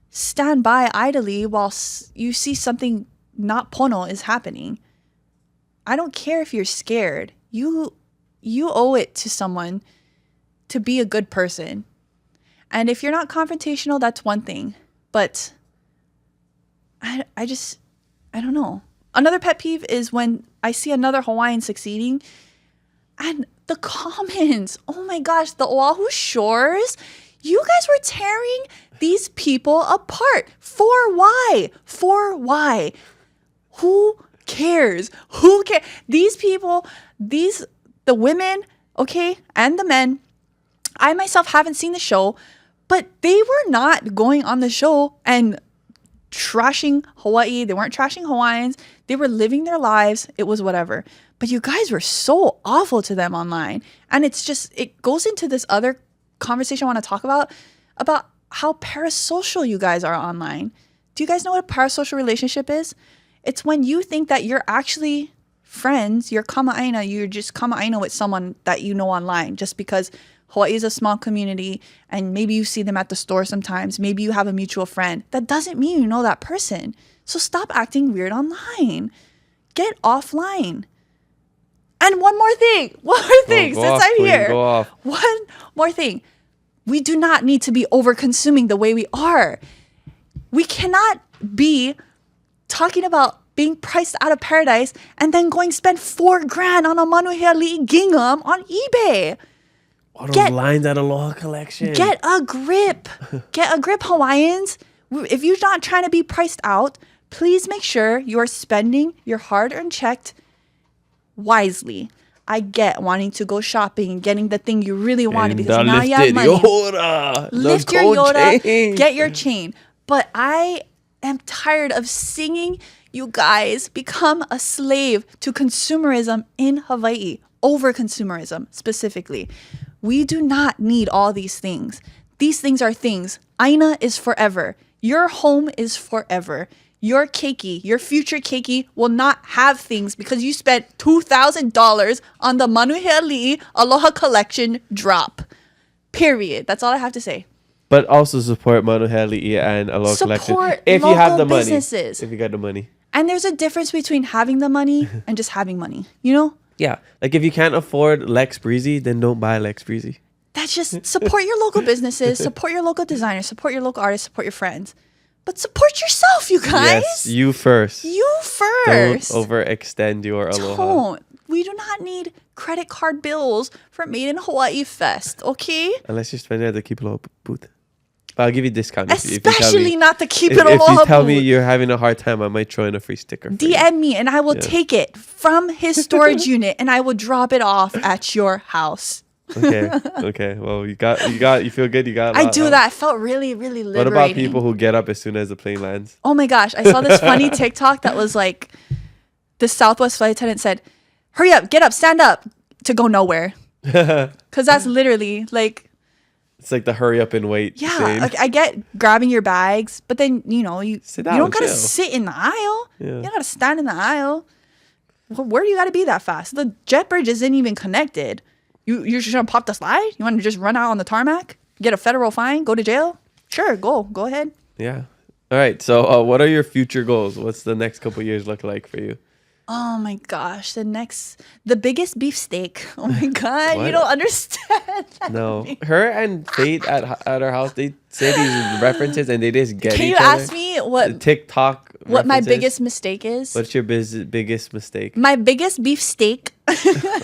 stand by idly while you see something not pono is happening. I don't care if you're scared. You owe it to someone to be a good person. And if you're not confrontational, that's one thing. But I don't know. Another pet peeve is when I see another Hawaiian succeeding and the comments, oh my gosh, the Oahu shores, you guys were tearing these people apart. For why? For why? Who cares? Who cares? These people, the women, okay, and the men, I myself haven't seen the show, but they were not going on the show and trashing Hawaii. They weren't trashing Hawaiians. They were living their lives. It was whatever. But you guys were so awful to them online. And it's just, it goes into this other conversation I want to talk about how parasocial you guys are online. Do you guys know what a parasocial relationship is? It's when you think that you're actually friends, you're kama'aina, you're just kama'aina with someone that you know online just because Hawaii is a small community and maybe you see them at the store sometimes. Maybe you have a mutual friend. That doesn't mean you know that person. So stop acting weird online. Get offline. And one more thing, since I'm here. Go off. One more thing. We do not need to be over consuming the way we are. We cannot be talking about being priced out of paradise and then going spend $4,000 on a Manuhealiʻi gingham on eBay. All those lines at Aloha collection. Get a grip. Get a grip, Hawaiians. If you're not trying to be priced out, please make sure you're spending your hard-earned check wisely. I get wanting to go shopping and getting the thing you really wanted because now you have money. Lift your Yoda, get your chain. But I am tired of seeing you guys become a slave to consumerism in Hawaii, over consumerism specifically. We do not need all these things. These things are things. Aina is forever. Your home is forever. Your keiki, your future keiki will not have things because you spent $2,000 on the Manuhealiʻi Aloha collection drop. Period. That's all I have to say. But also support Manuhealiʻi and Aloha collection if you have the money. Businesses. If you got the money. And there's a difference between having the money and just having money, you know? Yeah. Like if you can't afford Lex Breezy, then don't buy Lex Breezy. That's just support your local businesses, support your local designers, support your local artists, support your friends. But support yourself, you guys. Yes, you first. You first. Don't overextend your Aloha. Don't. We do not need credit card bills for Made in Hawaii Fest, okay? Unless you're spending at the Keep It Aloha booth. But I'll give you a discount. Especially not the Keep It Aloha booth. If you tell me you're having a hard time, I might throw in a free sticker. DM me and I will take it from his storage unit and I will drop it off at your house. Okay. Well, you feel good. You got. I do that. I felt really, really liberating. What about people who get up as soon as the plane lands? Oh my gosh, I saw this funny TikTok that was like, the Southwest flight attendant said, "Hurry up, get up, stand up," to go nowhere. Because that's literally like. It's like the hurry up and wait. Yeah, like I get grabbing your bags, but then you don't gotta sit in the aisle. Yeah. You don't gotta stand in the aisle. Where do you gotta be that fast? The jet bridge isn't even connected. You're just gonna pop the slide? You want to just run out on the tarmac? Get a federal fine? Go to jail? Sure, go ahead. Yeah. All right. So, what are your future goals? What's the next couple years look like for you? Oh my gosh, the biggest beefsteak. Oh my god, you don't understand. No, her and Fate at our house, they say these references and they just get. Can each you other. ask me what the TikTok? What my biggest mistake is? What's your biggest mistake? My biggest beefsteak.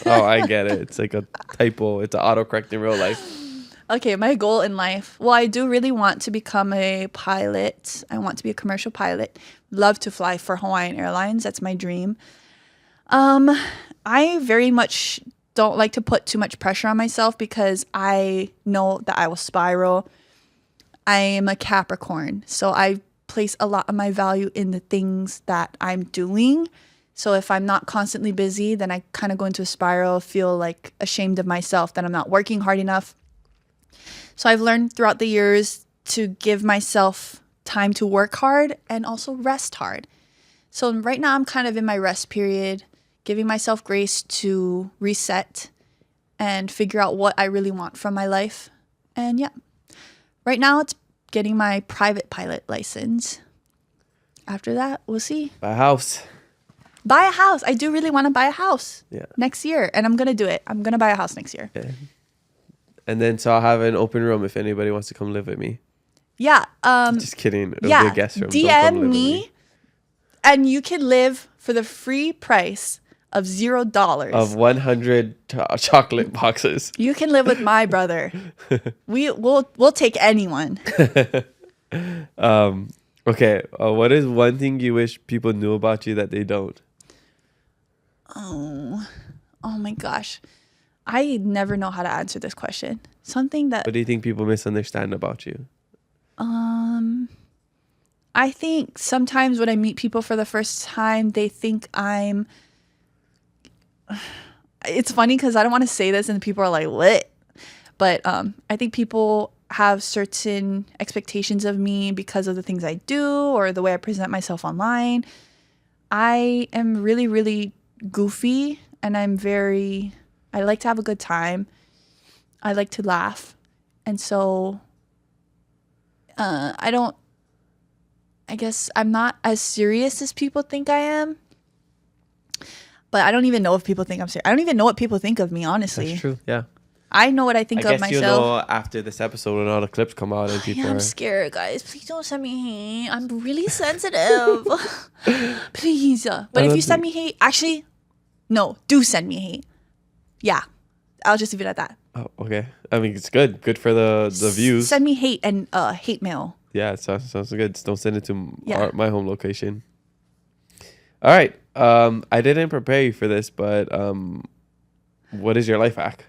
Oh, I get it. It's like a typo. It's an autocorrect in real life. Okay, my goal in life. Well, I do really want to become a pilot. I want to be a commercial pilot. Love to fly for Hawaiian Airlines. That's my dream. I very much don't like to put too much pressure on myself because I know that I will spiral. I am a Capricorn, so I place a lot of my value in the things that I'm doing. So if I'm not constantly busy, then I kind of go into a spiral, feel like ashamed of myself that I'm not working hard enough. So I've learned throughout the years to give myself time to work hard and also rest hard. So right now I'm kind of in my rest period, giving myself grace to reset and figure out what I really want from my life And yeah, right now it's getting my private pilot license. After that, we'll see. Buy a house. Buy a house. I do really want to buy a house next year, and I'm going to do it. I'm going to buy a house next year. Okay. And then so I'll have an open room if anybody wants to come live with me. Yeah. Just kidding. It'll yeah. be a guest room. DM me, and you can live for the free price of $0. Of 100 chocolate boxes. You can live with my brother. We'll take anyone. Okay. What is one thing you wish people knew about you that they don't? Oh my gosh. I never know how to answer this question. Something that What do you think people misunderstand about you? I think sometimes when I meet people for the first time, they think it's funny because I don't want to say this and people are like, what? But I think people have certain expectations of me because of the things I do or the way I present myself online. I am really, really goofy, and I like to have a good time. I like to laugh. And so I guess I'm not as serious as people think I am. But I don't even know if people think I'm serious. I don't even know what people think of me, honestly. That's true. Yeah. I know what I think of myself. I guess you'll know after this episode when all the clips come out and people I'm scared, guys. Please don't send me hate. I'm really sensitive. Please. But if you send me hate, actually, no, do send me hate. Yeah. I'll just leave it at that. Oh, okay. I mean, it's good. Good for the views. Send me hate and hate mail. Yeah, it sounds good. Just don't send it to my home location. All right. I didn't prepare you for this, but what is your life hack?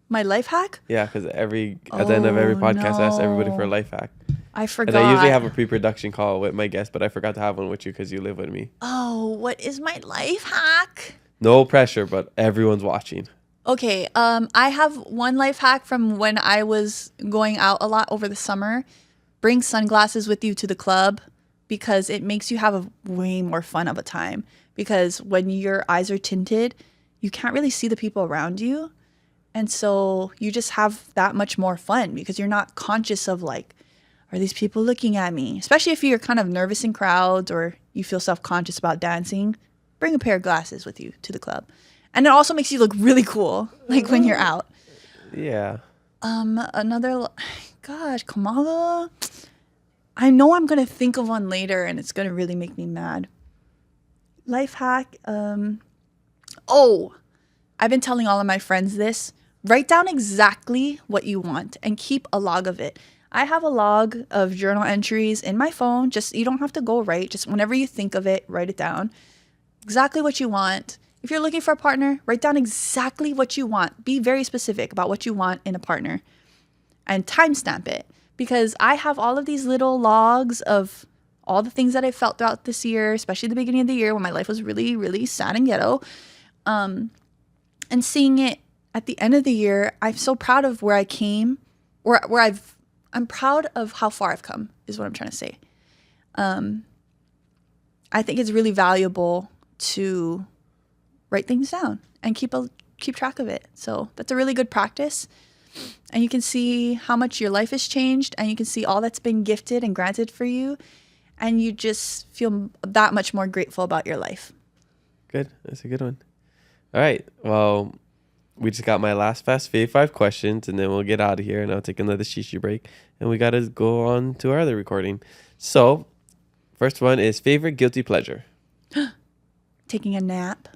My life hack? Yeah, because at the end of every podcast, I ask everybody for a life hack. I forgot. And I usually have a pre-production call with my guest, but I forgot to have one with you because you live with me. Oh, what is my life hack? No pressure, but everyone's watching. Okay, I have one life hack from when I was going out a lot over the summer. Bring sunglasses with you to the club because it makes you have a way more fun of a time. Because when your eyes are tinted, you can't really see the people around you. And so you just have that much more fun because you're not conscious of like, are these people looking at me? Especially if you're kind of nervous in crowds or you feel self-conscious about dancing, bring a pair of glasses with you to the club. And it also makes you look really cool, like when you're out. Yeah. Gosh, Kamala. I know I'm going to think of one later and it's going to really make me mad. Life hack. I've been telling all of my friends this. Write down exactly what you want and keep a log of it. I have a log of journal entries in my phone. Just, you don't have to go write. Just whenever you think of it, write it down. Exactly what you want. If you're looking for a partner, write down exactly what you want. Be very specific about what you want in a partner. And timestamp it. Because I have all of these little logs of all the things that I felt throughout this year, especially the beginning of the year when my life was really, really sad and ghetto. And seeing it at the end of the year, I'm so proud of where I came, I'm proud of how far I've come, is what I'm trying to say. I think it's really valuable to write things down and keep track of it. So that's a really good practice. And you can see how much your life has changed, and you can see all that's been gifted and granted for you, and you just feel that much more grateful about your life. Good. That's a good one. All right. Well, we just got my last Fast Fave 5 questions, and then we'll get out of here, and I'll take another shishi break, and we got to go on to our other recording. So, first one is favorite guilty pleasure. Taking a nap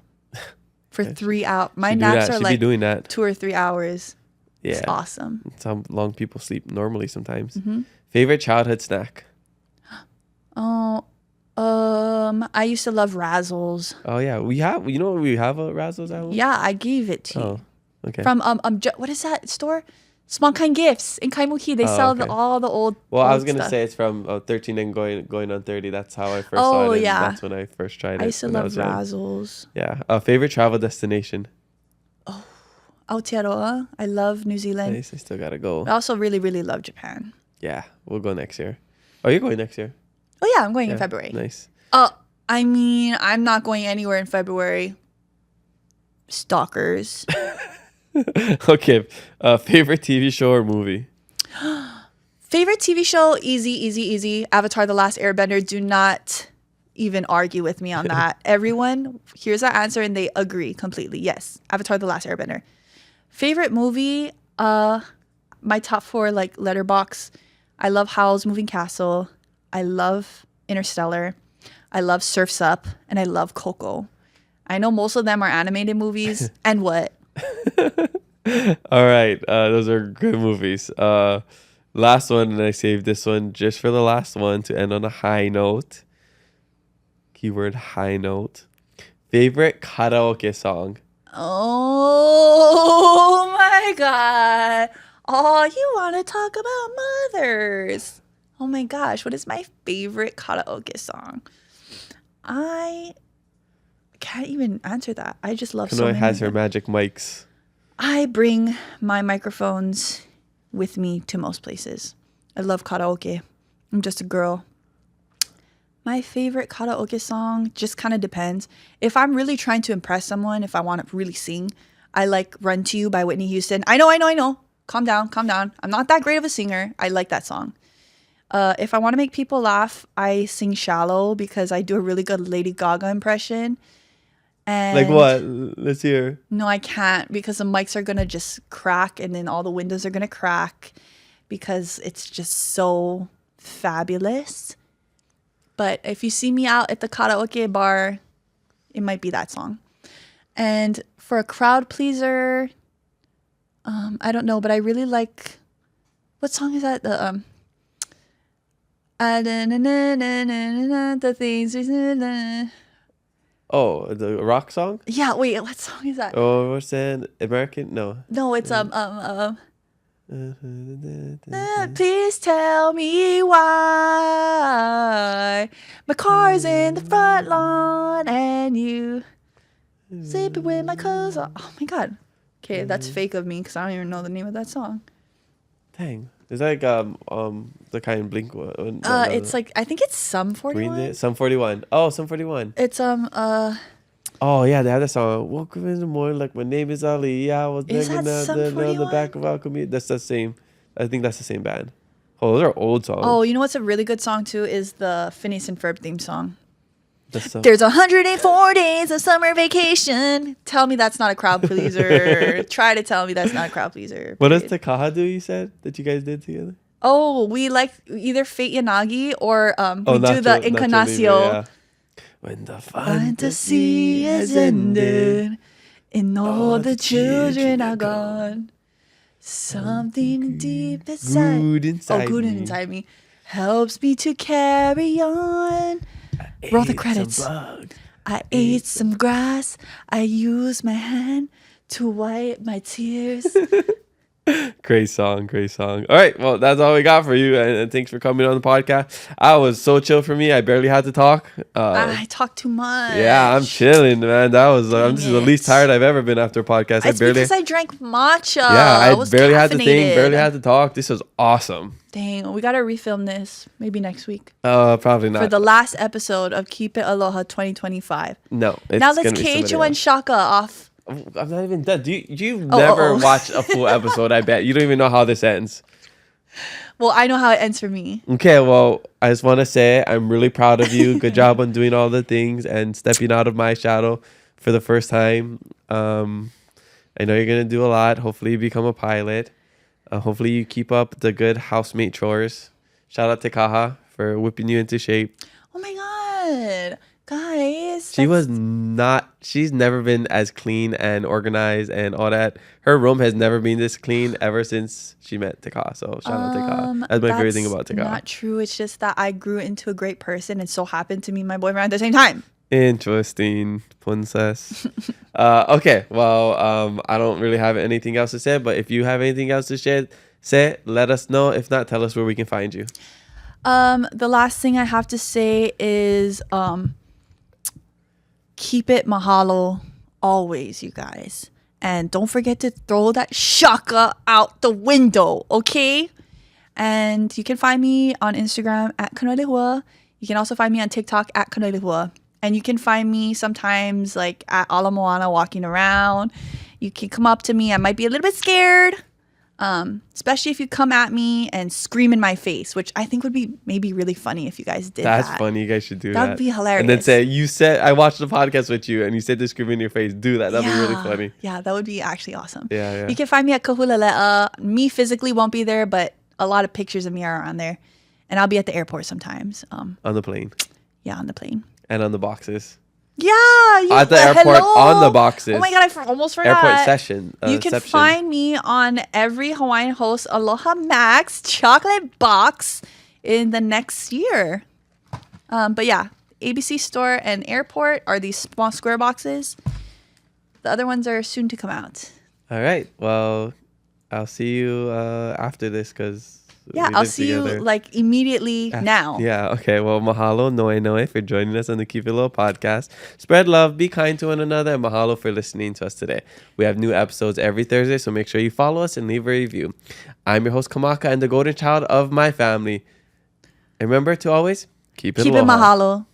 for 3 hours. My naps are like doing that. 2 or 3 hours. Yeah. It's awesome. It's how long people sleep normally sometimes. Mm-hmm. Favorite childhood snack. I used to love Razzles. Oh yeah, we have a Razzles at home. Yeah, I gave it to you. Oh, okay. From what is that store? Small Kind Gifts in Kaimuki. They sell all the old. Well, I was old gonna stuff. say it's from 13 and going on 30. That's how I first saw it. Yeah. That's when I first tried it. I used to love Razzles. Yeah. Favorite travel destination. Aotearoa. I love New Zealand. Nice. I still gotta go. I also really, really love Japan. Yeah, we'll go next year. Oh, you're going next year? Oh yeah, I'm going in February. Nice. I mean, I'm not going anywhere in February. Stalkers. Okay. Favorite TV show or movie? Favorite TV show? Easy. Avatar: The Last Airbender. Do not even argue with me on that. Everyone hears that answer and they agree completely. Yes, Avatar: The Last Airbender. Favorite movie? My top 4 like Letterbox. I love Howl's Moving Castle. I love Interstellar. I love Surf's Up, and I love Coco. I know most of them are animated movies. And what? All right, those are good movies. Last one, and I saved this one just for the last one to end on a high note. Keyword high note. Favorite karaoke song? Oh my God. Oh, you want to talk about mothers. Oh my gosh, what is my favorite karaoke song? I can't even answer that. I just love so many. Kanoe has her magic mics. I bring my microphones with me to most places. I love karaoke. I'm just a girl. My favorite karaoke song just kind of depends. If I'm really trying to impress someone, if I want to really sing, I like Run to You by Whitney Houston. I know. Calm down. I'm not that great of a singer. I like that song. If I want to make people laugh, I sing Shallow because I do a really good Lady Gaga impression. And Like what? Let's hear. no, I can't because the mics are going to just crack and then all the windows are going to crack because it's just so fabulous. But if you see me out at the karaoke bar, it might be that song. And for a crowd pleaser, I don't know, but I really like, what song is that? The things. Oh, the rock song? Yeah, wait, what song is that? Oh, what's that? American? No. No, it's please tell me why my car's in the front lawn and you sleeping with my clothes on. Oh my God. Okay, that's fake of me because I don't even know the name of that song. Dang. It's like the kind of Blink one. It's like I think it's Sum 41. Sum 41. Oh, Sum 41. It's Oh yeah, they have that song. Woke up in the morning like my name is Ali. Yeah, I was Is hanging that out Sum there on the 41? back of Alchemy. That's the same. I think that's the same band. Oh, those are old songs. Oh, you know what's a really good song too is the Phineas and Ferb theme song. That's There's 104 days of summer vacation. Tell me that's not a crowd pleaser. Try to tell me that's not a crowd pleaser. What does period. Takaha do? You said that you guys did together. Oh, we like either Fate Yanagi or we do the Nacho Encarnacio. Libre, yeah. When the Fantasy has ended and all the children are gone. Something deep inside. Good inside good me. inside me helps me to carry on. Roll the credits. I ate some grass. I used my hand to wipe my tears. Great song. All right, well, that's all we got for you, and thanks for coming on the podcast. I was so chill for me. I barely had to talk. I talk too much. Yeah, I'm chilling, man. That was this is the least tired I've ever been after a podcast. It's because I drank matcha. I was barely had to think, caffeinated. barely had to talk. This was awesome. Dang, we gotta refilm this maybe next week Probably not. for the last episode of Keep It Aloha 2025. No. It's Now let's gonna be somebody KHO and else. Shaka off. I'm not even done. You've never watched a full episode, I bet. You don't even know how this ends. Well, I know how it ends for me. Okay, well, I just want to say I'm really proud of you. Good job on doing all the things and stepping out of my shadow for the first time. I know you're going to do a lot. Hopefully you become a pilot. Hopefully you keep up the good housemate chores. Shout out to Kaha for whipping you into shape. Oh my God. Guys. She's never been as clean and organized and all that. Her room has never been this clean ever since she met Taka. So shout out to Taka. That's my favorite thing about Taka. Not true. It's just that I grew into a great person and so happened to meet my boyfriend at the same time. Interesting, princess. Okay, well, I don't really have anything else to say, but if you have anything else to say, let us know. If not, tell us where we can find you. The last thing I have to say is keep it mahalo always, you guys. And don't forget to throw that shaka out the window, okay? And you can find me on Instagram at Kanoelehua. You can also find me on TikTok at Kanoelehua. And you can find me sometimes like at Ala Moana walking around. You can come up to me. I might be a little bit scared. Especially if you come at me and scream in my face, which I think would be maybe really funny if you guys did that. That's funny. You guys should do that. That would be hilarious. And then say, you said, I watched the podcast with you and you said to scream in your face. Do that. That'd be really funny. Yeah, that would be actually awesome. Yeah. You can find me at Kahulaleʻa. Me physically won't be there, but a lot of pictures of me are on there. And I'll be at the airport sometimes. On the plane. Yeah, on the plane. And on the boxes. Yeah, at the airport hello. on the boxes. Oh my god, almost forgot. Airport session. You can find me on every Hawaiian Host AlohaMacs chocolate box in the next year. But yeah, ABC Store and Airport are these small square boxes. The other ones are soon to come out. All right. Well, I'll see you after this because. Yeah, I'll see you like immediately now. Yeah, okay. Well, mahalo, noe, for joining us on the Keep It Low podcast. Spread love, be kind to one another, and mahalo for listening to us today. We have new episodes every Thursday, so make sure you follow us and leave a review. I'm your host, Kamaka, and the golden child of my family. And remember to always keep it mahalo.